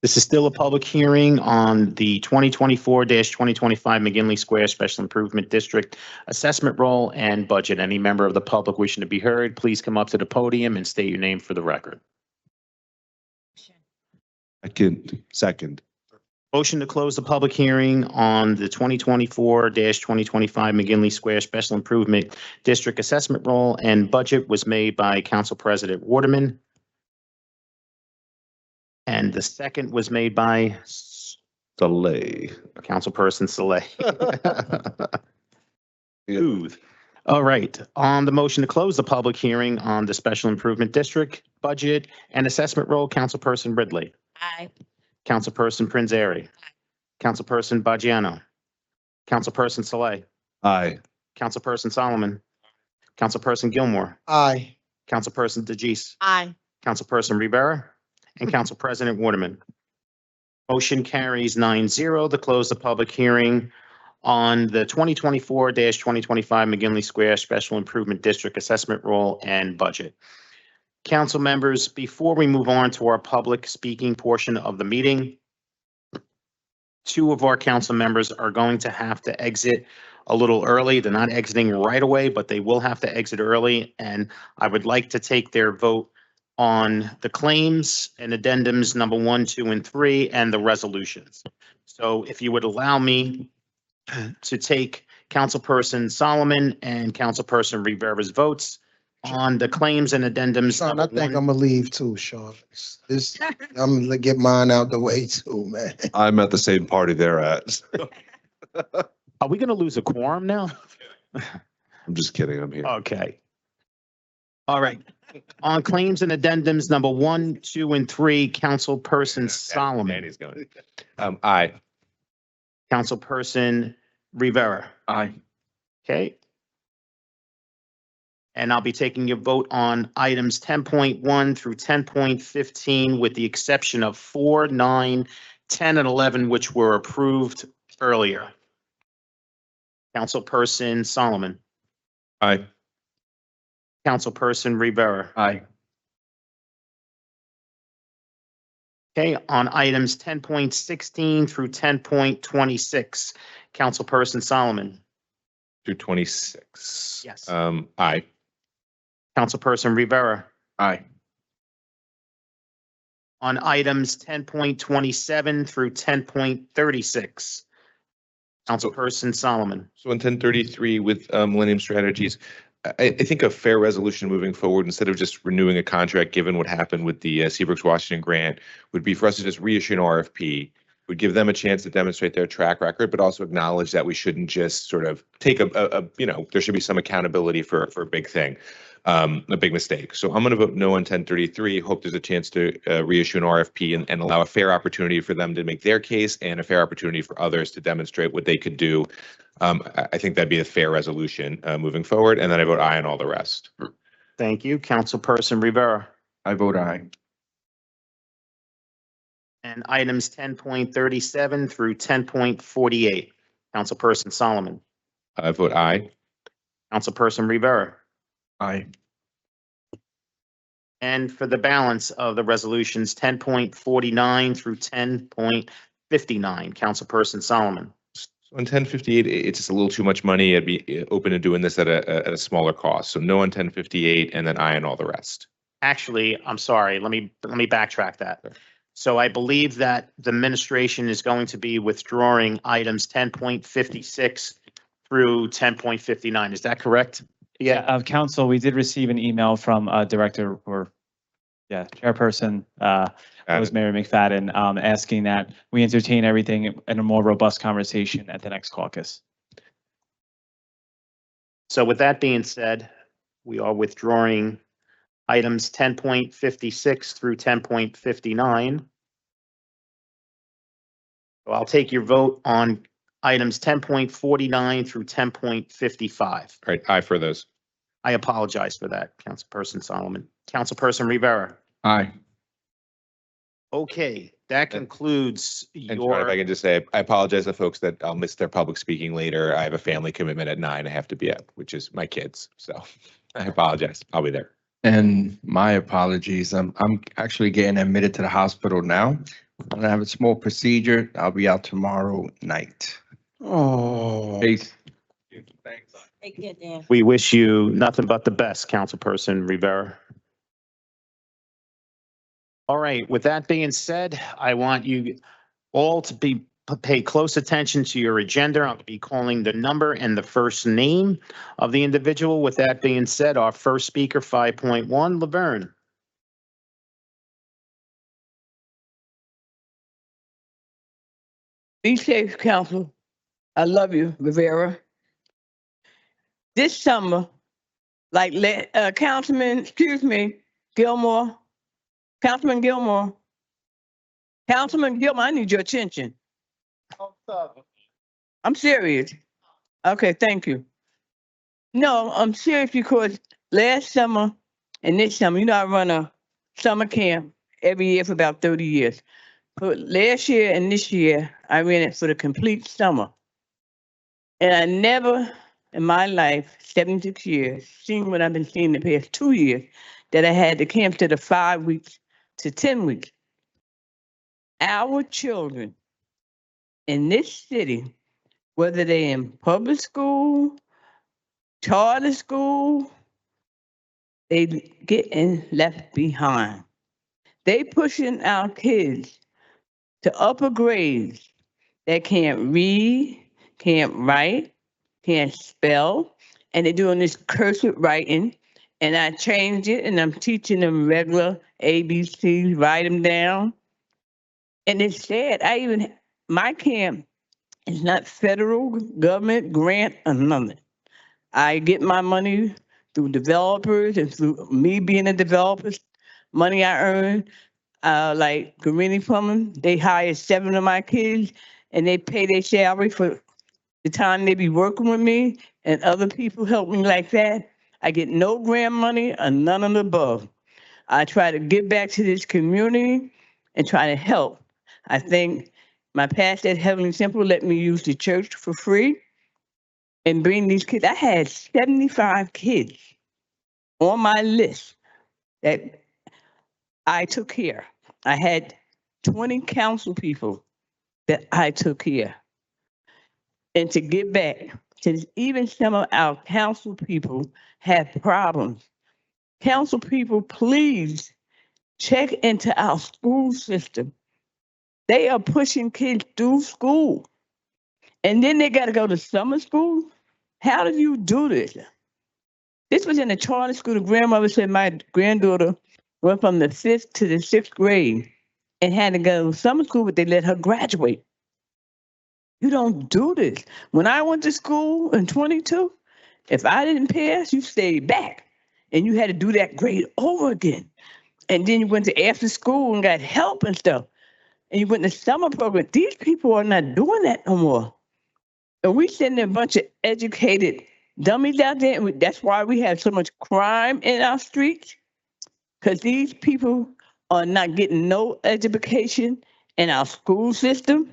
This is still a public hearing on the 2024-2025 McGinley Square Special Improvement District Assessment Roll and Budget. Any member of the public wishing to be heard, please come up to the podium and state your name for the record. Second. Motion to close the public hearing on the 2024-2025 McGinley Square Special Improvement District Assessment Roll and Budget was made by Council President Waterman. And the second was made by Delay. Councilperson Saleh. Smooth. All right. On the motion to close the public hearing on the Special Improvement District Budget and Assessment Roll, Councilperson Ridley. Aye. Councilperson Prinzary. Councilperson Baggiano. Councilperson Saleh, Aye. Councilperson Solomon, Councilperson Gilmore, Aye. Councilperson DeJeece, Aye. Councilperson Rivera, and Council President Waterman. Motion carries 9-0 to close the public hearing on the 2024-2025 McGinley Square Special Improvement District Assessment Roll and Budget. Council members, before we move on to our public speaking portion of the meeting, two of our council members are going to have to exit a little early. They're not exiting right away, but they will have to exit early. And I would like to take their vote on the claims and addendums number 1, 2, and 3, and the resolutions. So if you would allow me to take Councilperson Solomon and Councilperson Rivera's votes on the claims and addendums. Sean, I number think 1. I'm gonna leave too, Sean. This, I'm gonna get mine out the way too, man. I'm at the same party they're at. Are we going to lose a quorum now? I'm just kidding. I'm here. Okay. All right. On claims and addendums number 1, 2, and 3, Councilperson Solomon, Danny's going. Aye. Councilperson Rivera. Aye. Okay. And I'll be taking your vote on items 10.1 through 10.15 with the exception of 4, 9, 10, and 11, which were approved earlier. Councilperson Solomon, Aye. Councilperson Rivera. Aye. Okay, on items 10.16 through 10.26, Councilperson Solomon, Through 26. Yes. Aye. Councilperson Rivera. Aye. On items 10.27 through 10.36, Councilperson Solomon. So in 1033 with Millennium Strategies, I think a fair resolution moving forward, instead of just renewing a contract, given what happened with the Seabrooks Washington grant, would be for us to just reissue an RFP, would give them a chance to demonstrate their track record, but also acknowledge that we shouldn't just sort of take there should be some accountability for a big thing, a big mistake. So I'm going to vote no on 1033. Hope there's a chance to reissue an RFP and allow a fair opportunity for them to make their case and a fair opportunity for others to demonstrate what they could do. I think that'd be a fair resolution moving forward. And then I vote aye on all the rest. Thank you. Councilperson Rivera. I vote aye. And items 10.37 through 10.48, Councilperson Solomon. I vote aye. Councilperson Rivera. Aye. And for the balance of the resolutions, 10.49 through 10.59, Councilperson Solomon. So on 1058, it's just a little too much money. I'd be open to doing this at a smaller cost. So no on 1058 and then aye on all the rest. Actually, I'm sorry, let me backtrack that. Sure. So I believe that the administration is going to be withdrawing items 10.56 through 10.59. Is that correct? Council, we did receive an email from Chairperson Rosemary McFadden asking that we entertain everything in a more robust conversation at the next caucus. So with that being said, we are withdrawing items 10.56 through 10.59. So I'll take your vote on items 10.49 through 10.55. All right, aye for those. I apologize for that, Councilperson Solomon. Councilperson Rivera. Aye. Okay, that concludes And Sean, if I your, can just say, I apologize to folks that I'll miss their public speaking later. I have a family commitment at 9 I have to be at, which is my kids. So I apologize. I'll be there. And my apologies. I'm actually getting admitted to the hospital now. I have a small procedure. I'll be out tomorrow night. Oh. Peace. Thanks. Take care, Dan. we wish you nothing but the best, Councilperson Rivera. All right, with that being said, I want you all to pay close attention to your agenda. I'll be calling the number and the first name of the individual. With that being said, our first speaker, 5.1, Laverne. Be safe, Council. I love you, Rivera. This summer, Councilman Gilmore, I need your attention. I'm serious. Okay, thank you. No, I'm serious because last summer and this summer, I run a summer camp every year for about 30 years. But last year and this year, I ran it for the complete summer. And I never in my life, 76 years, seen what I've been seeing the past 2 years, that I had the camp to the 5 weeks to 10 weeks. Our children in this city, whether they're in public school, charter school, they getting left behind. They pushing our kids to upper grades that can't read, can't write, can't spell, and they're doing this cursive writing. And I changed it and I'm teaching them regular ABCs, write them down. And it's sad. My camp is not federal government grant or nothing. I get my money through developers and through me being a developer, money I earn. Like Guarini Plumbing, they hire 7 of my kids and they pay their salary for the time they be working with me, and other people help me like that. I get no grant money or none of the above. I try to give back to this community and try to help. I think my pastor at Heavenly Temple let me use the church for free and bring these kids. I had 75 kids on my list that I took care. I had 20 council people that I took care. And to give back, to even some of our council people have problems. Council people, please check into our school system. They are pushing kids through school. And then they got to go to summer school. How do you do this? This was in a charter school. The grandmother said my granddaughter went from the 5th to the 6th grade and had to go to summer school, but they let her graduate. You don't do this. When I went to school in 22, if I didn't pass, you stayed back and you had to do that grade over again. And then you went to after school and got help and stuff. And you went to summer program. These people are not doing that no more. And we sending a bunch of educated dummies out there. And that's why we have so much crime in our streets. Because these people are not getting no education in our school system.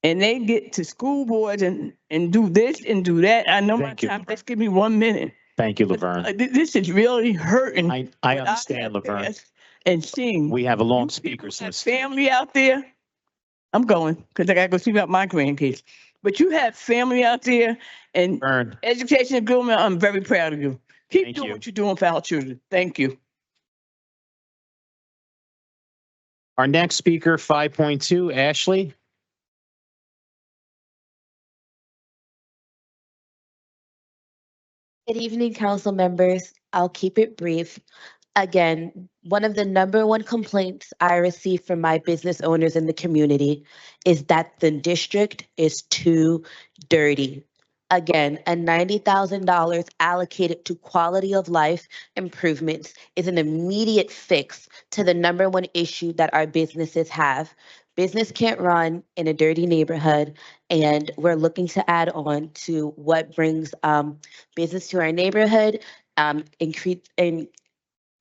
And they get to school boards and do this and do that. I know my Thank you. time. Just give me 1 minute. Thank you, Laverne. This is really hurting. I what understand, have Laverne. passed And seeing We have a long speakers have list. family out there. I'm going because I gotta go see about my grandkids. But you have family out there and Laverne, education and grooming. I'm very proud of you. Keep Thank doing you. what you're doing for our children. Thank you. our next speaker, 5.2, Ashley. Good evening, council members. I'll keep it brief. Again, one of the number one complaints I receive from my business owners in the community is that the district is too dirty. Again, a $90,000 allocated to quality of life improvements is an immediate fix to the number one issue that our businesses have. Business can't run in a dirty neighborhood, and we're looking to add on to what brings business to our neighborhood, increase and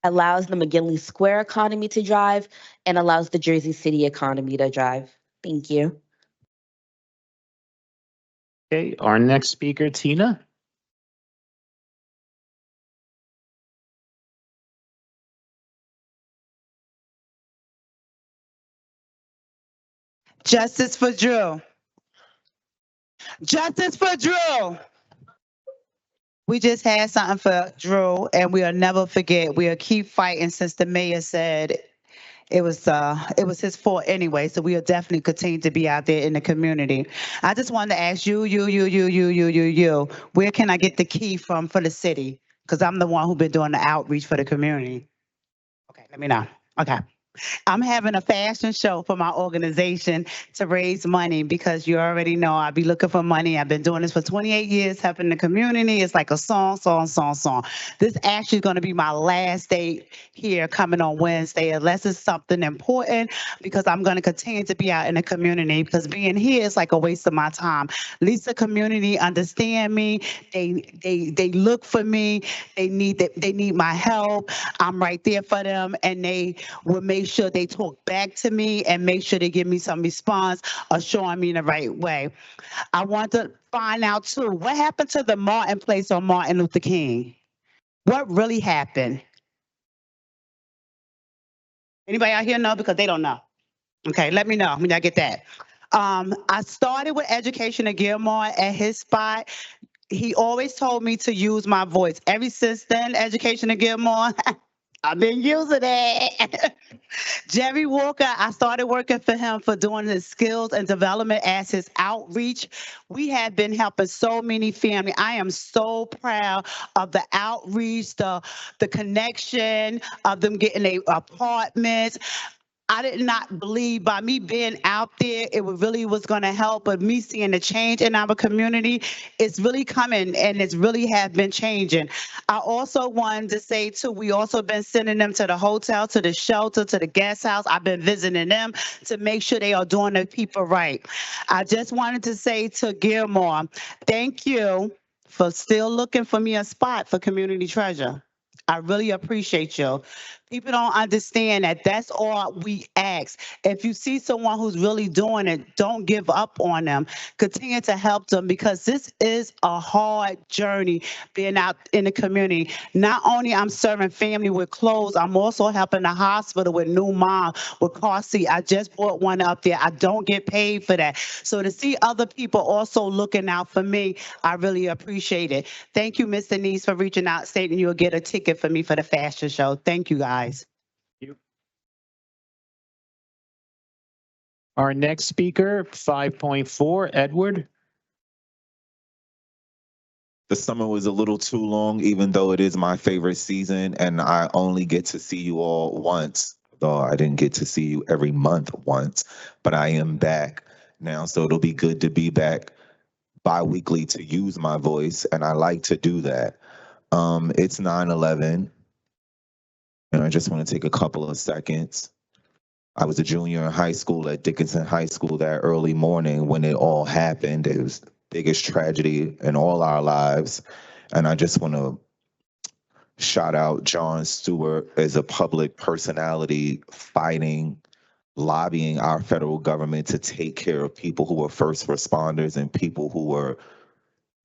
allows the McGinley Square economy to drive, and allows the Jersey City economy to drive. Thank you. Okay, our next speaker, Tina. Justice for Drew. Justice for Drew. We just had something for Drew, and we'll never forget. We'll keep fighting since the mayor said it was his fault anyway. So we'll definitely continue to be out there in the community. I just wanted to ask you, where can I get the key from for the city? Because I'm the one who's been doing the outreach for the community. Okay, let me know. Okay. I'm having a fashion show for my organization to raise money because you already know I be looking for money. I've been doing this for 28 years, helping the community. It's like a song. This actually going to be my last day here coming on Wednesday, unless it's something important, because I'm going to continue to be out in the community because being here is like a waste of my time. At least the community understand me. They look for me. They need my help. I'm right there for them, and they will make sure they talk back to me and make sure they give me some response or showing me the right way. I want to find out too, what happened to the Martin place on Martin Luther King? What really happened? Anybody out here know? Because they don't know. Okay, let me know when I get that. I started with Education at Gilmore at his spot. He always told me to use my voice. Ever since then, Education at Gilmore, I've been using it. Jerry Walker, I started working for him for doing his skills and development as his outreach. We have been helping so many families. I am so proud of the outreach, the connection of them getting their apartments. I did not believe by me being out there, really was going to help, but me seeing the change in our community, it's really coming and it's really have been changing. I also wanted to say too, we also been sending them to the hotel, to the shelter, to the guest house. I've been visiting them to make sure they are doing the people right. I just wanted to say to Gilmore, thank you for still looking for me a spot for community treasure. I really appreciate you. People don't understand that that's all we ask. If you see someone who's really doing it, don't give up on them. Continue to help them because this is a hard journey being out in the community. Not only I'm serving family with clothes, I'm also helping the hospital with new mom with car seat. I just bought one up there. I don't get paid for that. So to see other people also looking out for me, I really appreciate it. Thank you, Ms. Denise, for reaching out, stating you'll get a ticket for me for the fashion show. Thank you, guys. Our next speaker, 5.4, Edward. The summer was a little too long, even though it is my favorite season, and I only get to see you all once, though I didn't get to see you every month once, but I am back now, so it'll be good to be back bi-weekly to use my voice, and I like to do that. It's 9/11, and I just want to take a couple of seconds. I was a junior in high school at Dickinson High School that early morning when it all happened. It was the biggest tragedy in all our lives. And I just want to shout out John Stewart as a public personality fighting, lobbying our federal government to take care of people who were first responders and people who were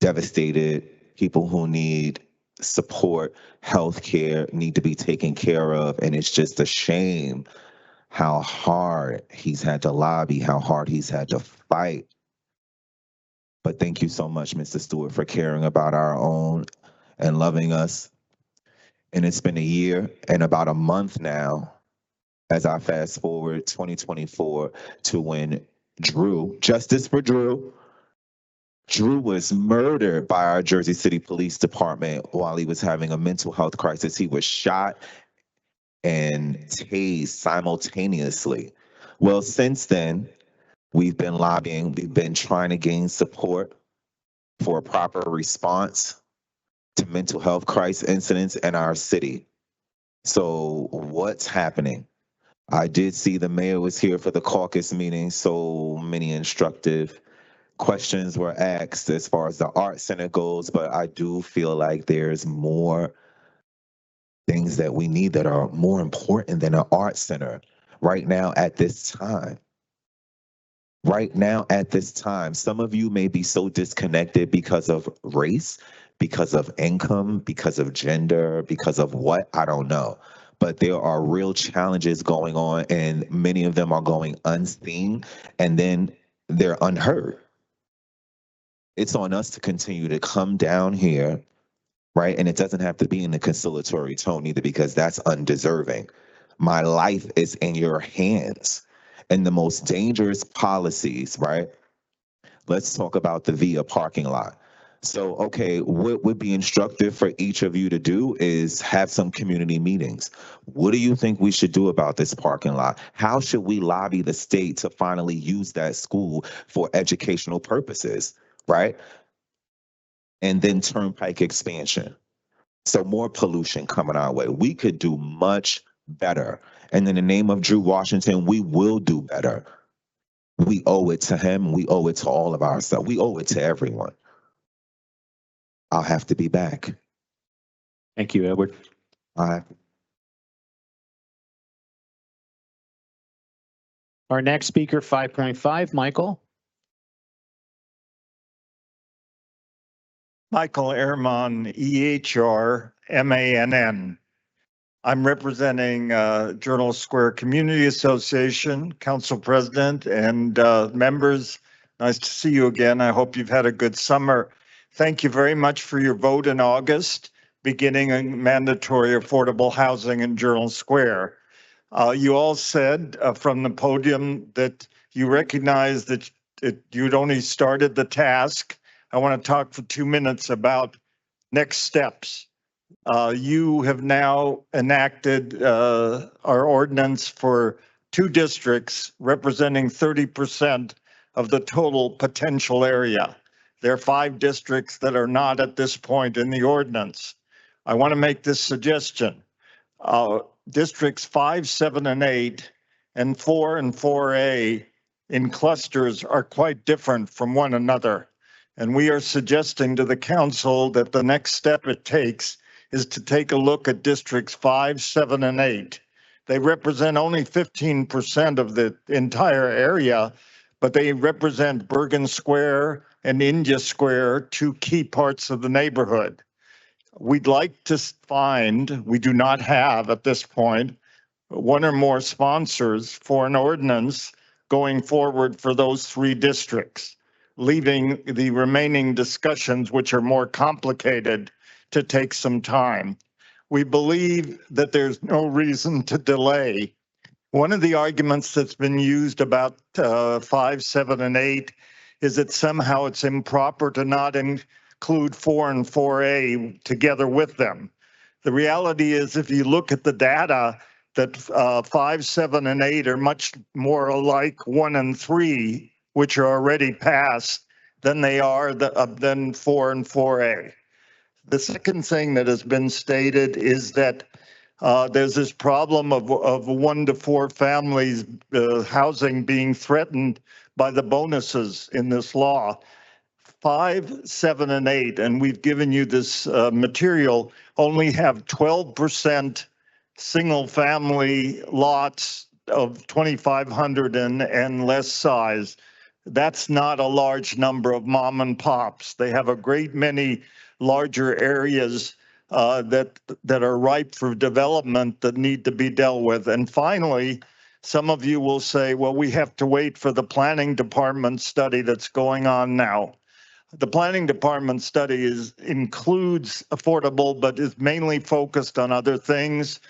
devastated, people who need support, health care, need to be taken care of. And it's just a shame how hard he's had to lobby, how hard he's had to fight. But thank you so much, Mr. Stewart, for caring about our own and loving us. And it's been a year and about a month now as I fast forward 2024 to when Drew, justice for Drew was murdered by our Jersey City Police Department while he was having a mental health crisis. He was shot and tased simultaneously. Well, since then, we've been lobbying, we've been trying to gain support for a proper response to mental health crisis incidents in our city. So what's happening? I did see the mayor was here for the caucus meeting, so many instructive questions were asked as far as the art center goes, but I do feel like there's more things that we need that are more important than an art center right now at this time. Right now at this time, some of you may be so disconnected because of race, because of income, because of gender, because of what, I don't know. But there are real challenges going on and many of them are going unseen and then they're unheard. It's on us to continue to come down here, right? And it doesn't have to be in a conciliatory tone either because that's undeserving. My life is in your hands. And the most dangerous policies, right? Let's talk about the VIA parking lot. So, okay, what would be instructive for each of you to do is have some community meetings. What do you think we should do about this parking lot? How should we lobby the state to finally use that school for educational purposes, right? And then turnpike expansion. So more pollution coming our way. We could do much better. And in the name of Drew Washington, we will do better. We owe it to him. We owe it to all of ourselves. We owe it to everyone. I'll have to be back. Thank you, Edward. All right. Our next speaker, 5.5, Michael. Michael Ehrmann, EHR-MANN. I'm representing Journal Square Community Association, Council President, and members. Nice to see you again. I hope you've had a good summer. Thank you very much for your vote in August, beginning mandatory affordable housing in Journal Square. You all said from the podium that you recognize that you'd only started the task. I want to talk for 2 minutes about next steps. You have now enacted our ordinance for 2 districts representing 30% of the total potential area. There are 5 districts that are not at this point in the ordinance. I want to make this suggestion. Districts 5, 7, and 8, and 4 and 4A in clusters are quite different from one another. And we are suggesting to the council that the next step it takes is to take a look at districts 5, 7, and 8. They represent only 15% of the entire area, but they represent Bergen Square and India Square, 2 key parts of the neighborhood. We'd like to find, we do not have at this point, 1 or more sponsors for an ordinance going forward for those 3 districts, leaving the remaining discussions, which are more complicated, to take some time. We believe that there's no reason to delay. One of the arguments that's been used about 5, 7, and 8 is that somehow it's improper to not include 4 and 4A together with them. The reality is, if you look at the data, that 5, 7, and 8 are much more alike 1 and 3, which are already passed, than they are than 4 and 4A. The second thing that has been stated is that there's this problem of 1 to 4 families housing being threatened by the bonuses in this law. 5, 7, and 8, and we've given you this material, only have 12% single family lots of 2,500 and less size. That's not a large number of mom and pops. They have a great many larger areas that are ripe for development that need to be dealt with. And finally, some of you will say, well, we have to wait for the planning department study that's going on now. The planning department study includes affordable, but is mainly focused on other things.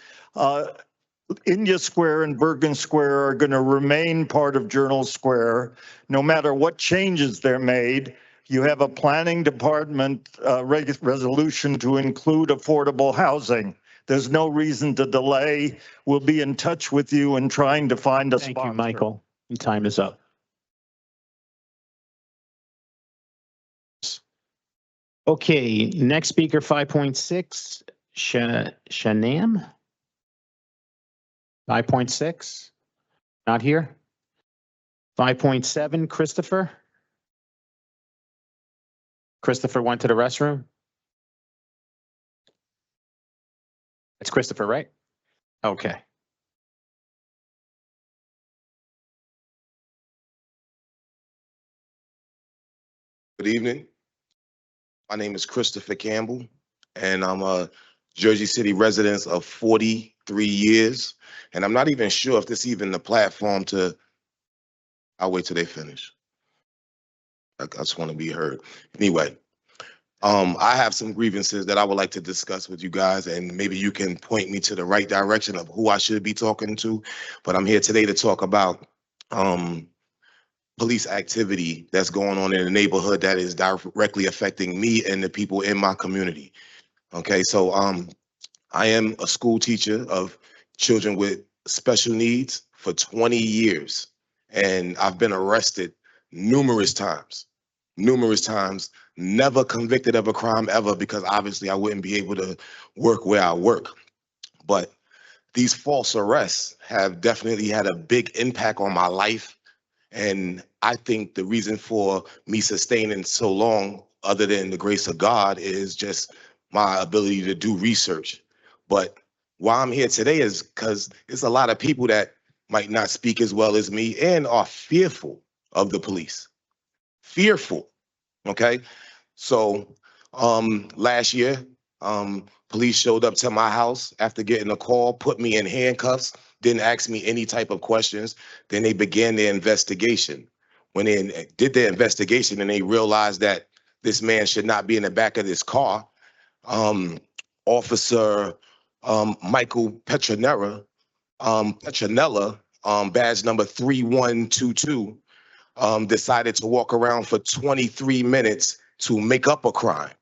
India Square and Bergen Square are going to remain part of Journal Square, no matter what changes they're made. You have a planning department resolution to include affordable housing. There's no reason to delay. We'll be in touch with you and trying to find a sponsor. Thank you, Michael. Your time is up. Okay, next speaker, 5.6, Shanam. 5.6, not here. 5.7, Christopher. Christopher went to the restroom. It's Christopher, right? Okay. Good evening. My name is Christopher Campbell, and I'm a Jersey City resident of 43 years. And I'm not even sure if this is even the platform to, I'll wait till they finish. I just want to be heard. Anyway, I have some grievances that I would like to discuss with you guys, and maybe you can point me to the right direction of who I should be talking to. But I'm here today to talk about police activity that's going on in the neighborhood that is directly affecting me and the people in my community. Okay, so I am a school teacher of children with special needs for 20 years, and I've been arrested numerous times, never convicted of a crime ever because obviously I wouldn't be able to work where I work. But these false arrests have definitely had a big impact on my life. And I think the reason for me sustaining so long, other than the grace of God, is just my ability to do research. But why I'm here today is because there's a lot of people that might not speak as well as me and are fearful of the police. Fearful. Okay. So last year, police showed up to my house after getting a call, put me in handcuffs, didn't ask me any type of questions. Then they began their investigation. When they did their investigation and they realized that this man should not be in the back of this car, Officer Michael Petronella, badge number 3122, decided to walk around for 23 minutes to make up a crime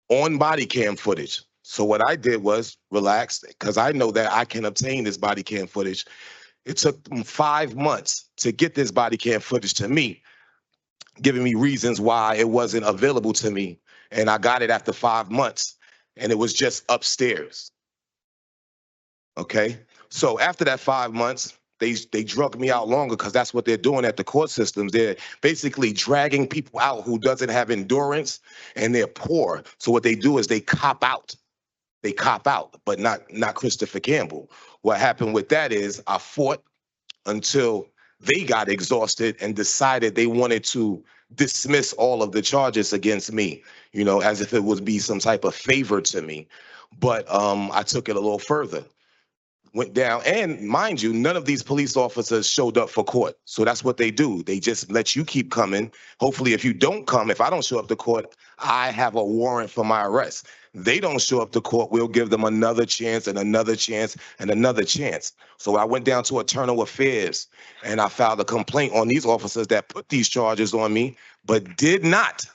on body cam footage. So what I did was relax because I know that I can obtain this body cam footage. It took them 5 months to get this body cam footage to me, giving me reasons why it wasn't available to me. And I got it after 5 months and it was just upstairs. Okay. So after that 5 months, they drug me out longer because that's what they're doing at the court systems. They're basically dragging people out who doesn't have endurance and they're poor. So what they do is they cop out. They cop out, but not Christopher Campbell. What happened with that is I fought until they got exhausted and decided they wanted to dismiss all of the charges against me, you know, as if it would be some type of favor to me. But I took it a little further. Went down, and mind you, none of these police officers showed up for court. So that's what they do. They just let you keep coming. Hopefully, if you don't come, if I don't show up to court, I have a warrant for my arrest. They don't show up to court, we'll give them another chance and another chance and another chance. So I went down to Internal Affairs and I filed a complaint on these officers that put these charges on me, but did not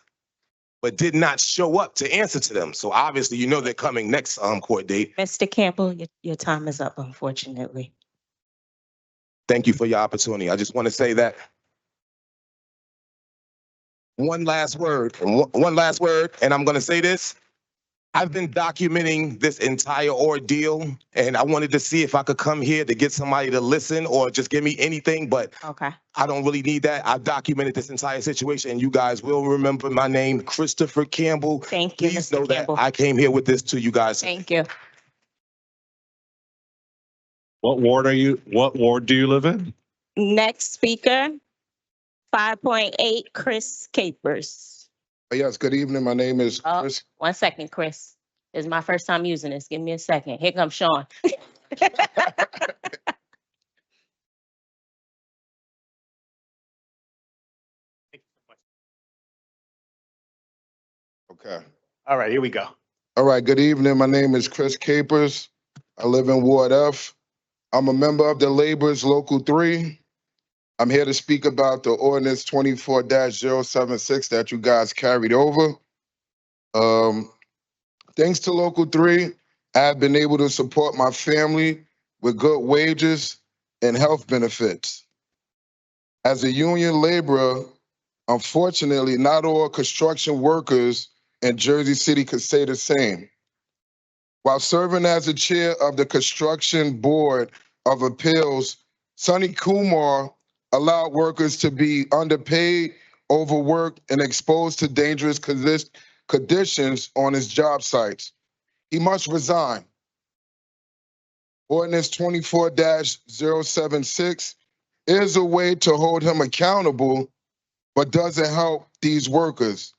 show up to answer to them. So obviously, you know they're coming next court date. Mr. Campbell, your time is up, unfortunately. Thank you for your opportunity. I just want to say that one last word, and I'm going to say this. I've been documenting this entire ordeal, and I wanted to see if I could come here to get somebody to listen or just give me anything, but Okay. I don't really need that. I've documented this entire situation, and you guys will remember my name, Christopher Campbell. Thank you, Please Mr. know Campbell. that I came here with this to you guys. Thank you. What ward do you live in? Next speaker, 5.8, Chris Capers. Yes, good evening. My name is Oh, Chris. 1 second, Chris. This is my first time using this. Give me a second. Here comes Sean. Okay. All right, here we go. All right, good evening. My name is Chris Capers. I live in Ward F. I'm a member of the Laborers Local 3. I'm here to speak about the ordinance 24-076 that you guys carried over. Thanks to Local 3, I've been able to support my family with good wages and health benefits. As a union laborer, unfortunately, not all construction workers in Jersey City could say the same. While serving as the chair of the Construction Board of Appeals, Sonny Kumar allowed workers to be underpaid, overworked, and exposed to dangerous conditions on his job sites. He must resign. Ordinance 24-076 is a way to hold him accountable, but doesn't help these workers.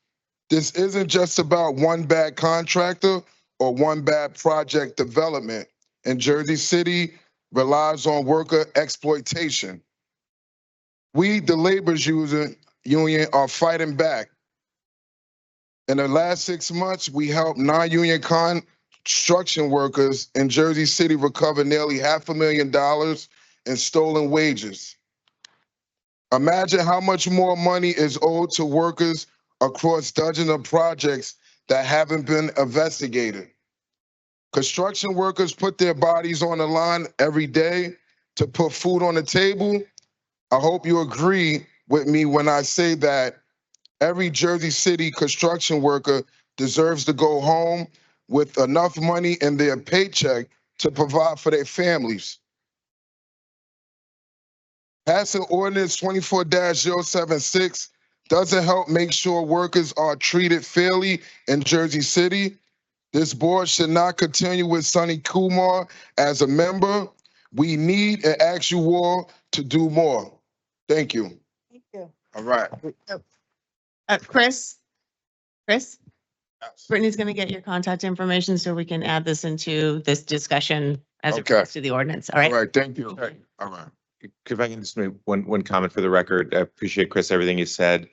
This isn't just about one bad contractor or one bad project development. And Jersey City relies on worker exploitation. We, the labor's union, are fighting back. In the last 6 months, we helped non-union construction workers in Jersey City recover nearly $500,000 in stolen wages. Imagine how much more money is owed to workers across dozens of projects that haven't been investigated. Construction workers put their bodies on the line every day to put food on the table. I hope you agree with me when I say that every Jersey City construction worker deserves to go home with enough money in their paycheck to provide for their families. Passing ordinance 24-076 doesn't help make sure workers are treated fairly in Jersey City. This board should not continue with Sonny Kumar as a member. We need and ask you all to do more. Thank you. Thank you. All right. Chris? Brittany's going to get your contact information so we can add this into this discussion as it Okay. relates to the ordinance. All right? All right, thank you. All right. If I can just make one comment for the record, I appreciate, Chris, everything you said.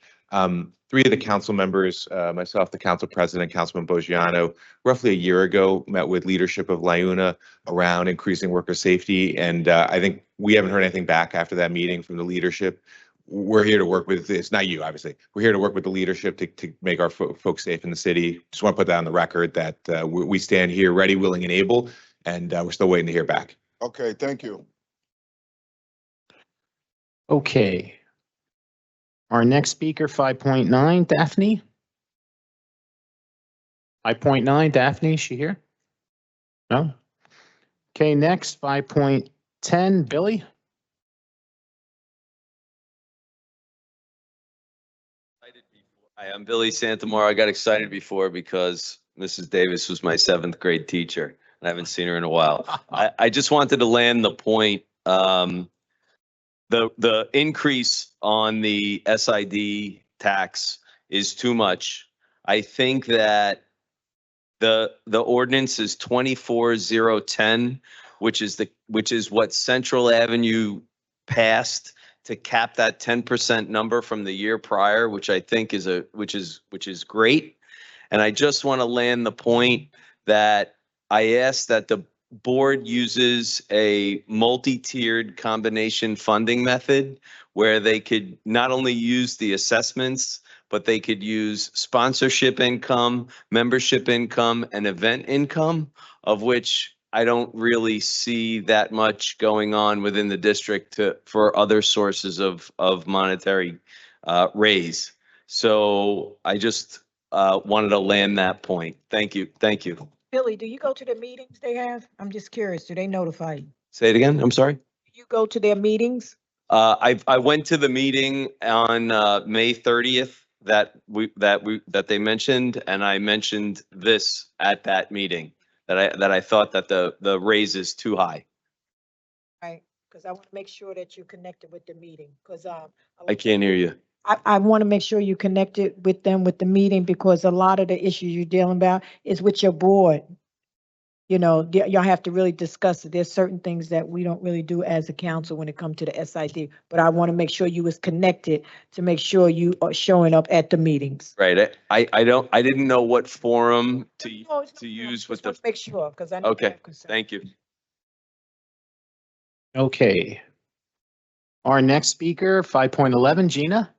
Three of the council members, myself, the council president, Councilman Boggiano, roughly a year ago, met with leadership of LiUNA around increasing worker safety. And I think we haven't heard anything back after that meeting from the leadership. We're here to work with, it's not you, obviously. We're here to work with the leadership to make our folks safe in the city. Just want to put that on the record that we stand here ready, willing, and able, and we're still waiting to hear back. Okay, thank you. Okay. Our next speaker, 5.9, Daphne. 5.9, Daphne, is she here? No? Okay, next, 5.10, Billy. Hi, I'm Billy Santamora. I got excited before because Mrs. Davis was my 7th grade teacher, and I haven't seen her in a while. I just wanted to land the point. The increase on the SID tax is too much. I think that the ordinance is 24-010, which is what Central Avenue passed to cap that 10% number from the year prior, which I think is great. And I just want to land the point that I ask that the board uses a multi-tiered combination funding method where they could not only use the assessments, but they could use sponsorship income, membership income, and event income, of which I don't really see that much going on within the district for other sources of monetary raise. So I just wanted to land that point. Thank you. Thank you. Billy, do you go to the meetings they have? I'm just curious. Do they notify you? Say it again. I'm sorry. Do you go to their meetings? I went to the meeting on May 30th that they mentioned, and I mentioned this at that meeting that I thought that the raise is too high. Right, because I want to make sure that you connected with the meeting, because I can't hear you. I want to make sure you connected with them with the meeting, because a lot of the issues you're dealing about is with your board. You know, y'all have to really discuss it. There's certain things that we don't really do as a council when it comes to the SID, but I want to make sure you was connected to make sure you are showing up at the meetings. Right. I didn't know what forum to use with the. Make sure, because I know. Okay. Thank you. Okay. Our next speaker, 5.11, Gina.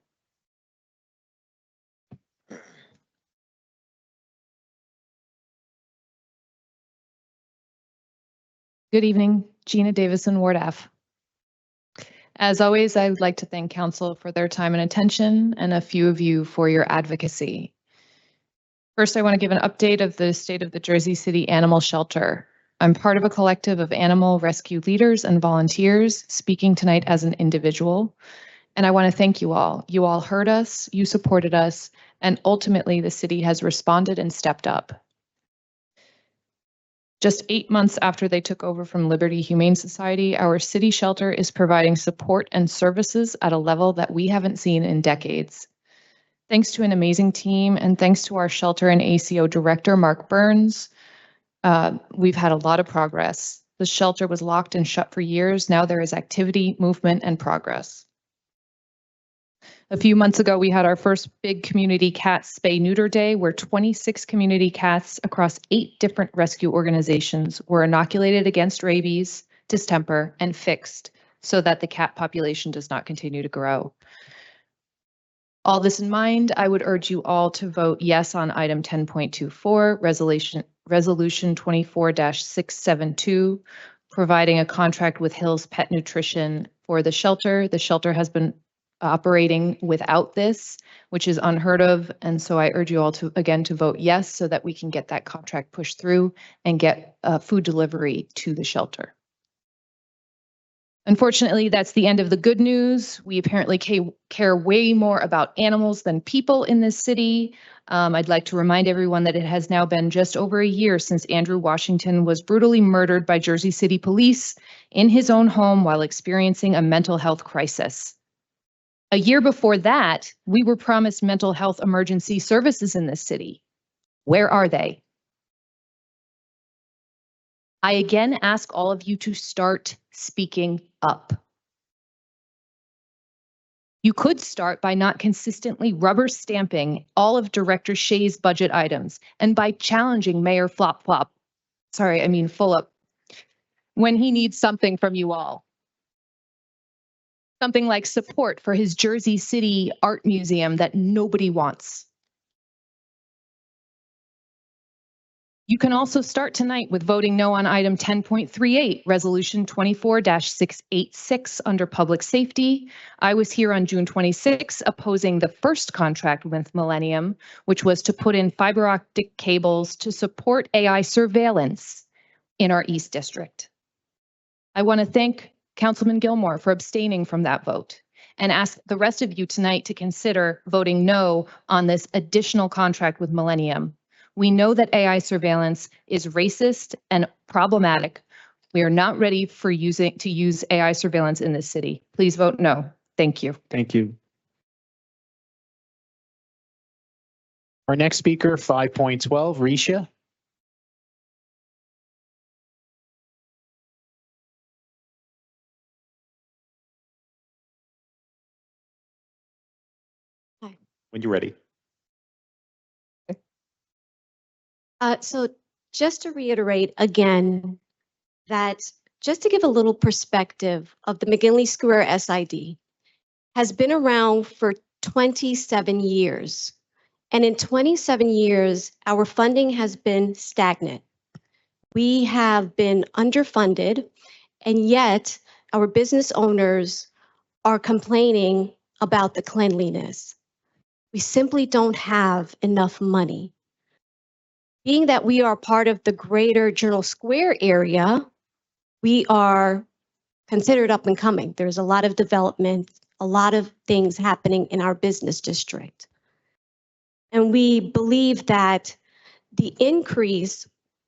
Good evening, Gina Davison, Ward F. As always, I would like to thank Council for their time and attention, and a few of you for your advocacy. First, I want to give an update of the state of the Jersey City Animal Shelter. I'm part of a collective of animal rescue leaders and volunteers, speaking tonight as an individual. And I want to thank you all. You all heard us, you supported us, and ultimately the city has responded and stepped up. Just 8 months after they took over from Liberty Humane Society, our city shelter is providing support and services at a level that we haven't seen in decades. Thanks to an amazing team and thanks to our shelter and ACO director, Mark Burns, we've had a lot of progress. The shelter was locked and shut for years. Now there is activity, movement, and progress. A few months ago, we had our first big community cat spay-neuter day, where 26 community cats across 8 different rescue organizations were inoculated against rabies, distemper, and fixed so that the cat population does not continue to grow. All this in mind, I would urge you all to vote yes on item 10.24, resolution 24-672, providing a contract with Hills Pet Nutrition for the shelter. The shelter has been operating without this, which is unheard of. And so I urge you all to, again, to vote yes so that we can get that contract pushed through and get food delivery to the shelter. Unfortunately, that's the end of the good news. We apparently care way more about animals than people in this city. I'd like to remind everyone that it has now been just over a year since Andrew Washington was brutally murdered by Jersey City police in his own home while experiencing a mental health crisis. A year before that, we were promised mental health emergency services in this city. Where are they? I again ask all of you to start speaking up. You could start by not consistently rubber stamping all of Director Shea's budget items and by challenging Mayor Fulop, when he needs something from you all. Something like support for his Jersey City art museum that nobody wants. You can also start tonight with voting no on item 10.38, resolution 24-686 under public safety. I was here on June 26 opposing the first contract with Millennium, which was to put in fiber optic cables to support AI surveillance in our East District. I want to thank Councilman Gilmore for abstaining from that vote and ask the rest of you tonight to consider voting no on this additional contract with Millennium. We know that AI surveillance is racist and problematic. We are not ready to use AI surveillance in this city. Please vote no. Thank you. Thank you. Our next speaker, 5.12, Risha. Hi. When you're ready. So just to reiterate again, that just to give a little perspective of the McGinley Square SID has been around for 27 years. And in 27 years, our funding has been stagnant. We have been underfunded, and yet our business owners are complaining about the cleanliness. We simply don't have enough money. Being that we are part of the greater Journal Square area, we are considered up and coming. There's a lot of development, a lot of things happening in our business district. And we believe that the increase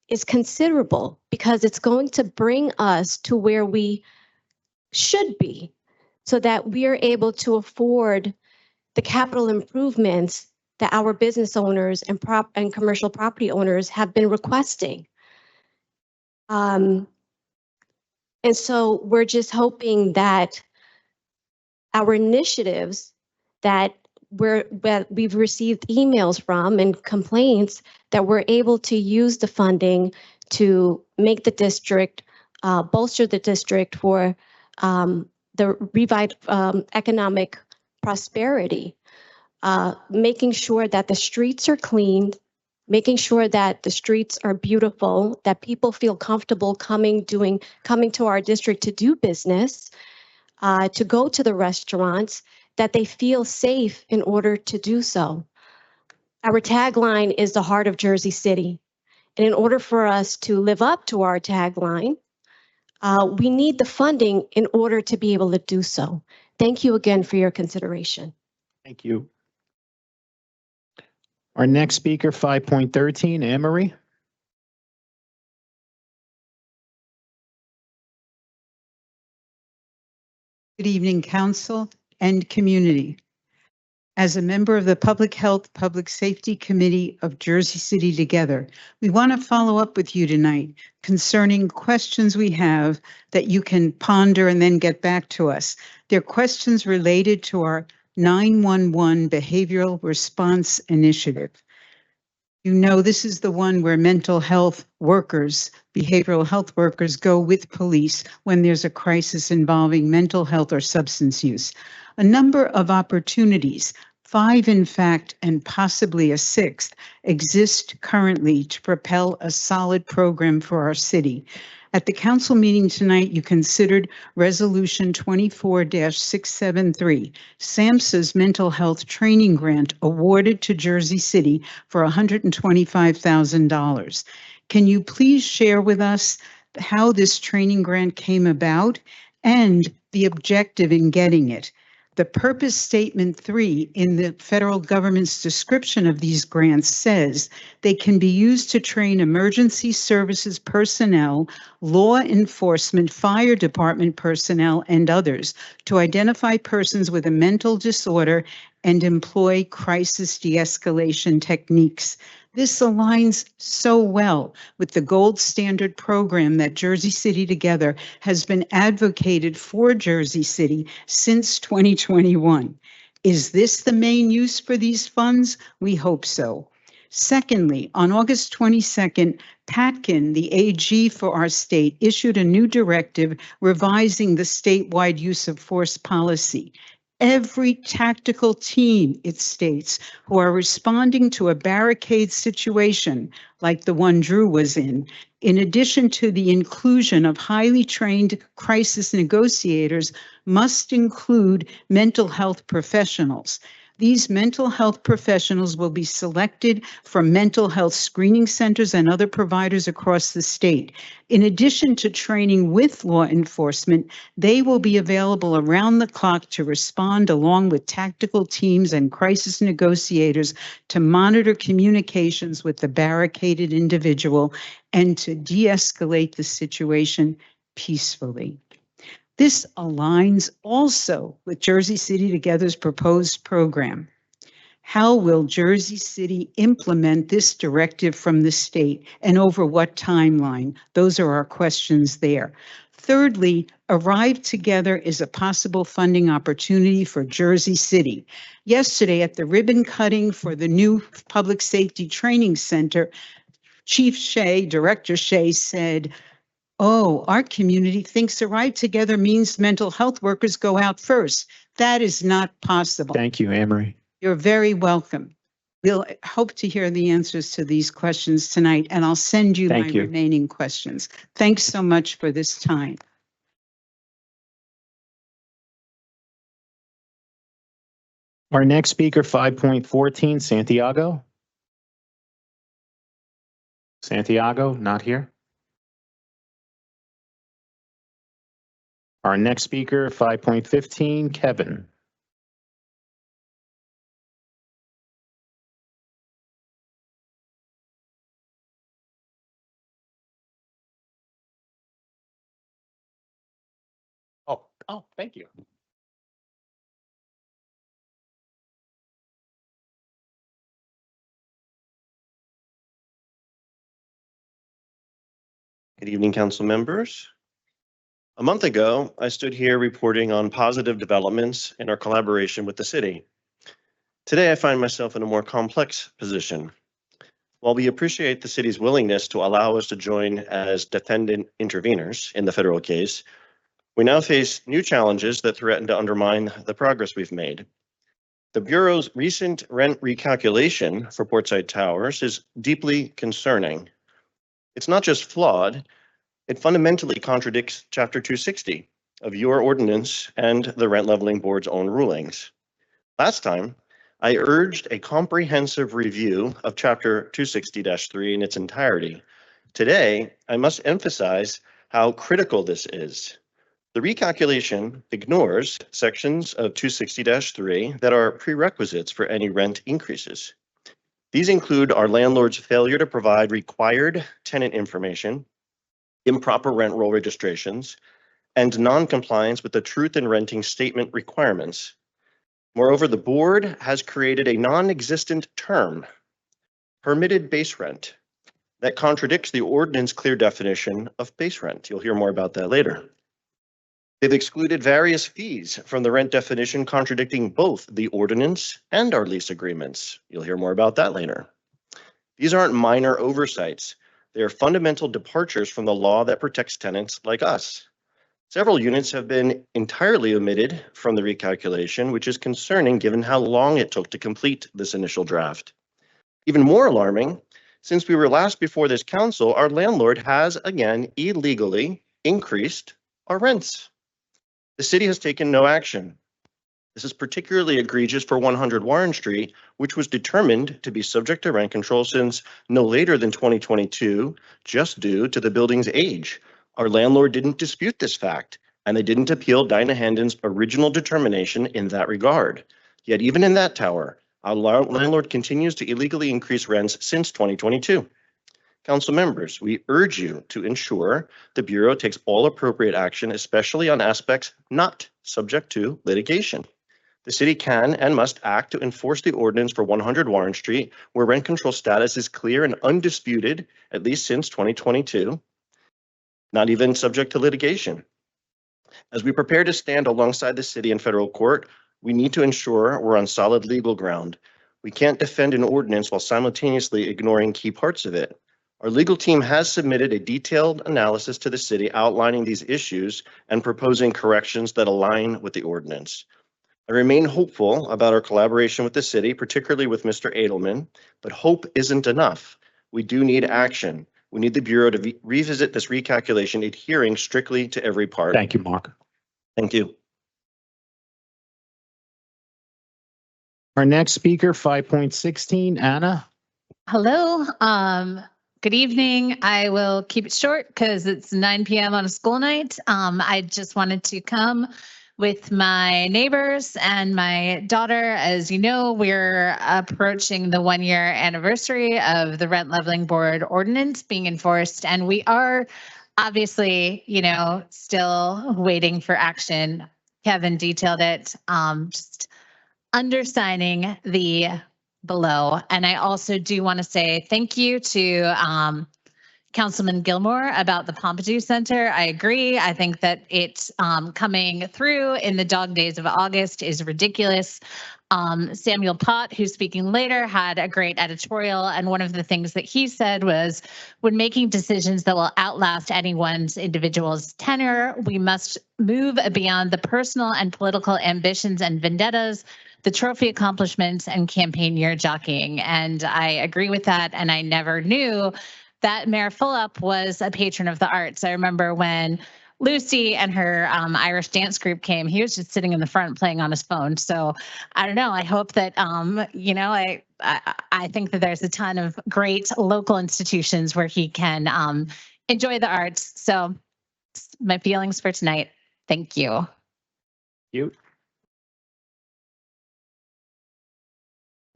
is considerable because it's going to bring us to where we should be so that we are able to afford the capital improvements that our business owners and commercial property owners have been requesting. And so we're just hoping that our initiatives that we've received emails from and complaints that we're able to use the funding to make the district, bolster the district for the revived economic prosperity. Making sure that the streets are cleaned, making sure that the streets are beautiful, that people feel comfortable coming to our district to do business, to go to the restaurants, that they feel safe in order to do so. Our tagline is the heart of Jersey City. And in order for us to live up to our tagline, we need the funding in order to be able to do so. Thank you again for your consideration. Thank you. Our next speaker, 5.13, Anne Marie. Good evening, Council and community. As a member of the Public Health, Public Safety Committee of Jersey City Together, we want to follow up with you tonight concerning questions we have that you can ponder and then get back to us. They're questions related to our 911 Behavioral Response Initiative. You know, this is the one where mental health workers, behavioral health workers go with police when there's a crisis involving mental health or substance use. A number of opportunities, 5 in fact, and possibly a 6th, exist currently to propel a solid program for our city. At the council meeting tonight, you considered Resolution 24-673, SAMHSA's mental health training grant awarded to Jersey City for $125,000. Can you please share with us how this training grant came about and the objective in getting it? The purpose statement 3 in the federal government's description of these grants says they can be used to train emergency services personnel, law enforcement, fire department personnel, and others to identify persons with a mental disorder and employ crisis de-escalation techniques. This aligns so well with the gold standard program that Jersey City Together has been advocated for Jersey City since 2021. Is this the main use for these funds? We hope so. Secondly, on August 22nd, Patkin, the AG for our state, issued a new directive revising the statewide use of force policy. Every tactical team, it states, who are responding to a barricade situation like the one Drew was in addition to the inclusion of highly trained crisis negotiators, must include mental health professionals. These mental health professionals will be selected from mental health screening centers and other providers across the state. In addition to training with law enforcement, they will be available around the clock to respond along with tactical teams and crisis negotiators to monitor communications with the barricaded individual and to de-escalate the situation peacefully. This aligns also with Jersey City Together's proposed program. How will Jersey City implement this directive from the state and over what timeline? Those are our questions there. Thirdly, Arrive Together is a possible funding opportunity for Jersey City. Yesterday at the ribbon cutting for the new Public Safety Training Center, Chief Shea, Director Shea said, "Oh, our community thinks Arrive Together means mental health workers go out first. That is not possible." Thank you, Anne-Marie. You're very welcome. We'll hope to hear the answers to these questions tonight, and I'll send you my Thank you. remaining questions. Thanks so much for this time. Our next speaker, 5.14, Santiago. Santiago, not here. Our next speaker, 5.15, Kevin. Oh, thank you. Good evening, council members. A month ago, I stood here reporting on positive developments in our collaboration with the city. Today, I find myself in a more complex position. While we appreciate the city's willingness to allow us to join as defendant interveners in the federal case, we now face new challenges that threaten to undermine the progress we've made. The Bureau's recent rent recalculation for Portside Towers is deeply concerning. It's not just flawed, it fundamentally contradicts Chapter 260 of your ordinance and the Rent Leveling Board's own rulings. Last time, I urged a comprehensive review of Chapter 260-3 in its entirety. Today, I must emphasize how critical this is. The recalculation ignores sections of 260-3 that are prerequisites for any rent increases. These include our landlord's failure to provide required tenant information, improper rent roll registrations, and non-compliance with the truth in renting statement requirements. Moreover, the board has created a non-existent term, permitted base rent, that contradicts the ordinance clear definition of base rent. You'll hear more about that later. They've excluded various fees from the rent definition, contradicting both the ordinance and our lease agreements. You'll hear more about that later. These aren't minor oversights. They are fundamental departures from the law that protects tenants like us. Several units have been entirely omitted from the recalculation, which is concerning given how long it took to complete this initial draft. Even more alarming, since we were last before this council, our landlord has again illegally increased our rents. The city has taken no action. This is particularly egregious for 100 Warren Street, which was determined to be subject to rent control since no later than 2022, just due to the building's age. Our landlord didn't dispute this fact, and they didn't appeal Dinah Hendon's original determination in that regard. Yet even in that tower, our landlord continues to illegally increase rents since 2022. Council members, we urge you to ensure the Bureau takes all appropriate action, especially on aspects not subject to litigation. The city can and must act to enforce the ordinance for 100 Warren Street, where rent control status is clear and undisputed, at least since 2022, not even subject to litigation. As we prepare to stand alongside the city in federal court, we need to ensure we're on solid legal ground. We can't defend an ordinance while simultaneously ignoring key parts of it. Our legal team has submitted a detailed analysis to the city outlining these issues and proposing corrections that align with the ordinance. I remain hopeful about our collaboration with the city, particularly with Mr. Edelman, but hope isn't enough. We do need action. We need the Bureau to revisit this recalculation, adhering strictly to every part. Thank you, Mark. Thank you. Our next speaker, 5.16, Anna. Hello. Good evening. I will keep it short because it's 9 p.m. on a school night. I just wanted to come with my neighbors and my daughter. As you know, we're approaching the 1-year anniversary of the Rent Leveling Board ordinance being enforced, and we are obviously, still waiting for action. Kevin detailed it, just undersigning the below. And I also do want to say thank you to Councilman Gilmore about the Pompidou Center. I agree. I think that it's coming through in the dog days of August is ridiculous. Samuel Pott, who's speaking later, had a great editorial. And one of the things that he said was, when making decisions that will outlast anyone's individual's tenure, we must move beyond the personal and political ambitions and vendettas, the trophy accomplishments and campaign year jockeying. And I agree with that. And I never knew that Mayor Fulop was a patron of the arts. I remember when Lucy and her Irish dance group came, he was just sitting in the front playing on his phone. So I don't know. I hope that, I think that there's a ton of great local institutions where he can enjoy the arts. So my feelings for tonight. Thank you. You.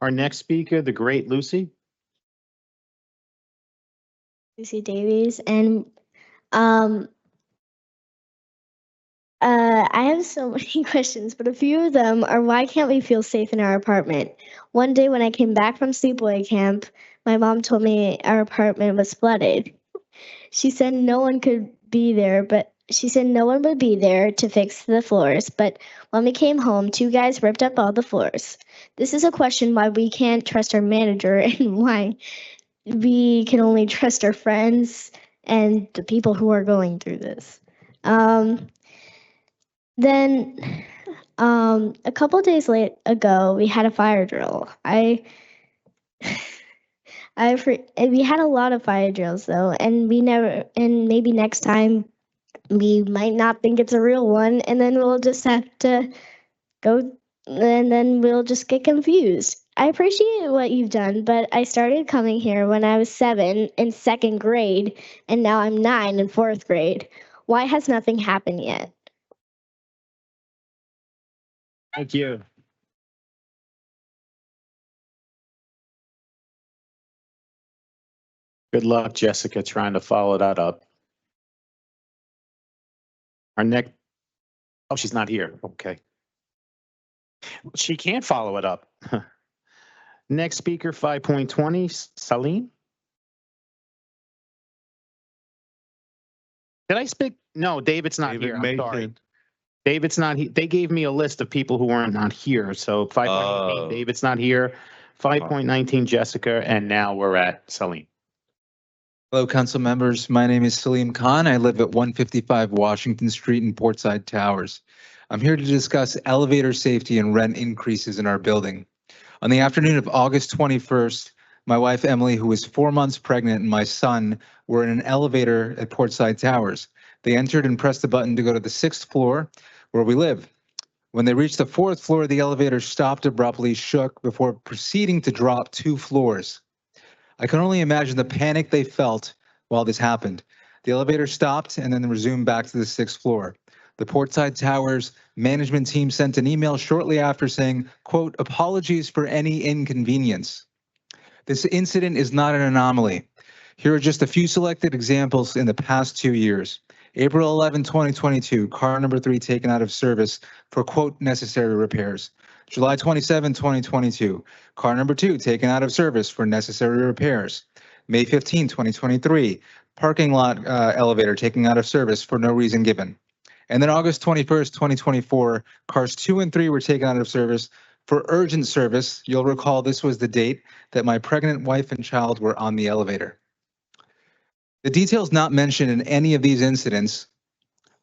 Our next speaker, the great Lucy. Lucy Davies, and I have so many questions, but a few of them are, why can't we feel safe in our apartment? One day when I came back from sleepaway camp, my mom told me our apartment was flooded. She said no one could be there, but she said no one would be there to fix the floors. But when we came home, 2 guys ripped up all the floors. This is a question why we can't trust our manager and why we can only trust our friends and the people who are going through this. Then a couple days ago, we had a fire drill. We had a lot of fire drills though, and maybe next time we might not think it's a real one, and then we'll just have to go, and then we'll just get confused. I appreciate what you've done, but I started coming here when I was 7 in 2nd grade, and now I'm 9 in 4th grade. Why has nothing happened yet? Thank you. Good luck, Jessica, trying to follow that up. Our next, oh, she's not here. Okay. She can't follow it up. Next speaker, 5.20, Salim. Did I speak? No, David's not here. I'm sorry. David's not here. They gave me a list of people who weren't not here. So 5.18, David's not here. 5.19 Jessica, and now we're at Salim. Hello, council members. My name is Salim Khan. I live at 155 Washington Street in Portside Towers. I'm here to discuss elevator safety and rent increases in our building. On the afternoon of August 21st, my wife Emily, who was 4 months pregnant, and my son were in an elevator at Portside Towers. They entered and pressed the button to go to the 6th floor where we live. When they reached the 4th floor, the elevator stopped abruptly, shook before proceeding to drop 2 floors. I can only imagine the panic they felt while this happened. The elevator stopped and then resumed back to the 6th floor. The Portside Towers management team sent an email shortly after saying, quote, "Apologies for any inconvenience." This incident is not an anomaly. Here are just a few selected examples in the past 2 years. April 11, 2022, car number 3 taken out of service for, quote, "necessary repairs." July 27, 2022, car number 2 taken out of service for necessary repairs. May 15, 2023, parking lot elevator taken out of service for no reason given. And then August 21st, 2024, cars 2 and 3 were taken out of service for urgent service. You'll recall this was the date that my pregnant wife and child were on the elevator. The details not mentioned in any of these incidents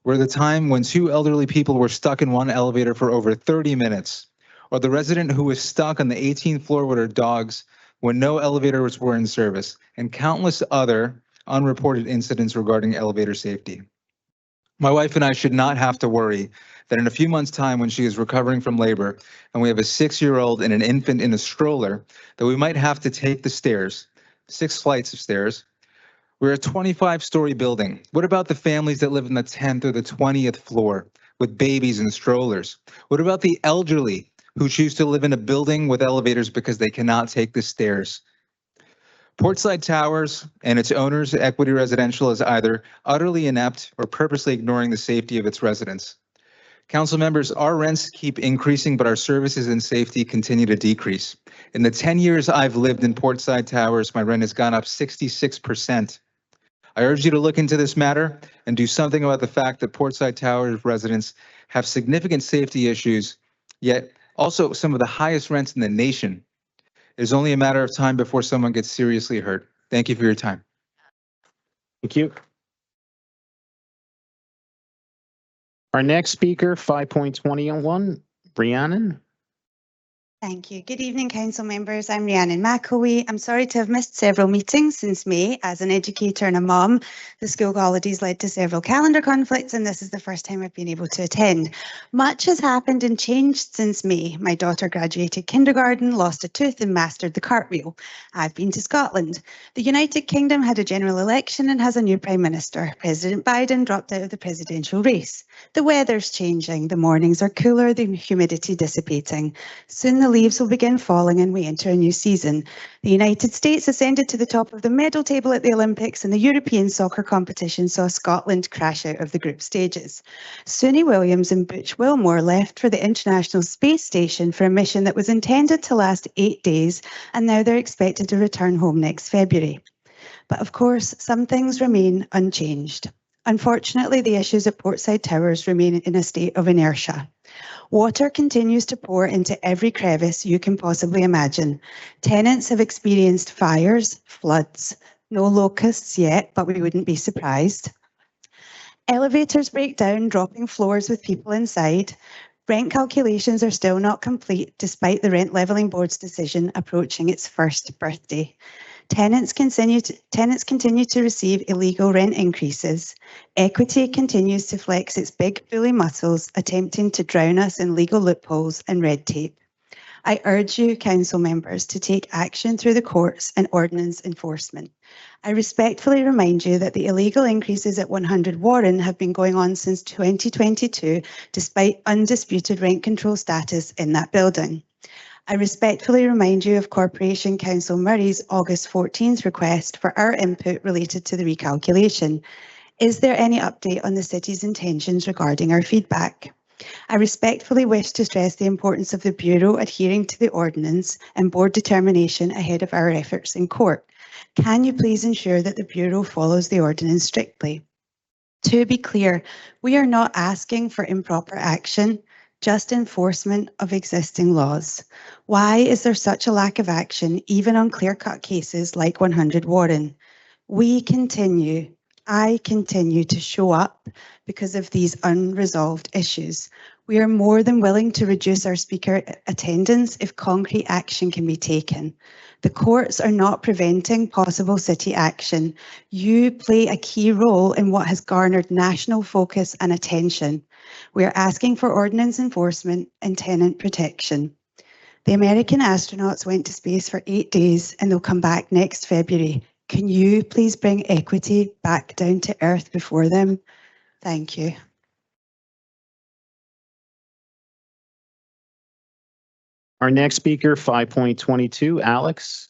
were the time when 2 elderly people were stuck in one elevator for over 30 minutes, or the resident who was stuck on the 18th floor with her dogs when no elevators were in service, and countless other unreported incidents regarding elevator safety. My wife and I should not have to worry that in a few months' time, when she is recovering from labor and we have a 6-year-old and an infant in a stroller, that we might have to take the stairs, 6 flights of stairs. We're a 25-story building. What about the families that live in the 10th or the 20th floor with babies and strollers? What about the elderly who choose to live in a building with elevators because they cannot take the stairs? Portside Towers and its owners, Equity Residential, is either utterly inept or purposely ignoring the safety of its residents. Council members, our rents keep increasing, but our services and safety continue to decrease. In the 10 years I've lived in Portside Towers, my rent has gone up 66%. I urge you to look into this matter and do something about the fact that Portside Towers residents have significant safety issues, yet also some of the highest rents in the nation. It is only a matter of time before someone gets seriously hurt. Thank you for your time. Thank you. Our next speaker, 5.21, Rhiannon. Thank you. Good evening, council members. I'm Rhiannon McElwee. I'm sorry to have missed several meetings since May. As an educator and a mum, the school holidays led to several calendar conflicts, and this is the first time I've been able to attend. Much has happened and changed since May. My daughter graduated kindergarten, lost a tooth, and mastered the cartwheel. I've been to Scotland. The United Kingdom had a general election and has a new Prime Minister. President Biden dropped out of the presidential race. The weather's changing. The mornings are cooler, the humidity dissipating. Soon the leaves will begin falling and we enter a new season. The United States ascended to the top of the medal table at the Olympics, and the European soccer competition saw Scotland crash out of the group stages. Suni Williams and Butch Wilmore left for the International Space Station for a mission that was intended to last 8 days, and now they're expected to return home next February. But of course, some things remain unchanged. Unfortunately, the issues at Portside Towers remain in a state of inertia. Water continues to pour into every crevice you can possibly imagine. Tenants have experienced fires, floods, no locusts yet, but we wouldn't be surprised. Elevators break down, dropping floors with people inside. Rent calculations are still not complete, despite the Rent Levelling Board's decision approaching its first birthday. Tenants continue to receive illegal rent increases. Equity continues to flex its big bully muscles, attempting to drown us in legal loopholes and red tape. I urge you, council members, to take action through the courts and ordinance enforcement. I respectfully remind you that the illegal increases at 100 Warren have been going on since 2022, despite undisputed rent control status in that building. I respectfully remind you of Corporation Council Murray's August 14th request for our input related to the recalculation. Is there any update on the city's intentions regarding our feedback? I respectfully wish to stress the importance of the Bureau adhering to the ordinance and board determination ahead of our efforts in court. Can you please ensure that the Bureau follows the ordinance strictly? To be clear, we are not asking for improper action. just enforcement of existing laws. Why is there such a lack of action, even on clear-cut cases like 100 Warren? I continue to show up because of these unresolved issues. We are more than willing to reduce our speaker attendance if concrete action can be taken. The courts are not preventing possible city action. You play a key role in what has garnered national focus and attention. We are asking for ordinance enforcement and tenant protection. The American astronauts went to space for 8 days and they'll come back next February. Can you please bring equity back down to earth before them? Thank you. Our next speaker, 5.22, Alex.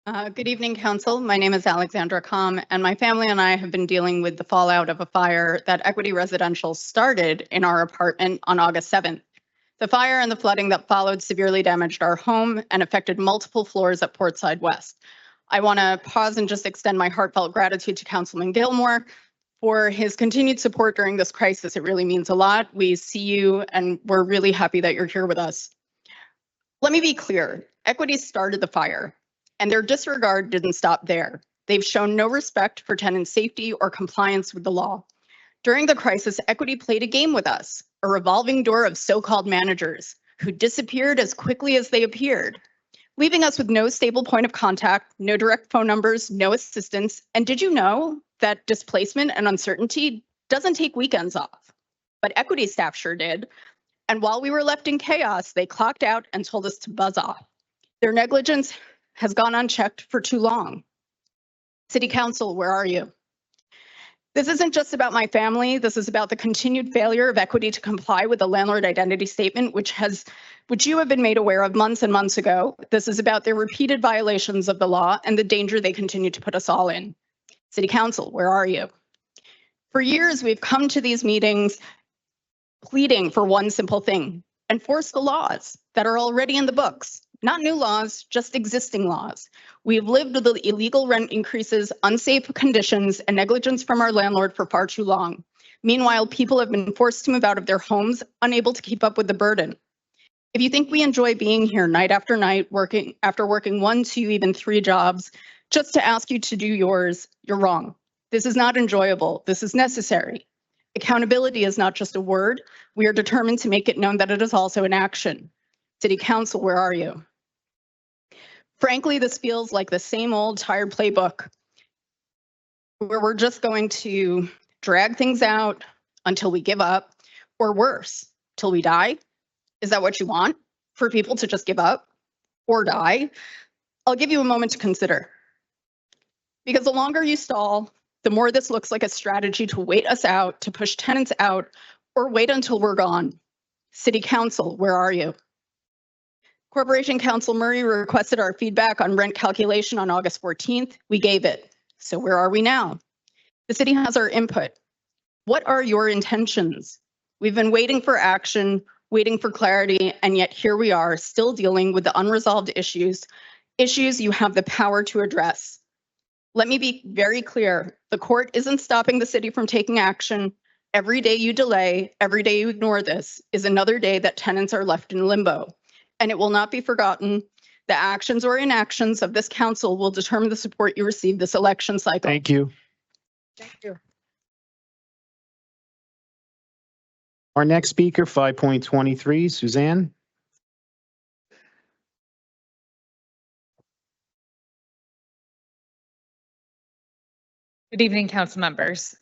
Good evening, Council. My name is Alexandra Com, and my family and I have been dealing with the fallout of a fire that Equity Residential started in our apartment on August 7th. The fire and the flooding that followed severely damaged our home and affected multiple floors at Portside West. I want to pause and just extend my heartfelt gratitude to Councilman Gilmore for his continued support during this crisis. It really means a lot. We see you, and we're really happy that you're here with us. Let me be clear. Equity started the fire, and their disregard didn't stop there. They've shown no respect for tenant safety or compliance with the law. During the crisis, Equity played a game with us, a revolving door of so-called managers who disappeared as quickly as they appeared, leaving us with no stable point of contact, no direct phone numbers, no assistance. And did you know that displacement and uncertainty doesn't take weekends off? But Equity staff sure did. And while we were left in chaos, they clocked out and told us to buzz off. Their negligence has gone unchecked for too long. City Council, where are you? This isn't just about my family. This is about the continued failure of Equity to comply with the landlord identity statement, which you have been made aware of months and months ago. This is about their repeated violations of the law and the danger they continue to put us all in. City Council, where are you? For years, we've come to these meetings pleading for one simple thing: enforce the laws that are already in the books. Not new laws, just existing laws. We've lived with the illegal rent increases, unsafe conditions, and negligence from our landlord for far too long. Meanwhile, people have been forced to move out of their homes, unable to keep up with the burden. If you think we enjoy being here night after night, working 1, 2, even 3 jobs, just to ask you to do yours, you're wrong. This is not enjoyable. This is necessary. Accountability is not just a word. We are determined to make it known that it is also an action. City Council, where are you? Frankly, this feels like the same old tired playbook where we're just going to drag things out until we give up, or worse, till we die. Is that what you want? For people to just give up or die? I'll give you a moment to consider. Because the longer you stall, the more this looks like a strategy to wait us out, to push tenants out, or wait until we're gone. City Council, where are you? Corporation Counsel Murray requested our feedback on rent calculation on August 14th. We gave it. So where are we now? The city has our input. What are your intentions? We've been waiting for action, waiting for clarity, and yet here we are, still dealing with the unresolved issues you have the power to address. Let me be very clear. The court isn't stopping the city from taking action. Every day you delay, every day you ignore this is another day that tenants are left in limbo. And it will not be forgotten. The actions or inactions of this council will determine the support you receive this election cycle. Thank you. Thank you. Our next speaker, 5.23, Suzanne. Good evening, council members.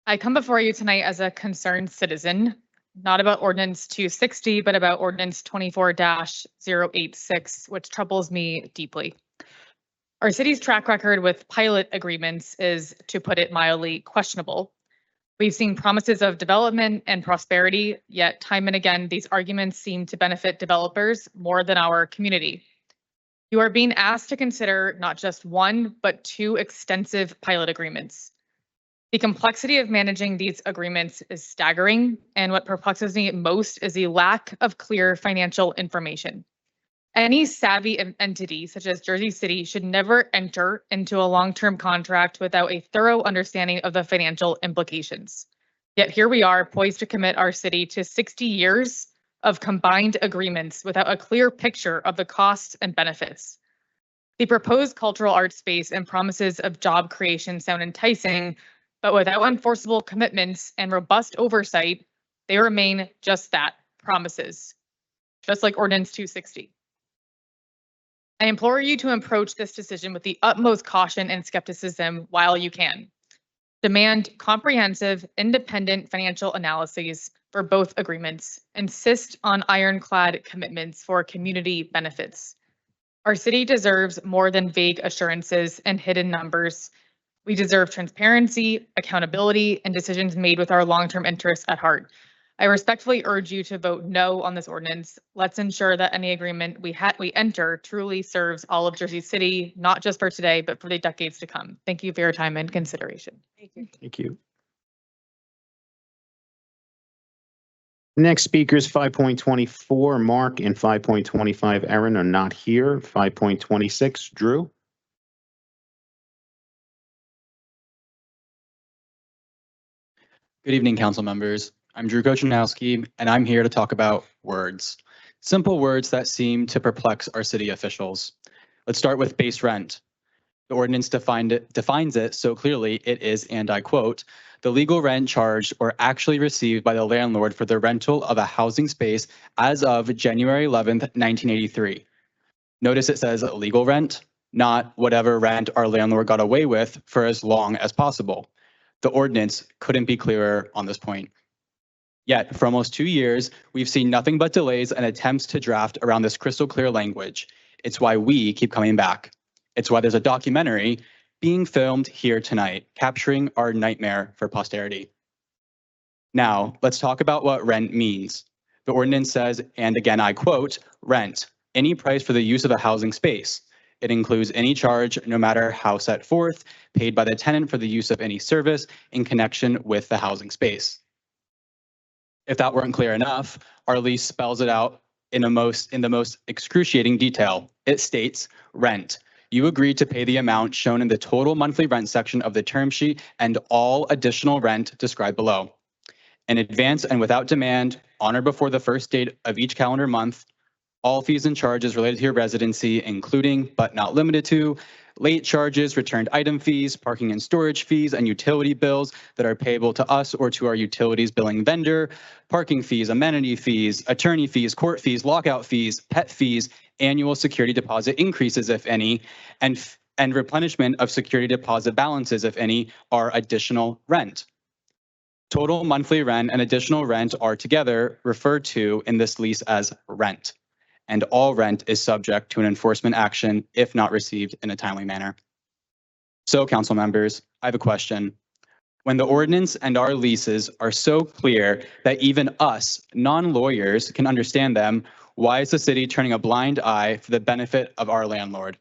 I come before you tonight as a concerned citizen, not about Ordinance 260, but about Ordinance 24-086, which troubles me deeply. Our city's track record with pilot agreements is, to put it mildly, questionable. We've seen promises of development and prosperity, yet time and again, these arguments seem to benefit developers more than our community. You are being asked to consider not just 1, but 2 extensive pilot agreements. The complexity of managing these agreements is staggering, and what perplexes me most is the lack of clear financial information. Any savvy entity, such as Jersey City, should never enter into a long-term contract without a thorough understanding of the financial implications. Yet here we are, poised to commit our city to 60 years of combined agreements without a clear picture of the costs and benefits. The proposed cultural arts space and promises of job creation sound enticing, but without enforceable commitments and robust oversight, they remain just that, promises, just like Ordinance 260. I implore you to approach this decision with the utmost caution and skepticism while you can. Demand comprehensive, independent financial analyses for both agreements. Insist on ironclad commitments for community benefits. Our city deserves more than vague assurances and hidden numbers. We deserve transparency, accountability, and decisions made with our long-term interests at heart. I respectfully urge you to vote no on this ordinance. Let's ensure that any agreement we enter truly serves all of Jersey City, not just for today, but for the decades to come. Thank you for your time and consideration. Thank you. Next speakers, 5.24, Mark, and 5.25, Erin, are not here. 5.26, Drew. Good evening, council members. I'm Drew Kochanowski, and I'm here to talk about words. Simple words that seem to perplex our city officials. Let's start with base rent. The ordinance defines it so clearly it is, and I quote, the legal rent charged or actually received by the landlord for the rental of a housing space as of January 11th, 1983. Notice it says legal rent, not whatever rent our landlord got away with for as long as possible. The ordinance couldn't be clearer on this point. Yet, for almost 2 years, we've seen nothing but delays and attempts to draft around this crystal clear language. It's why we keep coming back. It's why there's a documentary being filmed here tonight, capturing our nightmare for posterity. Now, let's talk about what rent means. The ordinance says, and again I quote, rent, any price for the use of a housing space. It includes any charge, no matter how set forth, paid by the tenant for the use of any service in connection with the housing space. If that weren't clear enough, our lease spells it out in the most excruciating detail. It states rent. You agree to pay the amount shown in the total monthly rent section of the term sheet and all additional rent described below. In advance and without demand, on or before the first date of each calendar month, all fees and charges related to your residency, including but not limited to late charges, returned item fees, parking and storage fees, and utility bills that are payable to us or to our utilities billing vendor, parking fees, amenity fees, attorney fees, court fees, lockout fees, pet fees, annual security deposit increases, if any, and replenishment of security deposit balances, if any, are additional rent. Total monthly rent and additional rent are together referred to in this lease as rent, and all rent is subject to an enforcement action if not received in a timely manner. So, council members, I have a question. When the ordinance and our leases are so clear that even us, non-lawyers, can understand them, why is the city turning a blind eye for the benefit of our landlord?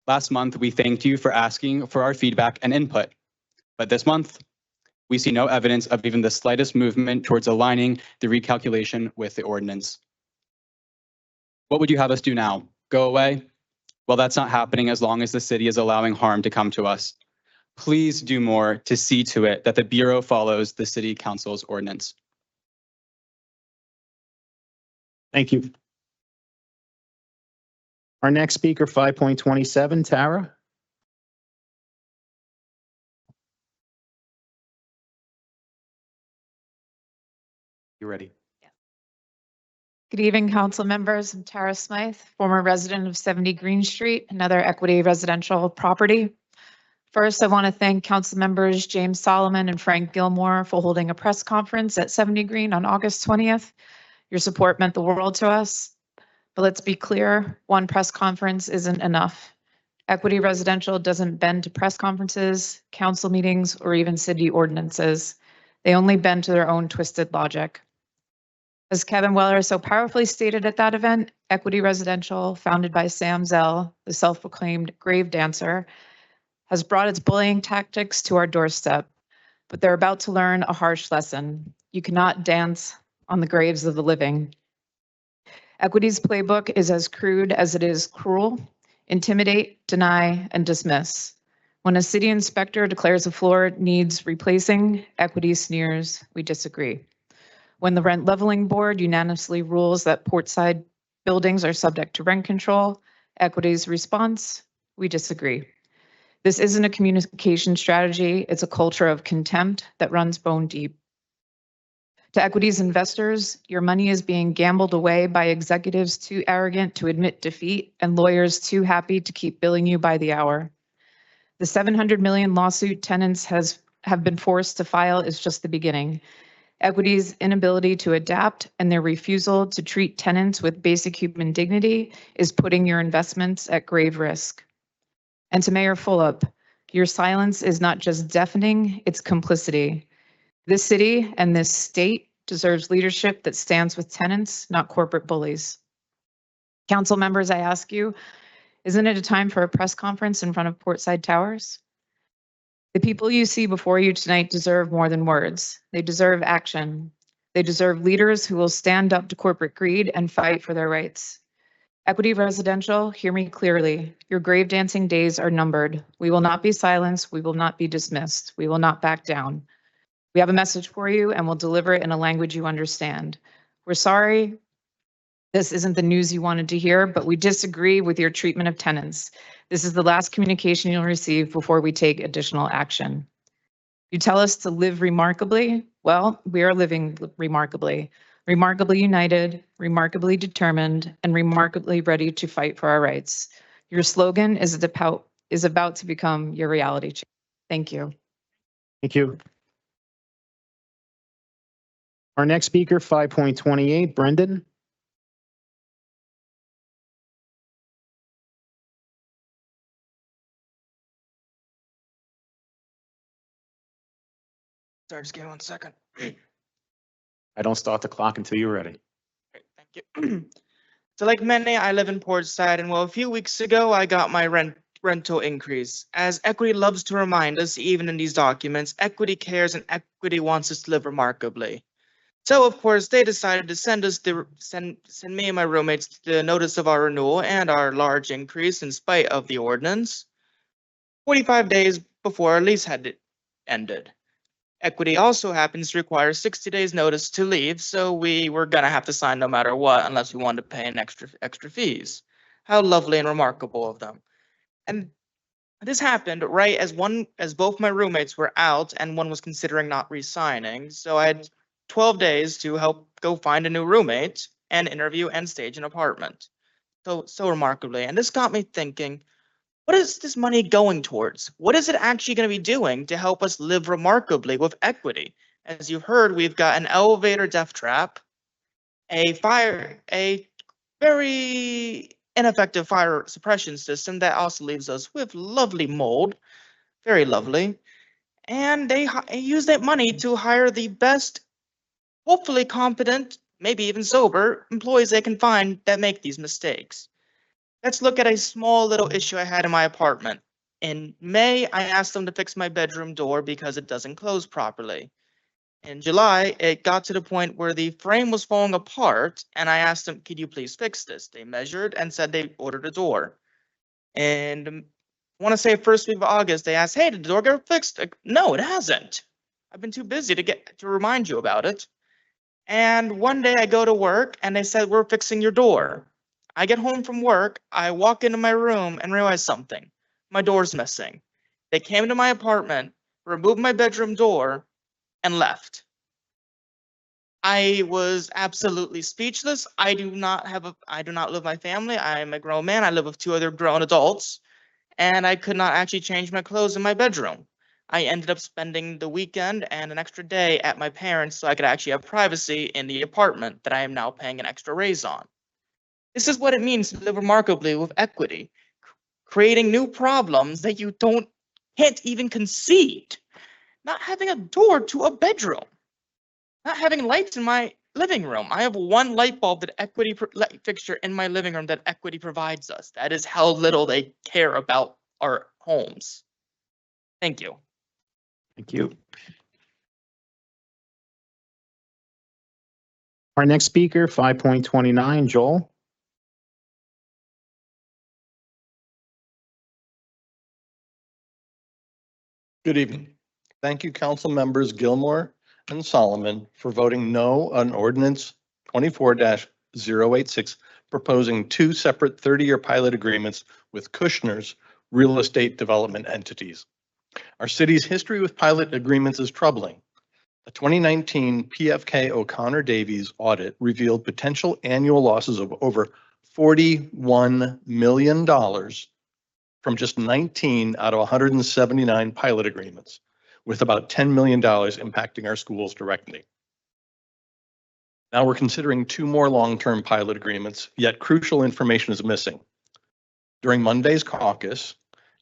Last month, we thanked you for asking for our feedback and input, but this month, we see no evidence of even the slightest movement towards aligning the recalculation with the ordinance. What would you have us do now? Go away? Well, that's not happening as long as the city is allowing harm to come to us. Please do more to see to it that the Bureau follows the City Council's ordinance. Thank you. Our next speaker, 5.27, Tara. You're ready. Good evening, council members. I'm Tara Smythe, former resident of 70 Green Street, another equity residential property. First, I want to thank council members James Solomon and Frank Gilmore for holding a press conference at 70 Green on August 20th. Your support meant the world to us. But let's be clear, one press conference isn't enough. Equity residential doesn't bend to press conferences, council meetings, or even city ordinances. They only bend to their own twisted logic. As Kevin Weller so powerfully stated at that event, Equity Residential, founded by Sam Zell, the self-proclaimed grave dancer, has brought its bullying tactics to our doorstep, but they're about to learn a harsh lesson. You cannot dance on the graves of the living. Equity's playbook is as crude as it is cruel: intimidate, deny, and dismiss. When a city inspector declares a floor needs replacing, equity sneers, we disagree. When the rent leveling board unanimously rules that portside buildings are subject to rent control, equity's response, we disagree. This isn't a communication strategy, it's a culture of contempt that runs bone deep. To equity's investors, your money is being gambled away by executives too arrogant to admit defeat and lawyers too happy to keep billing you by the hour. The $700 million lawsuit tenants have been forced to file is just the beginning. Equity's inability to adapt and their refusal to treat tenants with basic human dignity is putting your investments at grave risk. And to Mayor Fulop, your silence is not just deafening, it's complicity. This city and this state deserves leadership that stands with tenants, not corporate bullies. Council members, I ask you, isn't it a time for a press conference in front of Portside Towers? The people you see before you tonight deserve more than words. They deserve action. They deserve leaders who will stand up to corporate greed and fight for their rights. Equity Residential, hear me clearly. Your grave dancing days are numbered. We will not be silenced. We will not be dismissed. We will not back down. We have a message for you and we'll deliver it in a language you understand. We're sorry this isn't the news you wanted to hear, but we disagree with your treatment of tenants. This is the last communication you'll receive before we take additional action. You tell us to live remarkably. Well, we are living remarkably. Remarkably united, remarkably determined, and remarkably ready to fight for our rights. Your slogan is about to become your reality check. Thank you. Thank you. Our next speaker, 5.28, Brendan. Sorry, just give me 1 second. I don't start the clock until you're ready. Thank you. So like many, I live in Portside, and well, a few weeks ago, I got my rental increase. As Equity loves to remind us, even in these documents, Equity cares and Equity wants us to live remarkably. So of course, they decided to send me and my roommates the notice of our renewal and our large increase in spite of the ordinance 45 days before our lease had ended. Equity also happens to require 60 days notice to leave, so we were gonna have to sign no matter what unless we wanted to pay an extra fees. How lovely and remarkable of them. And this happened right as both my roommates were out and one was considering not re-signing. So I had 12 days to help go find a new roommate and interview and stage an apartment. So remarkably. And this got me thinking, what is this money going towards? What is it actually going to be doing to help us live remarkably with Equity? As you've heard, we've got an elevator death trap, a very ineffective fire suppression system that also leaves us with lovely mold, very lovely. And they use that money to hire the best, hopefully competent, maybe even sober employees they can find that make these mistakes. Let's look at a small little issue I had in my apartment. In May, I asked them to fix my bedroom door because it doesn't close properly. In July, it got to the point where the frame was falling apart, and I asked them, could you please fix this? They measured and said they ordered a door. And I want to say first week of August, they asked, hey, did the door get fixed? No, it hasn't. I've been too busy to remind you about it. And one day I go to work and they said, we're fixing your door. I get home from work, I walk into my room and realize something. My door's missing. They came into my apartment, removed my bedroom door, and left. I was absolutely speechless. I do not live with my family. I am a grown man. I live with 2 other grown adults, and I could not actually change my clothes in my bedroom. I ended up spending the weekend and an extra day at my parents' so I could actually have privacy in the apartment that I am now paying an extra raise on. This is what it means to live remarkably with Equity, creating new problems that you can't even conceive. Not having a door to a bedroom, not having lights in my living room. I have one light bulb that light fixture in my living room that Equity provides us. That is how little they care about our homes. Thank you. Thank you. Our next speaker, 5.29, Joel. Good evening. Thank you, council members Gilmore and Solomon, for voting no on ordinance 24-086, proposing two separate 30-year pilot agreements with Kushner's real estate development entities. Our city's history with pilot agreements is troubling. A 2019 PFK O'Connor Davies audit revealed potential annual losses of over $41 million from just 19 out of 179 pilot agreements, with about $10 million impacting our schools directly. Now we're considering two more long-term pilot agreements, yet crucial information is missing. During Monday's caucus,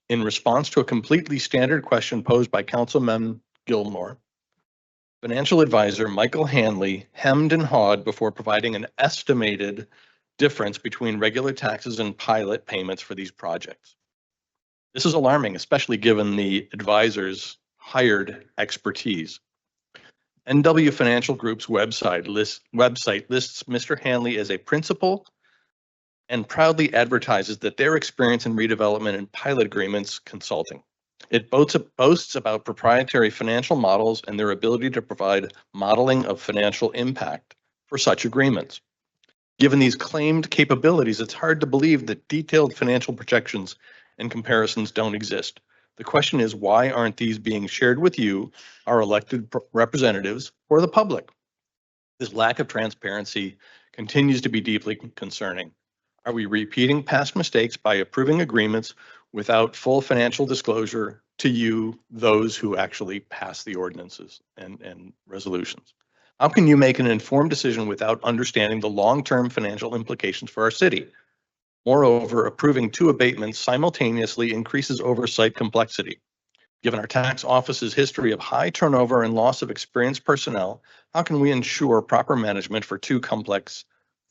in response to a completely standard question posed by Councilman Gilmore, financial advisor Michael Hanley hemmed and hawed before providing an estimated difference between regular taxes and pilot payments for these projects. This is alarming, especially given the advisor's hired expertise. NW Financial Group's website lists Mr. Hanley as a principal and proudly advertises that their experience in redevelopment and pilot agreements consulting. It boasts about proprietary financial models and their ability to provide modeling of financial impact for such agreements. Given these claimed capabilities, it's hard to believe that detailed financial projections and comparisons don't exist. The question is, why aren't these being shared with you, our elected representatives, or the public? This lack of transparency continues to be deeply concerning. Are we repeating past mistakes by approving agreements without full financial disclosure to you, those who actually pass the ordinances and resolutions? How can you make an informed decision without understanding the long-term financial implications for our city? Moreover, approving two abatements simultaneously increases oversight complexity. Given our tax office's history of high turnover and loss of experienced personnel, how can we ensure proper management for two complex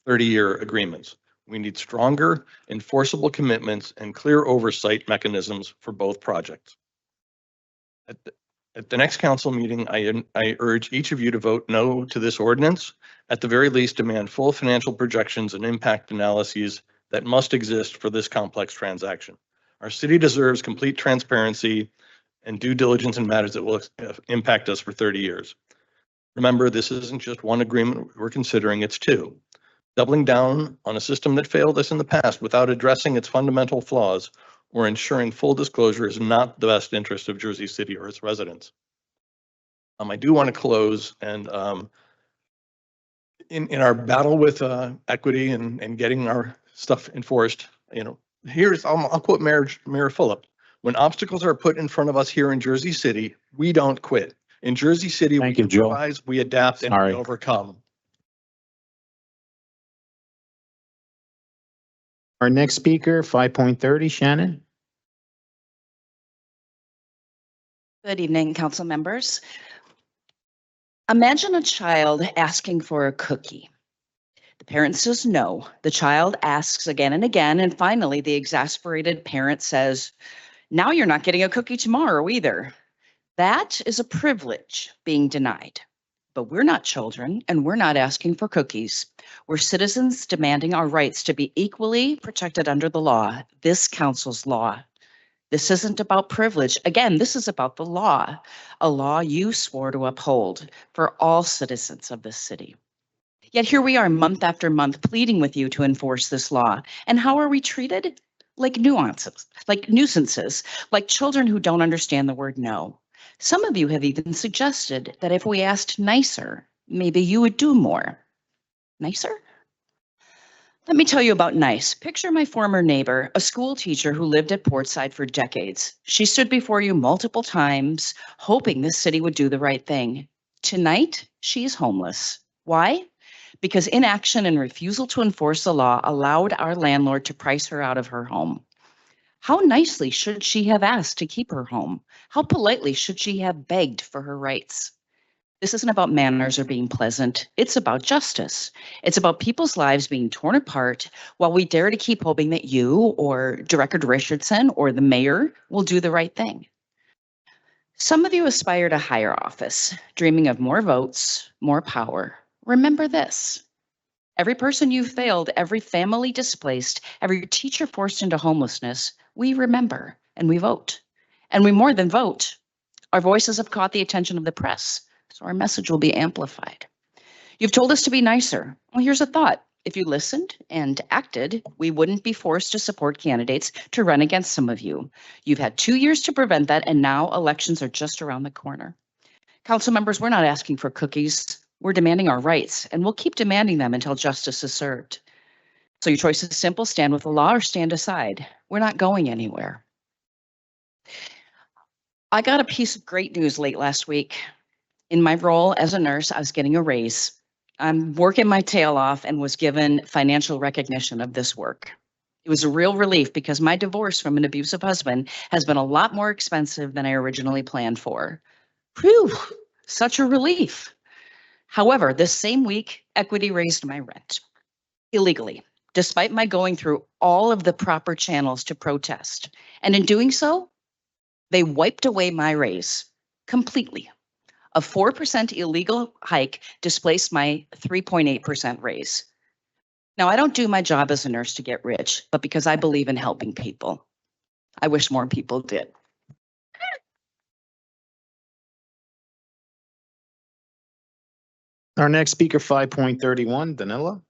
30-year agreements? We need stronger, enforceable commitments and clear oversight mechanisms for both projects. At the next council meeting, I urge each of you to vote no to this ordinance. At the very least, demand full financial projections and impact analyses that must exist for this complex transaction. Our city deserves complete transparency and due diligence in matters that will impact us for 30 years. Remember, this isn't just one agreement we're considering, it's two. Doubling down on a system that failed us in the past without addressing its fundamental flaws or ensuring full disclosure is not the best interest of Jersey City or its residents. I do want to close and in our battle with equity and getting our stuff enforced, I'll quote Mayor Phillip. When obstacles are put in front of us here in Jersey City, we don't quit. In Jersey City, we improvise, we adapt, and we overcome. Our next speaker, 5.30, Shannon. Good evening, council members. Imagine a child asking for a cookie. The parent says no. The child asks again and again, and finally the exasperated parent says, "Now you're not getting a cookie tomorrow either." That is a privilege being denied. But we're not children, and we're not asking for cookies. We're citizens demanding our rights to be equally protected under the law, this council's law. This isn't about privilege. Again, this is about the law, a law you swore to uphold for all citizens of this city. Yet here we are month after month pleading with you to enforce this law. And how are we treated? Like nuances, like nuisances, like children who don't understand the word no. Some of you have even suggested that if we asked nicer, maybe you would do more. Nicer? Let me tell you about nice. Picture my former neighbor, a school teacher who lived at Portside for decades. She stood before you multiple times, hoping this city would do the right thing. Tonight, she's homeless. Why? Because inaction and refusal to enforce the law allowed our landlord to price her out of her home. How nicely should she have asked to keep her home? How politely should she have begged for her rights? This isn't about manners or being pleasant. It's about justice. It's about people's lives being torn apart while we dare to keep hoping that you or Director Richardson or the mayor will do the right thing. Some of you aspire to higher office, dreaming of more votes, more power. Remember this. Every person you failed, every family displaced, every teacher forced into homelessness, we remember and we vote. And we more than vote, Our voices have caught the attention of the press, so our message will be amplified. You've told us to be nicer. Well, here's a thought. If you listened and acted, we wouldn't be forced to support candidates to run against some of you. You've had 2 years to prevent that, and now elections are just around the corner. Council members, we're not asking for cookies. We're demanding our rights, and we'll keep demanding them until justice is served. So your choice is simple: stand with the law or stand aside. We're not going anywhere. I got a piece of great news late last week. In my role as a nurse, I was getting a raise. I'm working my tail off and was given financial recognition of this work. It was a real relief because my divorce from an abusive husband has been a lot more expensive than I originally planned for. Whew, such a relief. However, this same week, Equity raised my rent illegally, despite my going through all of the proper channels to protest. And in doing so, they wiped away my raise completely. A 4% illegal hike displaced my 3.8% raise. Now, I don't do my job as a nurse to get rich, but because I believe in helping people. I wish more people did. Our next speaker, 5.31, Danila.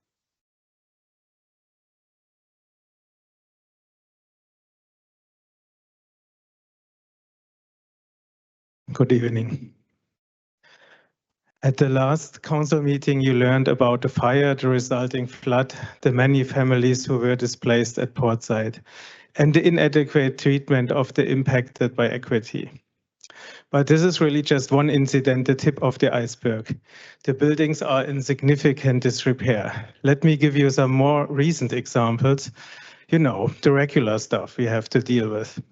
Good evening. At the last council meeting, you learned about the fire, the resulting flood, the many families who were displaced at Portside, and the inadequate treatment of the impacted by Equity. But this is really just one incident, the tip of the iceberg. The buildings are in significant disrepair. Let me give you some more recent examples. You know, the regular stuff we have to deal with.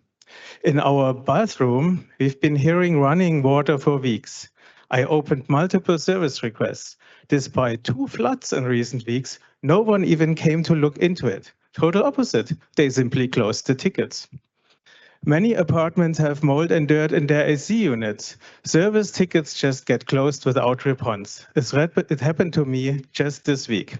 In our bathroom, we've been hearing running water for weeks. I opened multiple service requests. Despite 2 floods in recent weeks, no one even came to look into it. Total opposite. They simply closed the tickets. Many apartments have mold and dirt in their AC units. Service tickets just get closed without response. It happened to me just this week.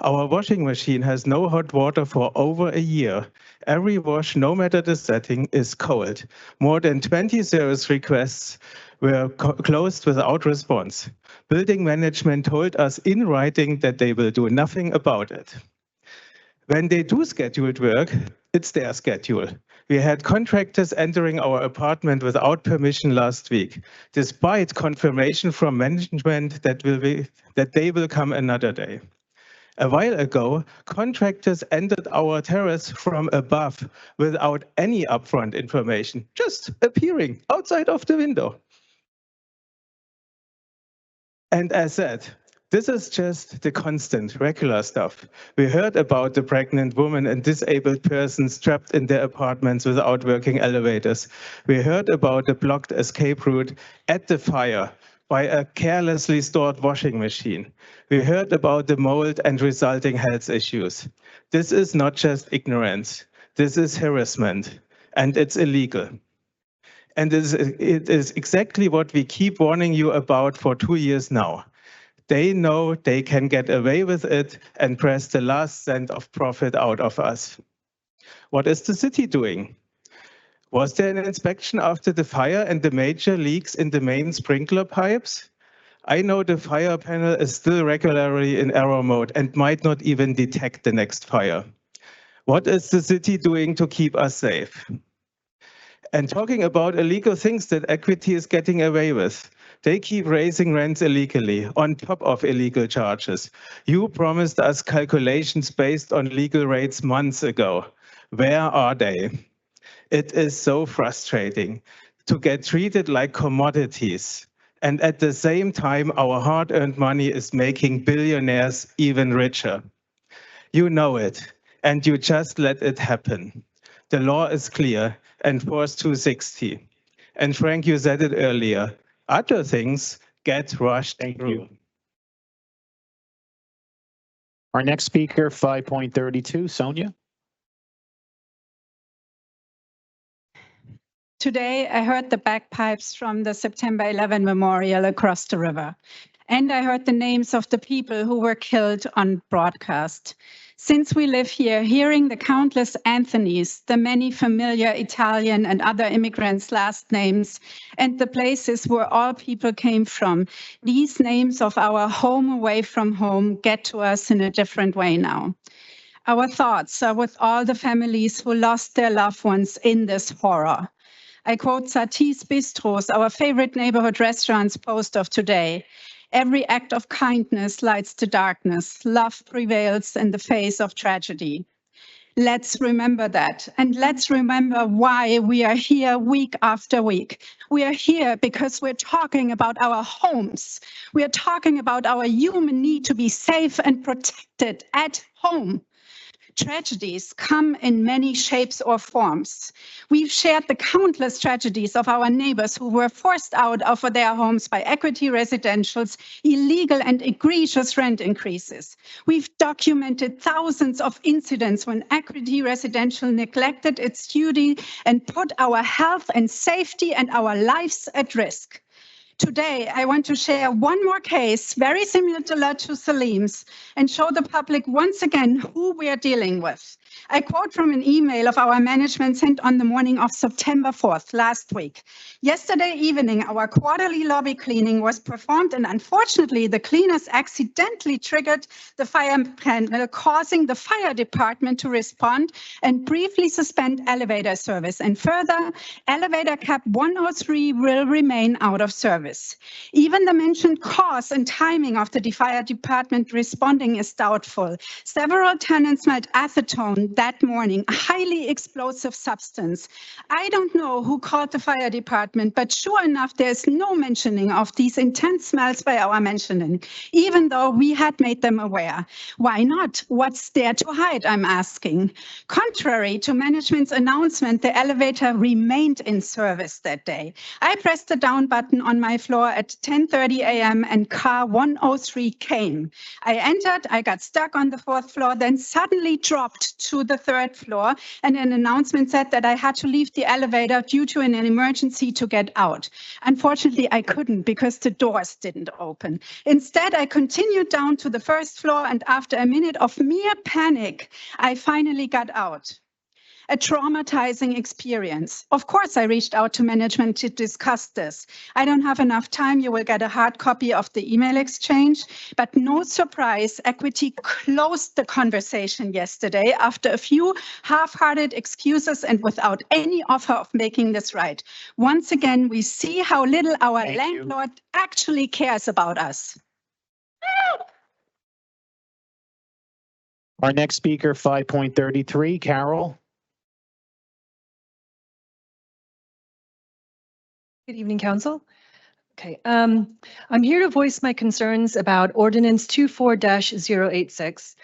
Our washing machine has no hot water for over a year. Every wash, no matter the setting, is cold. More than 20 service requests were closed without response. Building management told us in writing that they will do nothing about it. When they do scheduled work, it's their schedule. We had contractors entering our apartment without permission last week, despite confirmation from management that they will come another day. A while ago, contractors entered our terrace from above without any upfront information, just appearing outside of the window. And as said, this is just the constant, regular stuff. We heard about the pregnant woman and disabled persons trapped in their apartments without working elevators. We heard about the blocked escape route at the fire by a carelessly stored washing machine. We heard about the mold and resulting health issues. This is not just ignorance. This is harassment, and it's illegal. And it is exactly what we keep warning you about for 2 years now. They know they can get away with it and press the last cent of profit out of us. What is the city doing? Was there an inspection after the fire and the major leaks in the main sprinkler pipes? I know the fire panel is still regularly in error mode and might not even detect the next fire. What is the city doing to keep us safe? And talking about illegal things that Equity is getting away with. They keep raising rents illegally on top of illegal charges. You promised us calculations based on legal rates months ago. Where are they? It is so frustrating to get treated like commodities. And at the same time, our hard-earned money is making billionaires even richer. You know it, and you just let it happen. The law is clear, enforced 260. And Frank, you said it earlier. Other things get rushed through. Our next speaker, 5.32, Sonia. Today, I heard the bagpipes from the September 11 memorial across the river. and I heard the names of the people who were killed on broadcast. Since we live here, hearing the countless Anthonys, the many familiar Italian and other immigrants' last names, and the places where all people came from, these names of our home away from home get to us in a different way now. Our thoughts are with all the families who lost their loved ones in this horror. I quote Satie's Bistros, our favorite neighborhood restaurant's post of today. Every act of kindness lights the darkness. Love prevails in the face of tragedy. Let's remember that. And let's remember why we are here week after week. We are here because we're talking about our homes. We are talking about our human need to be safe and protected at home. Tragedies come in many shapes or forms. We've shared the countless tragedies of our neighbors who were forced out of their homes by equity residentials, illegal and egregious rent increases. We've documented thousands of incidents when equity residential neglected its duty and put our health and safety and our lives at risk. Today, I want to share one more case, very similar to Salim's, and show the public once again who we are dealing with. I quote from an email of our management sent on the morning of September 4th, last week. Yesterday evening, our quarterly lobby cleaning was performed, and unfortunately, the cleaners accidentally triggered the fire panel, causing the fire department to respond and briefly suspend elevator service. And further, elevator cap 103 will remain out of service. Even the mentioned cause and timing of the fire department responding is doubtful. Several tenants smelled acetone that morning, a highly explosive substance. I don't know who called the fire department, but sure enough, there's no mentioning of these intense smells by our mentioning, even though we had made them aware. Why not? What's there to hide, I'm asking. Contrary to management's announcement, the elevator remained in service that day. I pressed the down button on my floor at 10:30 a.m. and car 103 came. I entered, I got stuck on the 4th floor, then suddenly dropped to the 3rd floor, and an announcement said that I had to leave the elevator due to an emergency to get out. Unfortunately, I couldn't because the doors didn't open. Instead, I continued down to the 1st floor, and after a minute of mere panic, I finally got out. A traumatizing experience. Of course, I reached out to management to discuss this. I don't have enough time. You will get a hard copy of the email exchange, but no surprise, Equity closed the conversation yesterday after a few half-hearted excuses and without any offer of making this right. Once again, we see how little our landlord actually cares about us. Our next speaker, 5.33, Carol. Good evening, Council. Okay, I'm here to voice my concerns about Ordinance 24-086.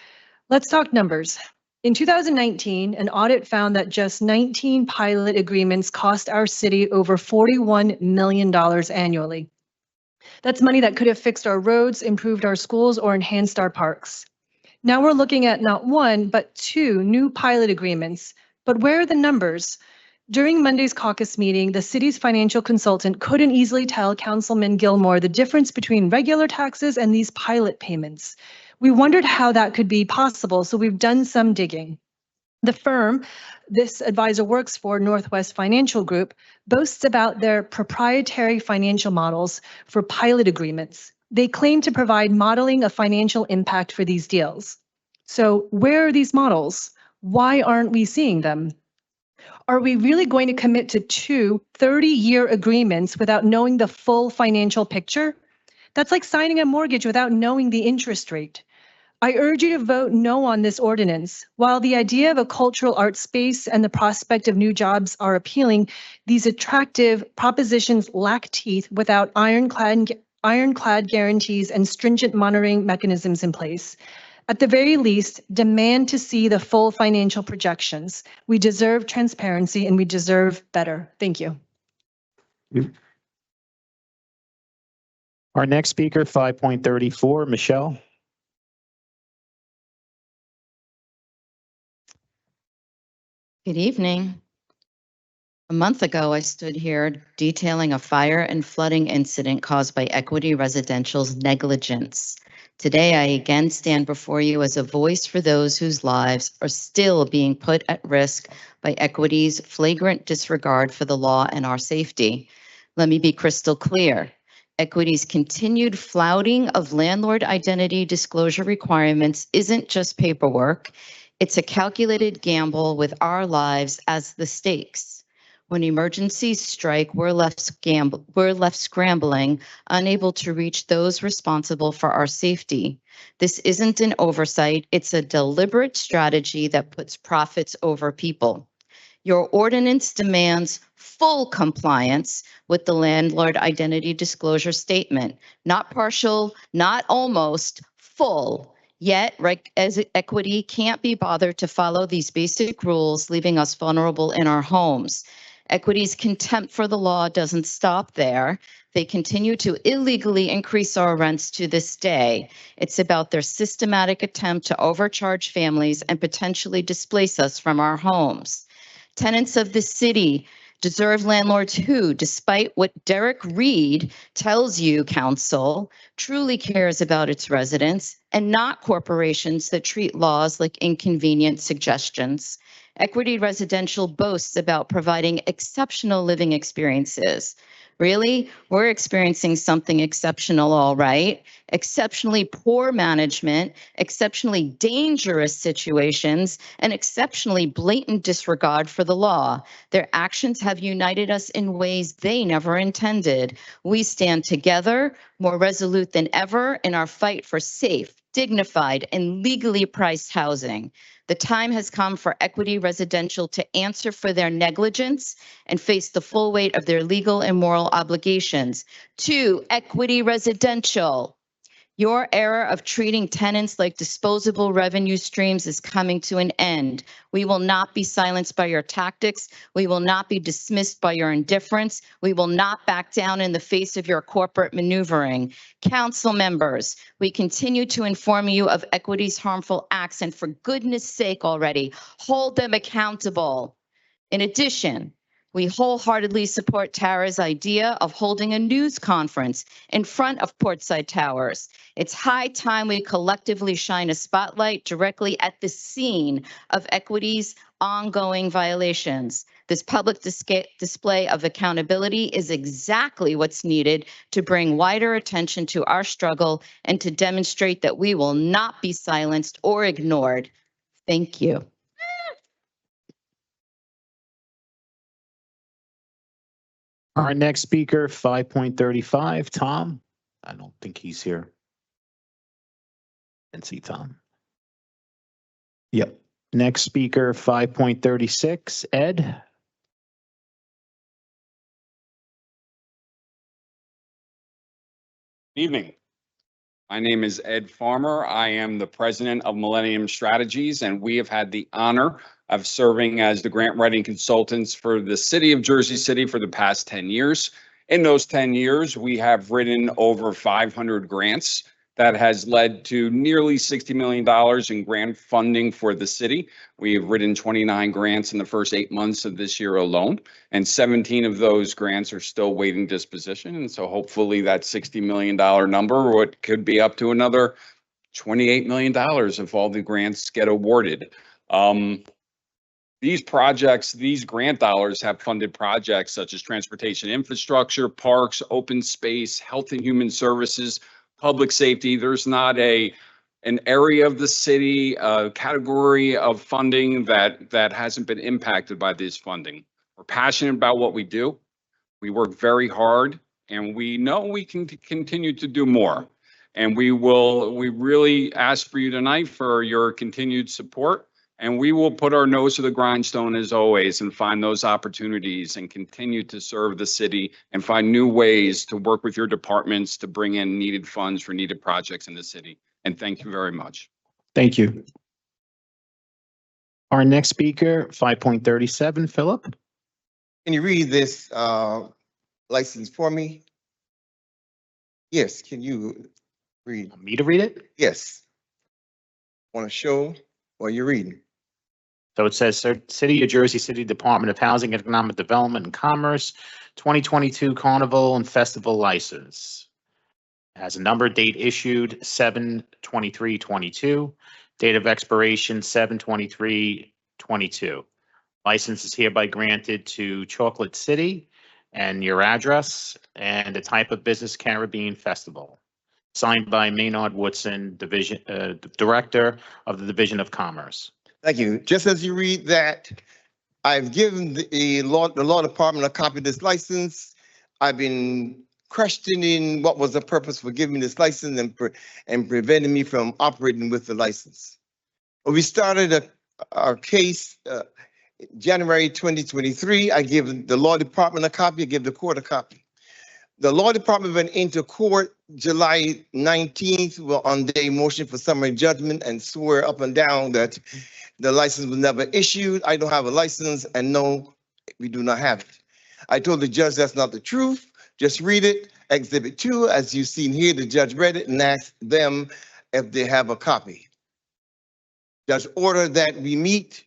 Let's talk numbers. In 2019, an audit found that just 19 pilot agreements cost our city over $41 million annually. That's money that could have fixed our roads, improved our schools, or enhanced our parks. Now we're looking at not one, but 2 new pilot agreements. But where are the numbers? During Monday's caucus meeting, the city's financial consultant couldn't easily tell Councilman Gilmore the difference between regular taxes and these pilot payments. We wondered how that could be possible, so we've done some digging. The firm this advisor works for, Northwest Financial Group, boasts about their proprietary financial models for pilot agreements. They claim to provide modeling of financial impact for these deals. So where are these models? Why aren't we seeing them? Are we really going to commit to 2 30-year agreements without knowing the full financial picture? That's like signing a mortgage without knowing the interest rate. I urge you to vote no on this ordinance. While the idea of a cultural arts space and the prospect of new jobs are appealing, these attractive propositions lack teeth without ironclad guarantees and stringent monitoring mechanisms in place. At the very least, demand to see the full financial projections. We deserve transparency and we deserve better. Thank you. Our next speaker, 5.34, Michelle. Good evening. A month ago, I stood here detailing a fire and flooding incident caused by Equity Residential's negligence. Today, I again stand before you as a voice for those whose lives are still being put at risk by Equity's flagrant disregard for the law and our safety. Let me be crystal clear. Equity's continued flouting of landlord identity disclosure requirements isn't just paperwork. It's a calculated gamble with our lives as the stakes. When emergencies strike, we're left scrambling, unable to reach those responsible for our safety. This isn't an oversight, it's a deliberate strategy that puts profits over people. Your ordinance demands full compliance with the landlord identity disclosure statement, not partial, not almost, full. Yet, as Equity can't be bothered to follow these basic rules, leaving us vulnerable in our homes. Equity's contempt for the law doesn't stop there. They continue to illegally increase our rents to this day. It's about their systematic attempt to overcharge families and potentially displace us from our homes. Tenants of the city deserve landlords who, despite what Derek Reed tells you, council, truly cares about its residents and not corporations that treat laws like inconvenient suggestions. Equity Residential boasts about providing exceptional living experiences. Really, we're experiencing something exceptional, all right. Exceptionally poor management, exceptionally dangerous situations, and exceptionally blatant disregard for the law. Their actions have united us in ways they never intended. We stand together, more resolute than ever, in our fight for safe, dignified, and legally priced housing. The time has come for Equity Residential to answer for their negligence and face the full weight of their legal and moral obligations. To Equity Residential, your era of treating tenants like disposable revenue streams is coming to an end. We will not be silenced by your tactics. We will not be dismissed by your indifference. We will not back down in the face of your corporate maneuvering. Council members, we continue to inform you of Equity's harmful acts, and for goodness sake already, hold them accountable. In addition, we wholeheartedly support Tara's idea of holding a news conference in front of Portside Towers. It's high time we collectively shine a spotlight directly at the scene of Equity's ongoing violations. This public display of accountability is exactly what's needed to bring wider attention to our struggle and to demonstrate that we will not be silenced or ignored. Thank you. Our next speaker, 5.35, Tom. I don't think he's here. And see Tom. Yep. Next speaker, 5.36, Ed. Evening. My name is Ed Farmer. I am the president of Millennium Strategies, and we have had the honor of serving as the grant writing consultants for the city of Jersey City for the past 10 years. In those 10 years, we have written over 500 grants that has led to nearly $60 million in grant funding for the city. We have written 29 grants in the first 8 months of this year alone, and 17 of those grants are still waiting disposition. And so hopefully that $60 million number could be up to another $28 million if all the grants get awarded. These projects, these grant dollars have funded projects such as transportation infrastructure, parks, open space, health and human services, public safety. There's not an area of the city, a category of funding that hasn't been impacted by this funding. We're passionate about what we do. We work very hard, and we know we can continue to do more. And we really ask for you tonight for your continued support. And we will put our nose to the grindstone as always and find those opportunities and continue to serve the city and find new ways to work with your departments to bring in needed funds for needed projects in the city. And thank you very much. Thank you. Our next speaker, 5.37, Philip. Can you read this license for me? Yes, can you read? Want me to read it? Yes. Want to show what you're reading? So it says, City of Jersey City Department of Housing, Economic Development and Commerce, 2022 Carnival and Festival License. Has a number, date issued 7/23/22, date of expiration 7/23/22. License is hereby granted to Chocolate City and your address and the type of business Caribbean Festival. Signed by Maynard Woodson, Director of the Division of Commerce. Thank you. Just as you read that, I've given the law department a copy of this license. I've been questioning what was the purpose for giving me this license and preventing me from operating with the license. We started a case January 2023. I give the law department a copy, I give the court a copy. The law department went into court July 19th on their motion for summary judgment and swore up and down that the license was never issued. I don't have a license, and no, we do not have it. I told the judge that's not the truth. Just read it. Exhibit 2, as you've seen here, the judge read it and asked them if they have a copy. Judge ordered that we meet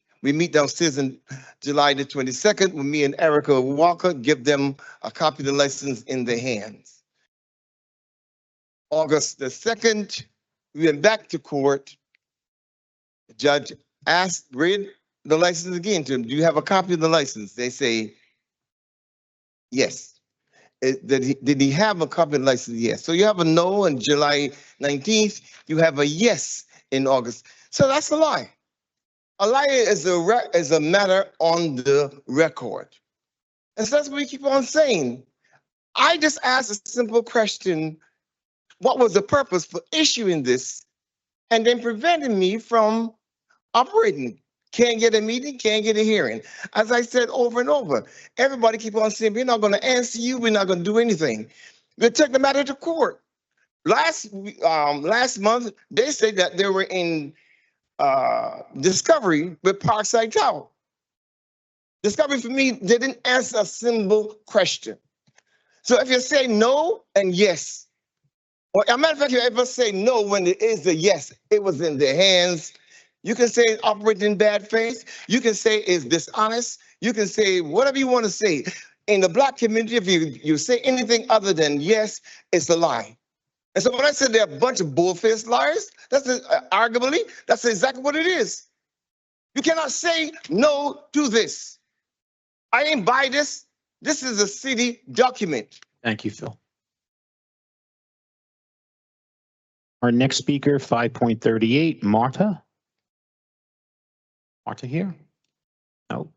downstairs on July the 22nd with me and Erica Walker, give them a copy of the license in their hands. August the 2nd, we went back to court. The judge read the license again to them. Do you have a copy of the license? They say, yes. Did he have a copy of the license? Yes. So you have a no on July 19th. You have a yes in August. So that's a lie. A lie is a matter on the record. And so that's what we keep on saying. I just asked a simple question. What was the purpose for issuing this and then preventing me from operating? Can't get a meeting, can't get a hearing. As I said over and over, everybody keep on saying, we're not going to answer you, we're not going to do anything. We'll take the matter to court. Last month, they said that they were in discovery with Parkside Tower. Discovery for me, they didn't answer a simple question. So if you say no and yes, or as a matter of fact, you ever say no when there is a yes, it was in their hands. You can say it's operating in bad faith. You can say it's dishonest. You can say whatever you want to say. In the Black community, if you say anything other than yes, it's a lie. And so when I said they're a bunch of bull-faced liars, that's arguably, that's exactly what it is. You cannot say no to this. I ain't buy this. This is a city document. Thank you, Phil. Our next speaker, 5.38, Marta. Marta here? No.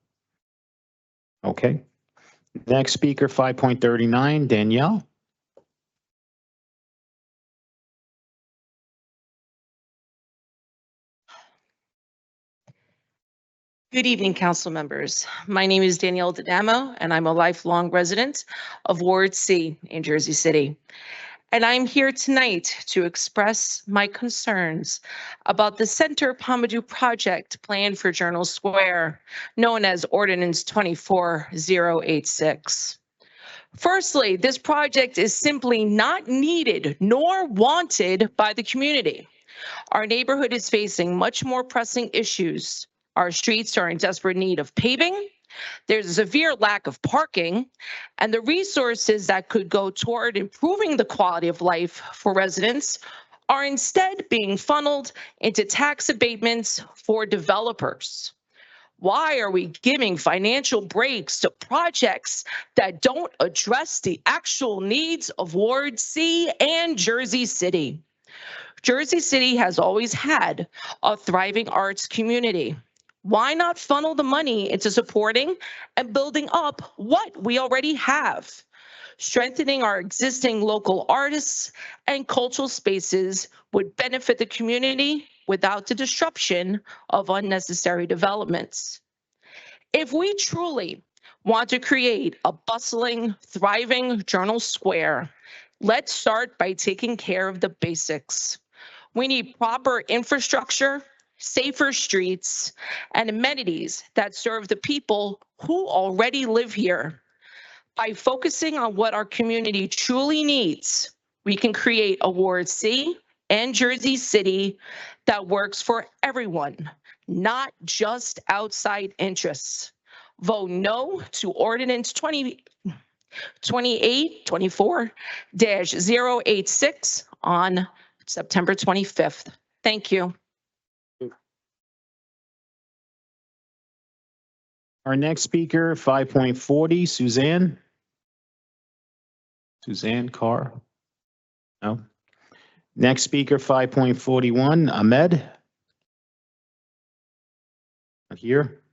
Okay. Next speaker, 5.39, Danielle. Good evening, council members. My name is Danielle D'Adamo, and I'm a lifelong resident of Ward C in Jersey City. And I'm here tonight to express my concerns about the Center Pompidou project planned for Journal Square, known as Ordinance 24086. Firstly, this project is simply not needed nor wanted by the community. Our neighborhood is facing much more pressing issues. Our streets are in desperate need of paving. There's a severe lack of parking, and the resources that could go toward improving the quality of life for residents are instead being funneled into tax abatements for developers. Why are we giving financial breaks to projects that don't address the actual needs of Ward C and Jersey City? Jersey City has always had a thriving arts community. Why not funnel the money into supporting and building up what we already have? Strengthening our existing local artists and cultural spaces would benefit the community without the disruption of unnecessary developments. If we truly want to create a bustling, thriving Journal Square, let's start by taking care of the basics. We need proper infrastructure, safer streets, and amenities that serve the people who already live here. By focusing on what our community truly needs, we can create a Ward C and Jersey City that works for everyone, not just outside interests. Vote no to ordinance 2024-086 on September 25th. Thank you. Our next speaker, 5.40, Suzanne. Suzanne Carr? No. Next speaker, 5.41, Ahmed. Not here.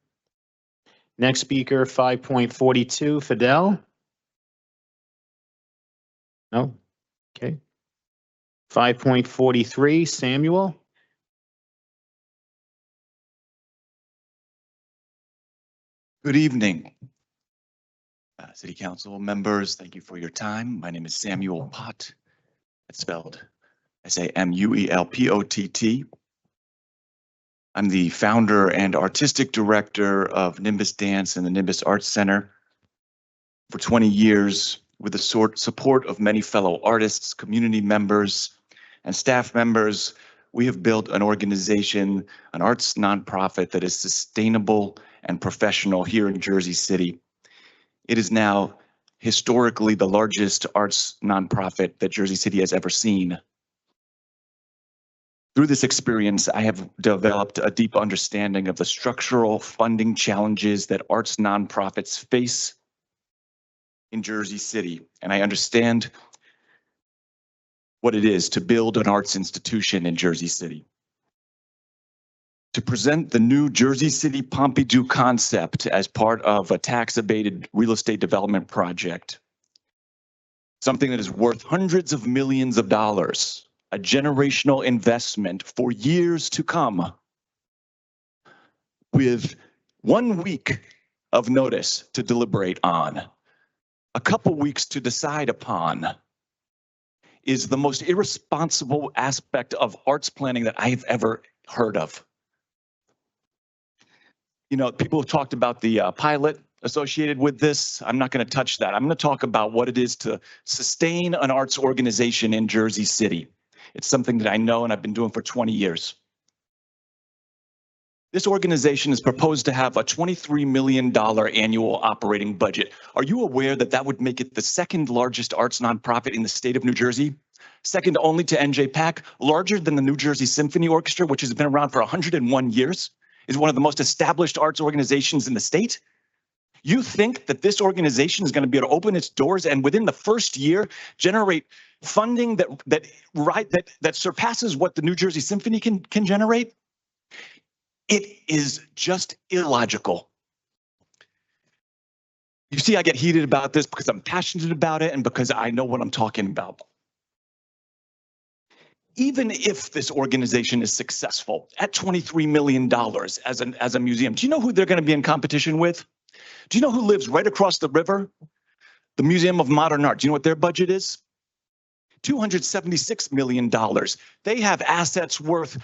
Next speaker, 5.42, Fidel. No. Okay. 5.43, Samuel. Good evening, City Council members. Thank you for your time. My name is Samuel Pott. It's spelled Samuelpott. I'm the founder and artistic director of Nimbus Dance and the Nimbus Arts Center. For 20 years, with the support of many fellow artists, community members, and staff members, we have built an organization, an arts nonprofit that is sustainable and professional here in Jersey City. It is now historically the largest arts nonprofit that Jersey City has ever seen. Through this experience, I have developed a deep understanding of the structural funding challenges that arts nonprofits face in Jersey City, and I understand what it is to build an arts institution in Jersey City. To present the new Jersey City Pompidou concept as part of a tax-abated real estate development project, something that is worth hundreds of millions of dollars, a generational investment for years to come, with 1 week of notice to deliberate on, a couple weeks to decide upon, is the most irresponsible aspect of arts planning that I've ever heard of. You know, people have talked about the pilot associated with this. I'm not going to touch that. I'm going to talk about what it is to sustain an arts organization in Jersey City. It's something that I know and I've been doing for 20 years. This organization is proposed to have a $23 million annual operating budget. Are you aware that that would make it the second largest arts nonprofit in the state of New Jersey? Second only to NJPAC, larger than the New Jersey Symphony Orchestra, which has been around for 101 years, is one of the most established arts organizations in the state? You think that this organization is going to be able to open its doors and within the first year generate funding that surpasses what the New Jersey Symphony can generate? It is just illogical. You see, I get heated about this because I'm passionate about it and because I know what I'm talking about. Even if this organization is successful at $23 million as a museum, do you know who they're going to be in competition with? Do you know who lives right across the river? The Museum of Modern Art. Do you know what their budget is? $276 million. They have assets worth,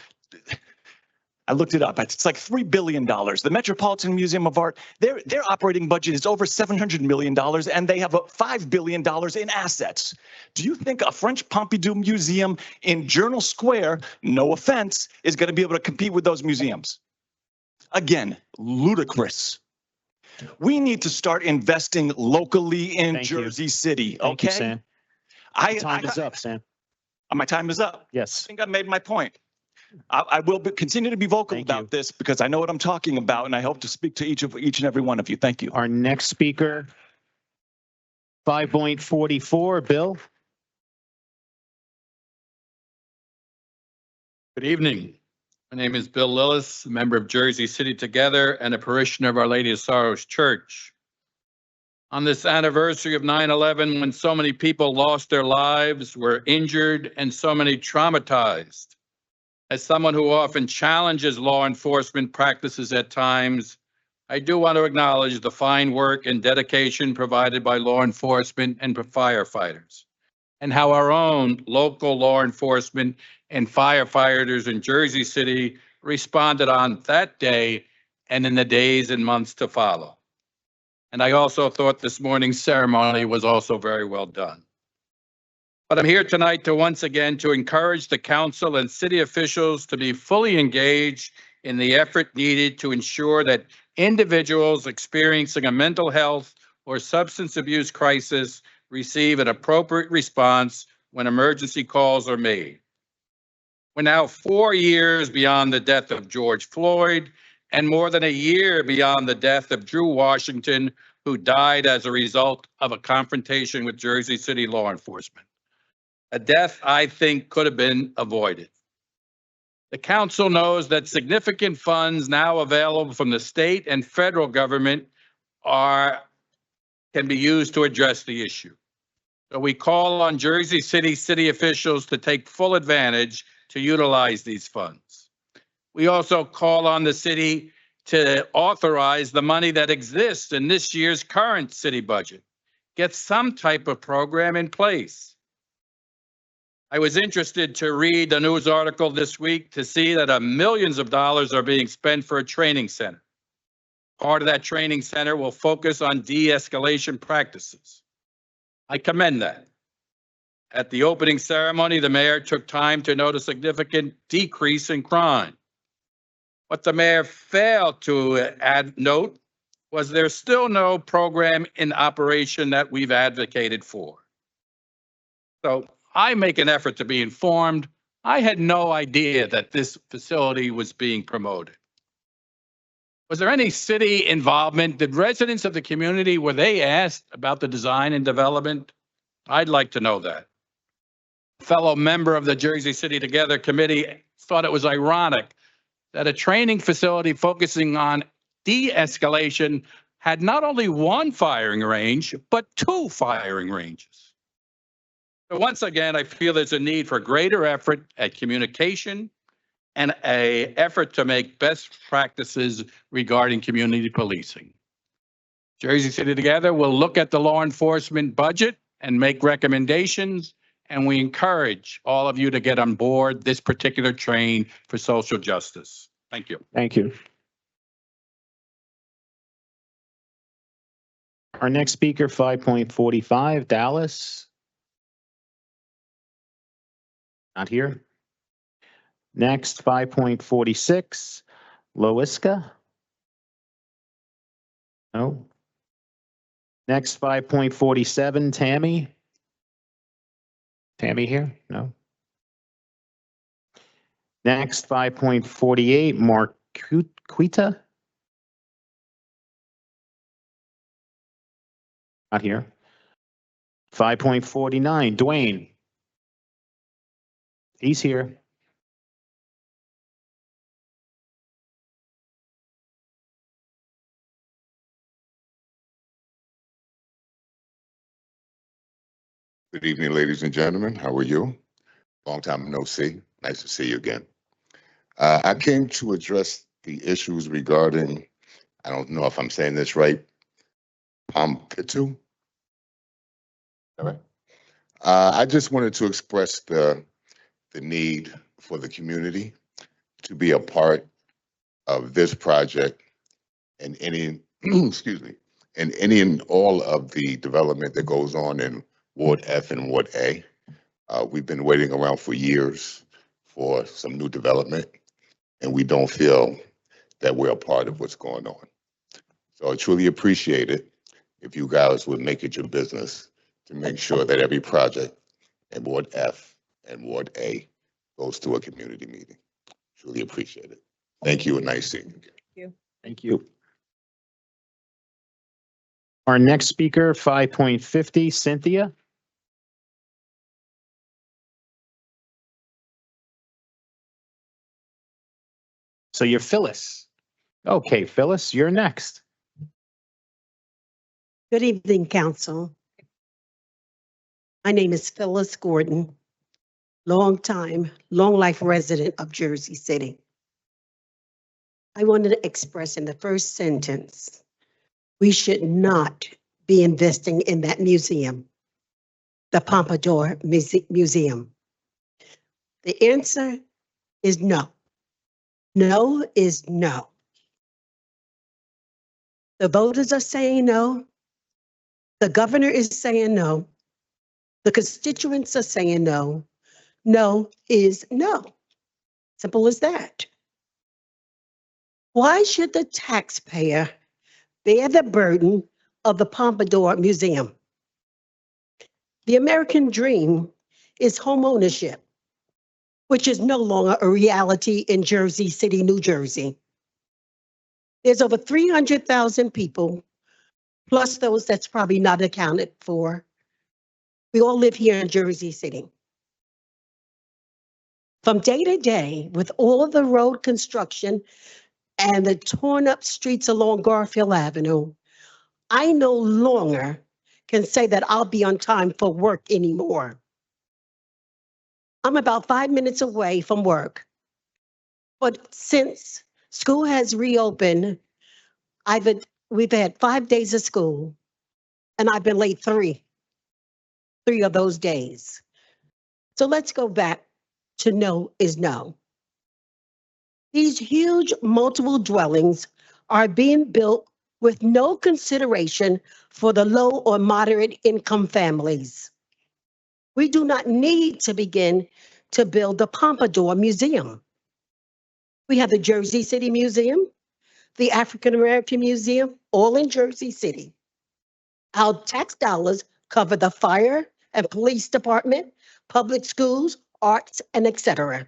I looked it up, it's like $3 billion. The Metropolitan Museum of Art, their operating budget is over $700 million and they have $5 billion in assets. Do you think a French Pompidou museum in Journal Square, no offense, is going to be able to compete with those museums? Again, ludicrous. We need to start investing locally in Jersey City, okay? Thank you, Sam. Time is up, Sam. My time is up. Yes. I think I've made my point. I will continue to be vocal about this because I know what I'm talking about, and I hope to speak to each and every one of you. Thank you. Our next speaker, 5.44, Bill. Good evening. My name is Bill Lillis, a member of Jersey City Together and a parishioner of Our Lady of Sorrows Church. On this anniversary of 9/11, when so many people lost their lives, were injured, and so many traumatized, as someone who often challenges law enforcement practices at times, I do want to acknowledge the fine work and dedication provided by law enforcement and firefighters, and how our own local law enforcement and firefighters in Jersey City responded on that day and in the days and months to follow. And I also thought this morning's ceremony was also very well done. But I'm here tonight to once again to encourage the council and city officials to be fully engaged in the effort needed to ensure that individuals experiencing a mental health or substance abuse crisis receive an appropriate response when emergency calls are made. We're now 4 years beyond the death of George Floyd and more than a year beyond the death of Drew Washington, who died as a result of a confrontation with Jersey City law enforcement. A death I think could have been avoided. The council knows that significant funds now available from the state and federal government can be used to address the issue. So we call on Jersey City officials to take full advantage to utilize these funds. We also call on the city to authorize the money that exists in this year's current city budget. Get some type of program in place. I was interested to read the news article this week to see that millions of dollars are being spent for a training center. Part of that training center will focus on de-escalation practices. I commend that. At the opening ceremony, the mayor took time to note a significant decrease in crime. What the mayor failed to note was there's still no program in operation that we've advocated for. So I make an effort to be informed. I had no idea that this facility was being promoted. Was there any city involvement? Did residents of the community, were they asked about the design and development? I'd like to know that. A fellow member of the Jersey City Together committee thought it was ironic that a training facility focusing on de-escalation had not only one firing range, but 2 firing ranges. So once again, I feel there's a need for greater effort at communication and an effort to make best practices regarding community policing. Jersey City Together will look at the law enforcement budget and make recommendations, and we encourage all of you to get on board this particular train for social justice. Thank you. Thank you. Our next speaker, 5.45, Dallas. Not here. Next, 5.46, Loiska. No. Next, 5.47, Tammy. Tammy here? No. Next, 5.48, Marquita. Not here. 5.49, Dwayne. He's here. Good evening, ladies and gentlemen. How are you? Long time no see. Nice to see you again. I came to address the issues regarding, I don't know if I'm saying this right, Pompitu. All right. I just wanted to express the need for the community to be a part of this project and any, excuse me, and any and all of the development that goes on in Ward F and Ward A. We've been waiting around for years for some new development, and we don't feel that we're a part of what's going on. So I truly appreciate it if you guys would make it your business to make sure that every project in Ward F and Ward A goes to a community meeting. Truly appreciate it. Thank you and nice seeing you. Thank you. Our next speaker, 5.50, Cynthia. So you're Phyllis. Okay, Phyllis, you're next. Good evening, Council. My name is Phyllis Gordon, long life resident of Jersey City. I wanted to express in the first sentence, we should not be investing in that museum, the Pompadour Museum. The answer is no. No is no. The voters are saying no. The governor is saying no. The constituents are saying no. No is no. Simple as that. Why should the taxpayer bear the burden of the Pompadour Museum? The American dream is home ownership, which is no longer a reality in Jersey City, New Jersey. There's over 300,000 people, plus those that's probably not accounted for. We all live here in Jersey City. From day to day, with all of the road construction and the torn up streets along Garfield Avenue, I no longer can say that I'll be on time for work anymore. I'm about 5 minutes away from work. But since school has reopened, we've had 5 days of school, and I've been late three of those days. So let's go back to no is no. These huge multiple dwellings are being built with no consideration for the low or moderate income families. We do not need to begin to build the Pompadour Museum. We have the Jersey City Museum, the African American Museum, all in Jersey City. Our tax dollars cover the fire and police department, public schools, arts, and etc.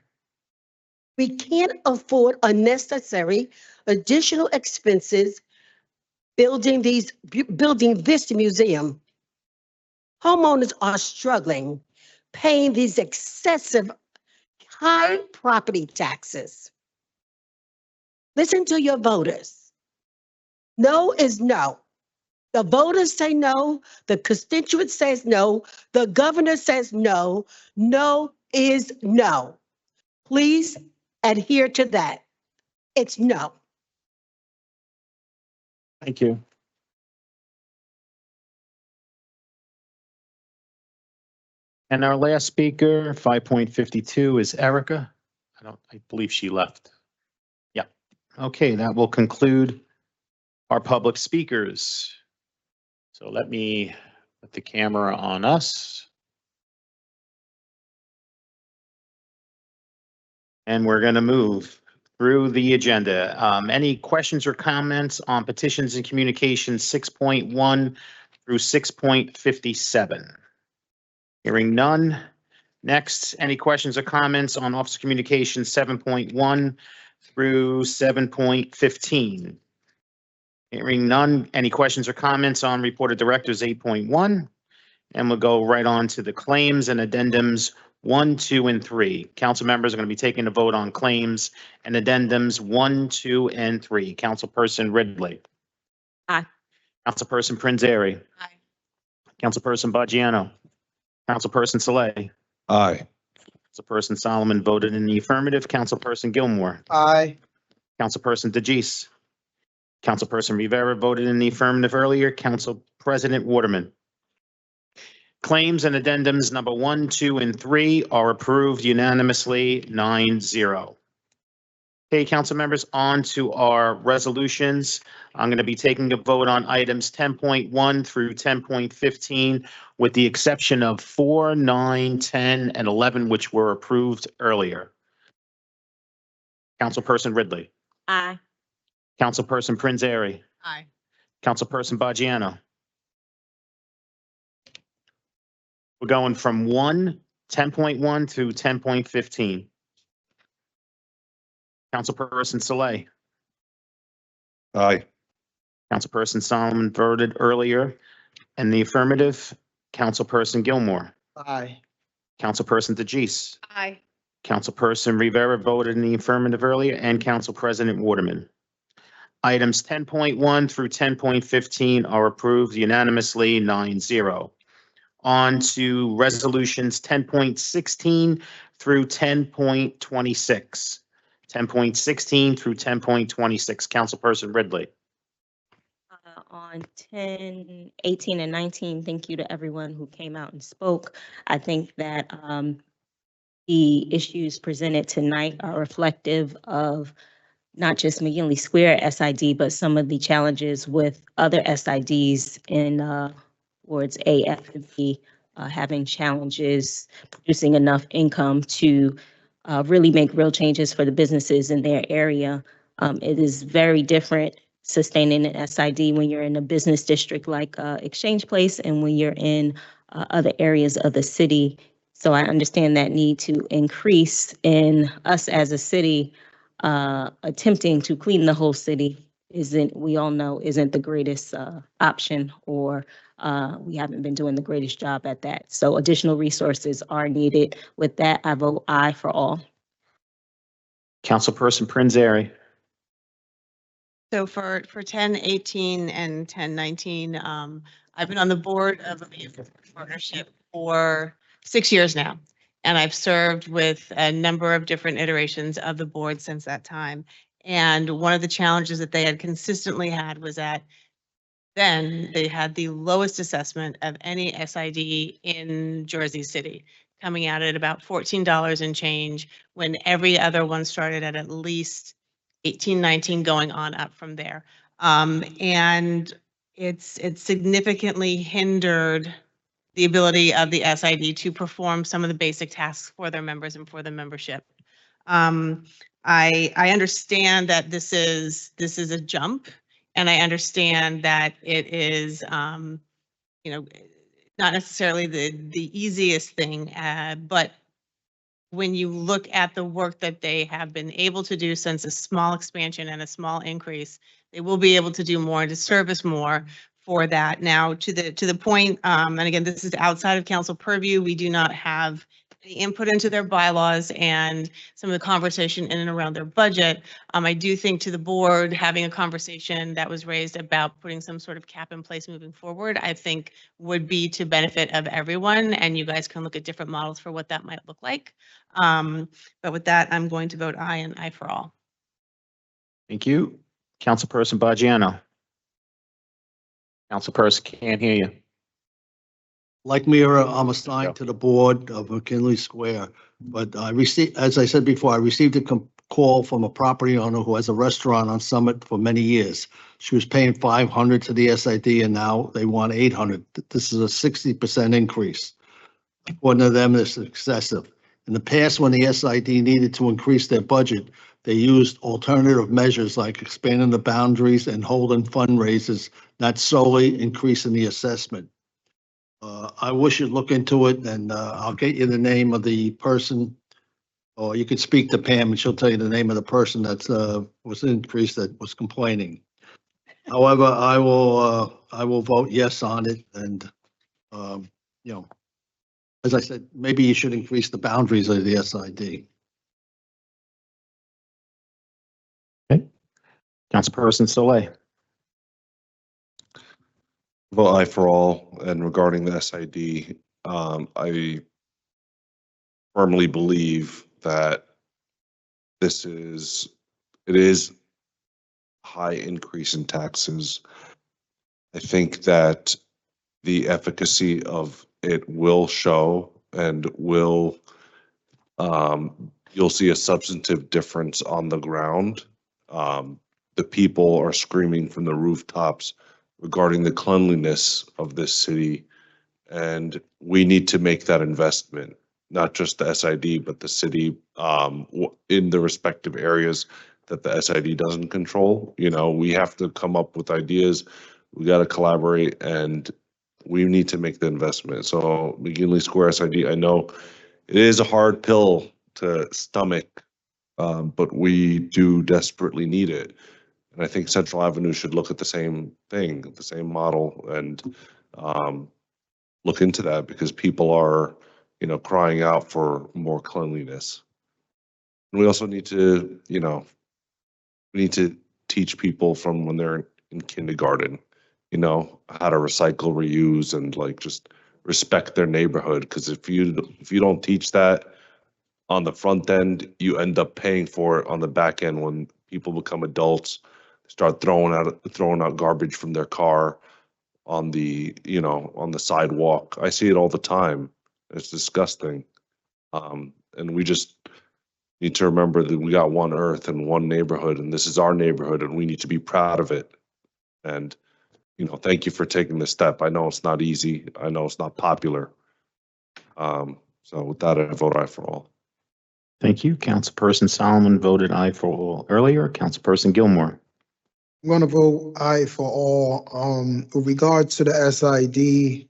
We can't afford unnecessary additional expenses building this museum. Homeowners are struggling paying these excessive high property taxes. Listen to your voters. No is no. The voters say no, the constituent says no, the governor says no. No is no. Please adhere to that. It's no. Thank you. And our last speaker, 5.52, is Erica. I believe she left. Yeah. Okay, that will conclude our public speakers. So let me put the camera on us. And we're going to move through the agenda. Any questions or comments on petitions and communications 6.1 through 6.57? Hearing none. Next, any questions or comments on Office of Communications 7.1 through 7.15? Hearing none. Any questions or comments on Report of Directors 8.1? And we'll go right on to the claims and addendums 1, 2, and 3. Council members are going to be taking a vote on claims and addendums 1, 2, and 3. Councilperson Ridley. Aye. Councilperson Prinzary. Aye. Councilperson Baggiano. Councilperson Saleh. Aye. Councilperson Solomon voted in the affirmative. Councilperson Gilmore. Aye. Councilperson DeGise. Councilperson Rivera voted in the affirmative earlier. Council President Waterman. Claims and addendums number 1, 2, and 3 are approved unanimously 9-0. Okay, council members, on to our resolutions. I'm going to be taking a vote on items 10.1 through 10.15 with the exception of 4, 9, 10, and 11, which were approved earlier. Councilperson Ridley. Aye. Councilperson Prinzary. Aye. Councilperson Baggiano. We're going from 10.1 to 10.15. Councilperson Saleh. Aye. Councilperson Solomon voted earlier in the affirmative. Councilperson Gilmore. Aye. Councilperson DeGise. Aye. Councilperson Rivera voted in the affirmative earlier, and Council President Waterman. Items 10.1 through 10.15 are approved unanimously 9-0. On to resolutions 10.16 through 10.26. 10.16 through 10.26. Councilperson Ridley. On 10, 18, and 19, thank you to everyone who came out and spoke. I think that the issues presented tonight are reflective of not just McGinley Square SID, but some of the challenges with other SIDs in wards A, F, and B, having challenges producing enough income to really make real changes for the businesses in their area. It is very different sustaining an SID when you're in a business district like Exchange Place and when you're in other areas of the city. So I understand that need to increase in us as a city attempting to clean the whole city isn't, we all know, isn't the greatest option, or we haven't been doing the greatest job at that. So additional resources are needed. With that, I vote aye for all. Councilperson Prinzary. So for 1018 and 1019, I've been on the board of a partnership for 6 years now. And I've served with a number of different iterations of the board since that time. And one of the challenges that they had consistently had was that then they had the lowest assessment of any SID in Jersey City, coming out at about $14 and change when every other one started at least 18, 19, going on up from there. And it's significantly hindered the ability of the SID to perform some of the basic tasks for their members and for the membership. I understand that this is a jump, and I understand that it is, you know, not necessarily the easiest thing, but when you look at the work that they have been able to do since a small expansion and a small increase, they will be able to do more and to service more for that. Now, to the point, and again, this is outside of council purview, we do not have any input into their bylaws and some of the conversation in and around their budget. I do think to the board, having a conversation that was raised about putting some sort of cap in place moving forward, I think would be to benefit of everyone, and you guys can look at different models for what that might look like. But with that, I'm going to vote aye and aye for all. Thank you. Councilperson Baggiano. Councilperson can't hear you. Like Mira, I'm assigned to the board of McKinley Square, but I received, as I said before, I received a call from a property owner who has a restaurant on Summit for many years. She was paying $500 to the SID and now they want $800. This is a 60% increase. According to them, it's excessive. In the past, when the SID needed to increase their budget, they used alternative measures like expanding the boundaries and holding fundraisers, not solely increasing the assessment. I wish you'd look into it, and I'll get you the name of the person, or you could speak to Pam and she'll tell you the name of the person that was increased, that was complaining. However, I will vote yes on it, and you know, as I said, maybe you should increase the boundaries of the SID. Okay. Councilperson Soleil. Vote aye for all. And regarding the SID, I firmly believe that it is high increase in taxes. I think that the efficacy of it will show, and will, you'll see a substantive difference on the ground. The people are screaming from the rooftops regarding the cleanliness of this city, and we need to make that investment, not just the SID, but the city in the respective areas that the SID doesn't control. You know, we have to come up with ideas. We got to collaborate, and we need to make the investment. So McKinley Square SID, I know it is a hard pill to stomach, but we do desperately need it. And I think Central Avenue should look at the same thing, the same model, and look into that, because people are, you know, crying out for more cleanliness. And we also need to, you know, we need to teach people from when they're in kindergarten, you know, how to recycle, reuse, and like just respect their neighborhood. Because if you don't teach that on the front end, you end up paying for it on the back end when people become adults, start throwing out garbage from their car on the, you know, on the sidewalk. I see it all the time. It's disgusting. And we just need to remember that we got one earth and one neighborhood, and this is our neighborhood, and we need to be proud of it. And, you know, thank you for taking this step. I know it's not easy. I know it's not popular. So with that, I vote aye for all. Thank you. Councilperson Solomon voted aye for all earlier. Councilperson Gilmore. I'm going to vote aye for all. With regard to the SID,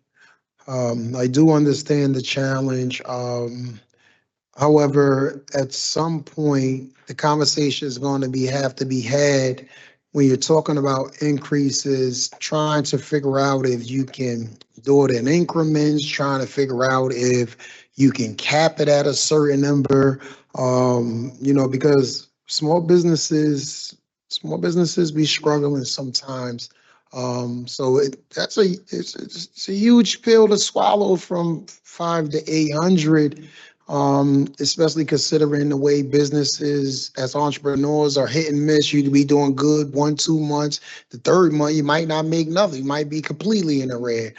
I do understand the challenge. However, at some point, the conversation is going to have to be had when you're talking about increases, trying to figure out if you can do it in increments, trying to figure out if you can cap it at a certain number. Because small businesses be struggling sometimes. So it's a huge pill to swallow from 5 to 800. Especially considering the way businesses as entrepreneurs are hit and miss. You'd be doing good 1, 2 months. The third month, you might not make nothing. You might be completely in the red.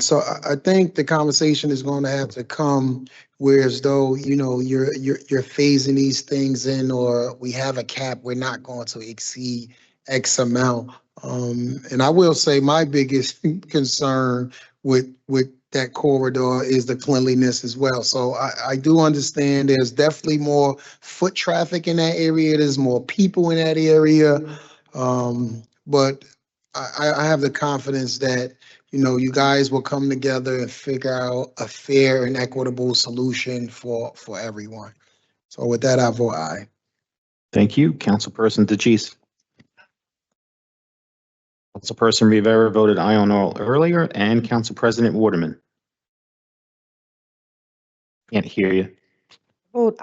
So I think the conversation is going to have to come where as though, you're phasing these things in, or we have a cap, we're not going to exceed X amount. And I will say my biggest concern with that corridor is the cleanliness as well. So I do understand there's definitely more foot traffic in that area. There's more people in that area. But I have the confidence that, you guys will come together and figure out a fair and equitable solution for everyone. So with that, I vote aye. Thank you. Councilperson DeGise. Councilperson Rivera voted aye on all earlier, and Council President Waterman. Can't hear you.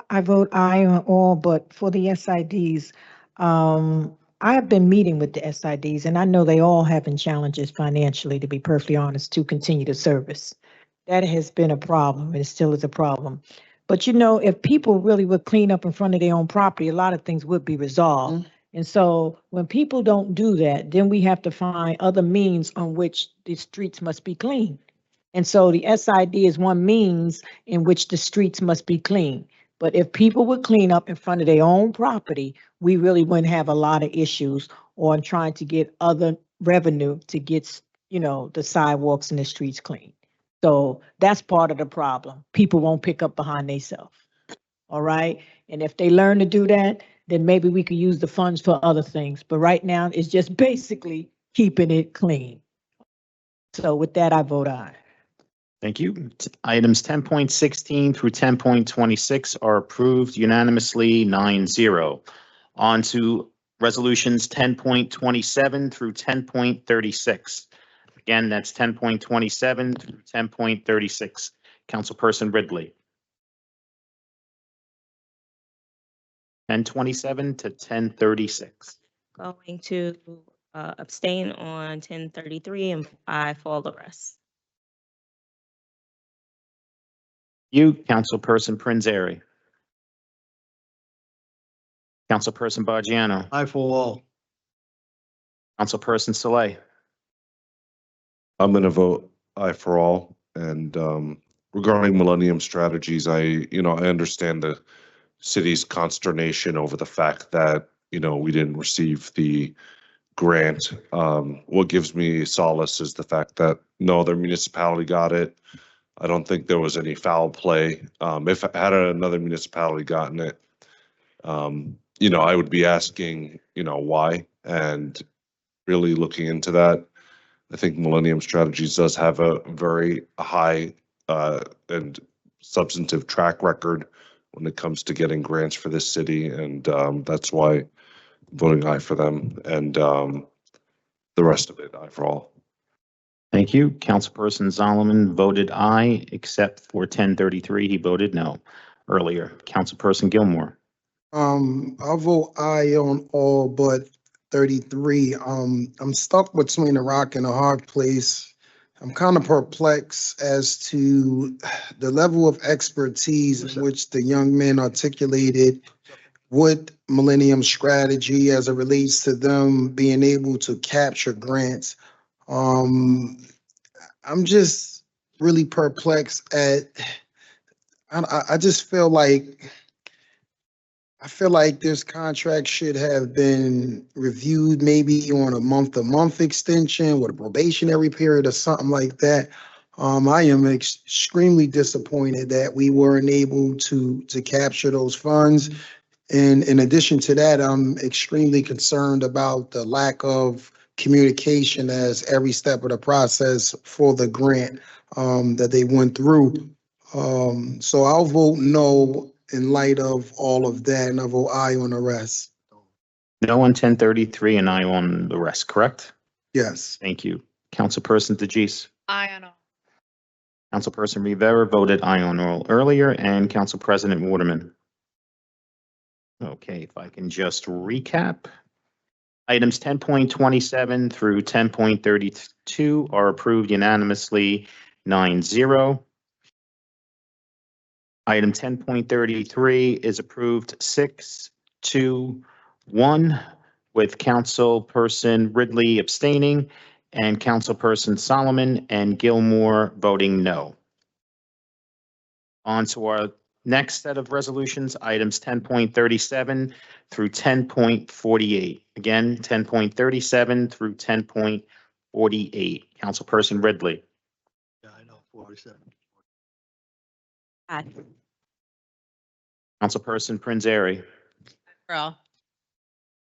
I vote aye on all, but for the SIDs, I have been meeting with the SIDs, and I know they all having challenges financially, to be perfectly honest, to continue the service. That has been a problem, and it still is a problem. But if people really would clean up in front of their own property, a lot of things would be resolved. And so when people don't do that, then we have to find other means on which the streets must be clean. And so the SID is one means in which the streets must be clean. But if people would clean up in front of their own property, we really wouldn't have a lot of issues on trying to get other revenue to get, the sidewalks and the streets clean. So that's part of the problem. People won't pick up behind themselves. All right. And if they learn to do that, then maybe we could use the funds for other things. But right now, it's just basically keeping it clean. So with that, I vote aye. Thank you. Items 10.16 through 10.26 are approved unanimously 9-0. On to resolutions 10.27 through 10.36. Again, that's 10.27 through 10.36. Councilperson Ridley. 10.27 to 10.36. Going to abstain on 1033 and aye for all the rest. You, Councilperson Prinzary. Councilperson Bargiano. Aye for all. Councilperson Saleh. I'm going to vote aye for all. And regarding Millennium Strategies, I understand the city's consternation over the fact that, we didn't receive the grant. What gives me solace is the fact that no other municipality got it. I don't think there was any foul play. If had another municipality gotten it, I would be asking, why, and really looking into that. I think Millennium Strategies does have a very high and substantive track record when it comes to getting grants for this city, and that's why I'm voting aye for them, and the rest of it aye for all. Thank you. Councilperson Solomon voted aye, except for 1033. He voted no earlier. Councilperson Gilmore. I'll vote aye on all but 33. I'm stuck between a rock and a hard place. I'm kind of perplexed as to the level of expertise in which the young men articulated with Millennium Strategy as it relates to them being able to capture grants. I'm just really perplexed at, I just feel like this contract should have been reviewed maybe on a month-to-month extension with a probationary period or something like that. I am extremely disappointed that we weren't able to capture those funds. And in addition to that, I'm extremely concerned about the lack of communication as every step of the process for the grant that they went through. So I'll vote no in light of all of that, and I'll vote aye on the rest. No on 1033 and aye on the rest, correct? Yes. Thank you. Councilperson DeGise. Aye on all. Councilperson Rivera voted aye on all earlier, and Council President Waterman. Okay, if I can just recap. Items 10.27 through 10.32 are approved unanimously 9-0. Item 10.33 is approved 6-1 with Councilperson Ridley abstaining and Councilperson Solomon and Gilmore voting no. On to our next set of resolutions, items 10.37 through 10.48. Again, 10.37 through 10.48. Councilperson Ridley. Yeah, I know, 47. Aye. Councilperson Prinzary. Girl.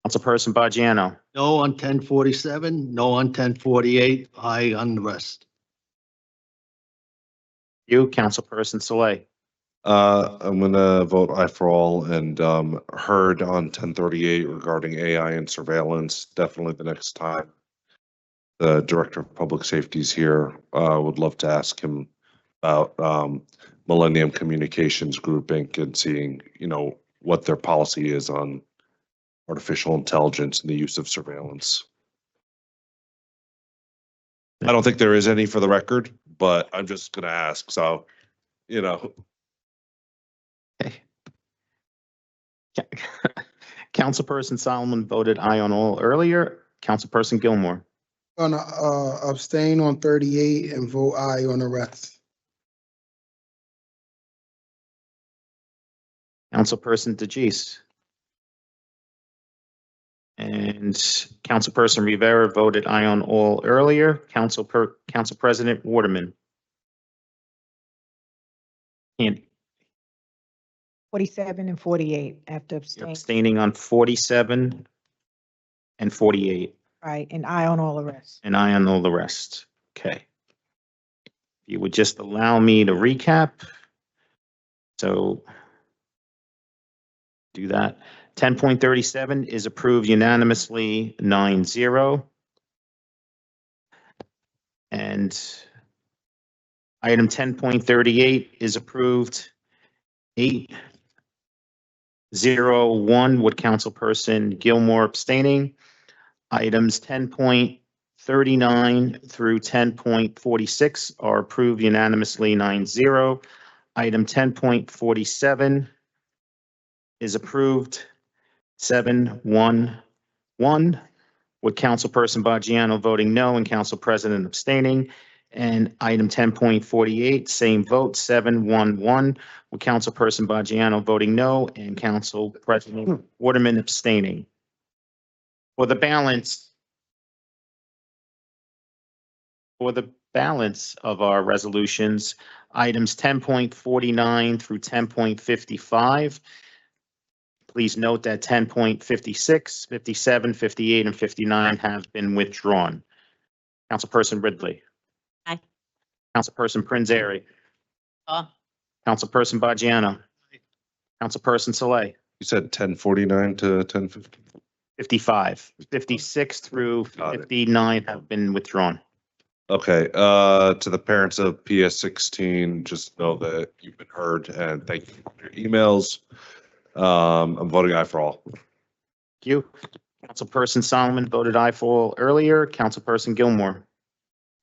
Councilperson Baggiano. No on 1047, no on 1048, aye on the rest. You, Councilperson Saleh. I'm gonna vote aye for all and heard on 1038 regarding AI and surveillance. Definitely the next time the Director of Public Safety is here, would love to ask him about Millennium Communications Group Inc. and seeing, what their policy is on artificial intelligence and the use of surveillance. I don't think there is any for the record, but I'm just gonna ask, so, Councilperson Solomon voted aye on all earlier. Councilperson Gilmore. Gonna abstain on 38 and vote aye on the rest. Councilperson DeGise. And Councilperson Rivera voted aye on all earlier. Council President Waterman. And 47 and 48 after you're abstain. abstaining on 47 and 48, Right, and aye on all the rest. and aye on all the rest. Okay. If you would just allow me to recap. So do that. 10.37 is approved unanimously 9-0. And item 10.38 is approved 8-0-1 with Councilperson Gilmore abstaining. Items 10.39 through 10.46 are approved unanimously 9-0. Item 10.47 is approved 7-1-1 with Councilperson Baggiano voting no and Council President abstaining. And item 10.48, same vote, 7-1-1 with Councilperson Baggiano voting no and Council President Waterman abstaining. For the balance of our resolutions, items 10.49 through 10.55. Please note that 10.56, 57, 58, and 59 have been withdrawn. Councilperson Ridley. Aye. Councilperson Prinzary. Aye. Councilperson Baggiano. Councilperson Saleh. you said 1049 to 1050? 55, 56 through 59 have been withdrawn. Okay, to the parents of PS16, just know that you've been heard and thank you for your emails. I'm voting aye for all. Thank you. Councilperson Solomon voted aye for all earlier. Councilperson Gilmore.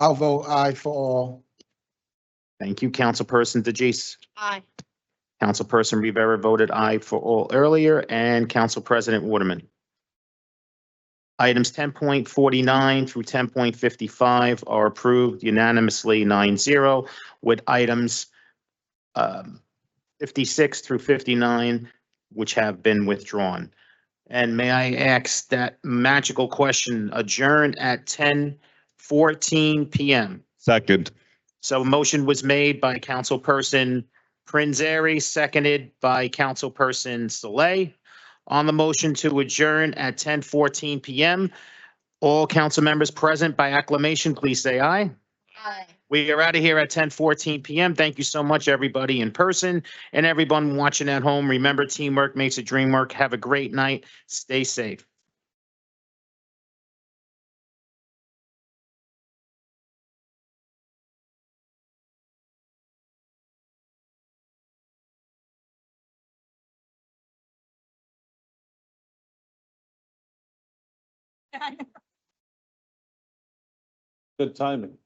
I'll vote aye for all. Thank you. Councilperson DeGise. Aye. Councilperson Rivera voted aye for all earlier, and Council President Waterman. Items 10.49 through 10.55 are approved unanimously 9-0, with items 56 through 59, which have been withdrawn. And may I ask that magical question, adjourn at 10:14 p.m. Second. So a motion was made by Councilperson Prinzary, seconded by Councilperson Saleh. On the motion to adjourn at 10:14 PM, all council members present by acclamation, please say aye. Aye. We are out of here at 10:14 PM. Thank you so much, everybody in person and everyone watching at home. Remember, teamwork makes a dream work. Have a great night. Stay safe. Good timing.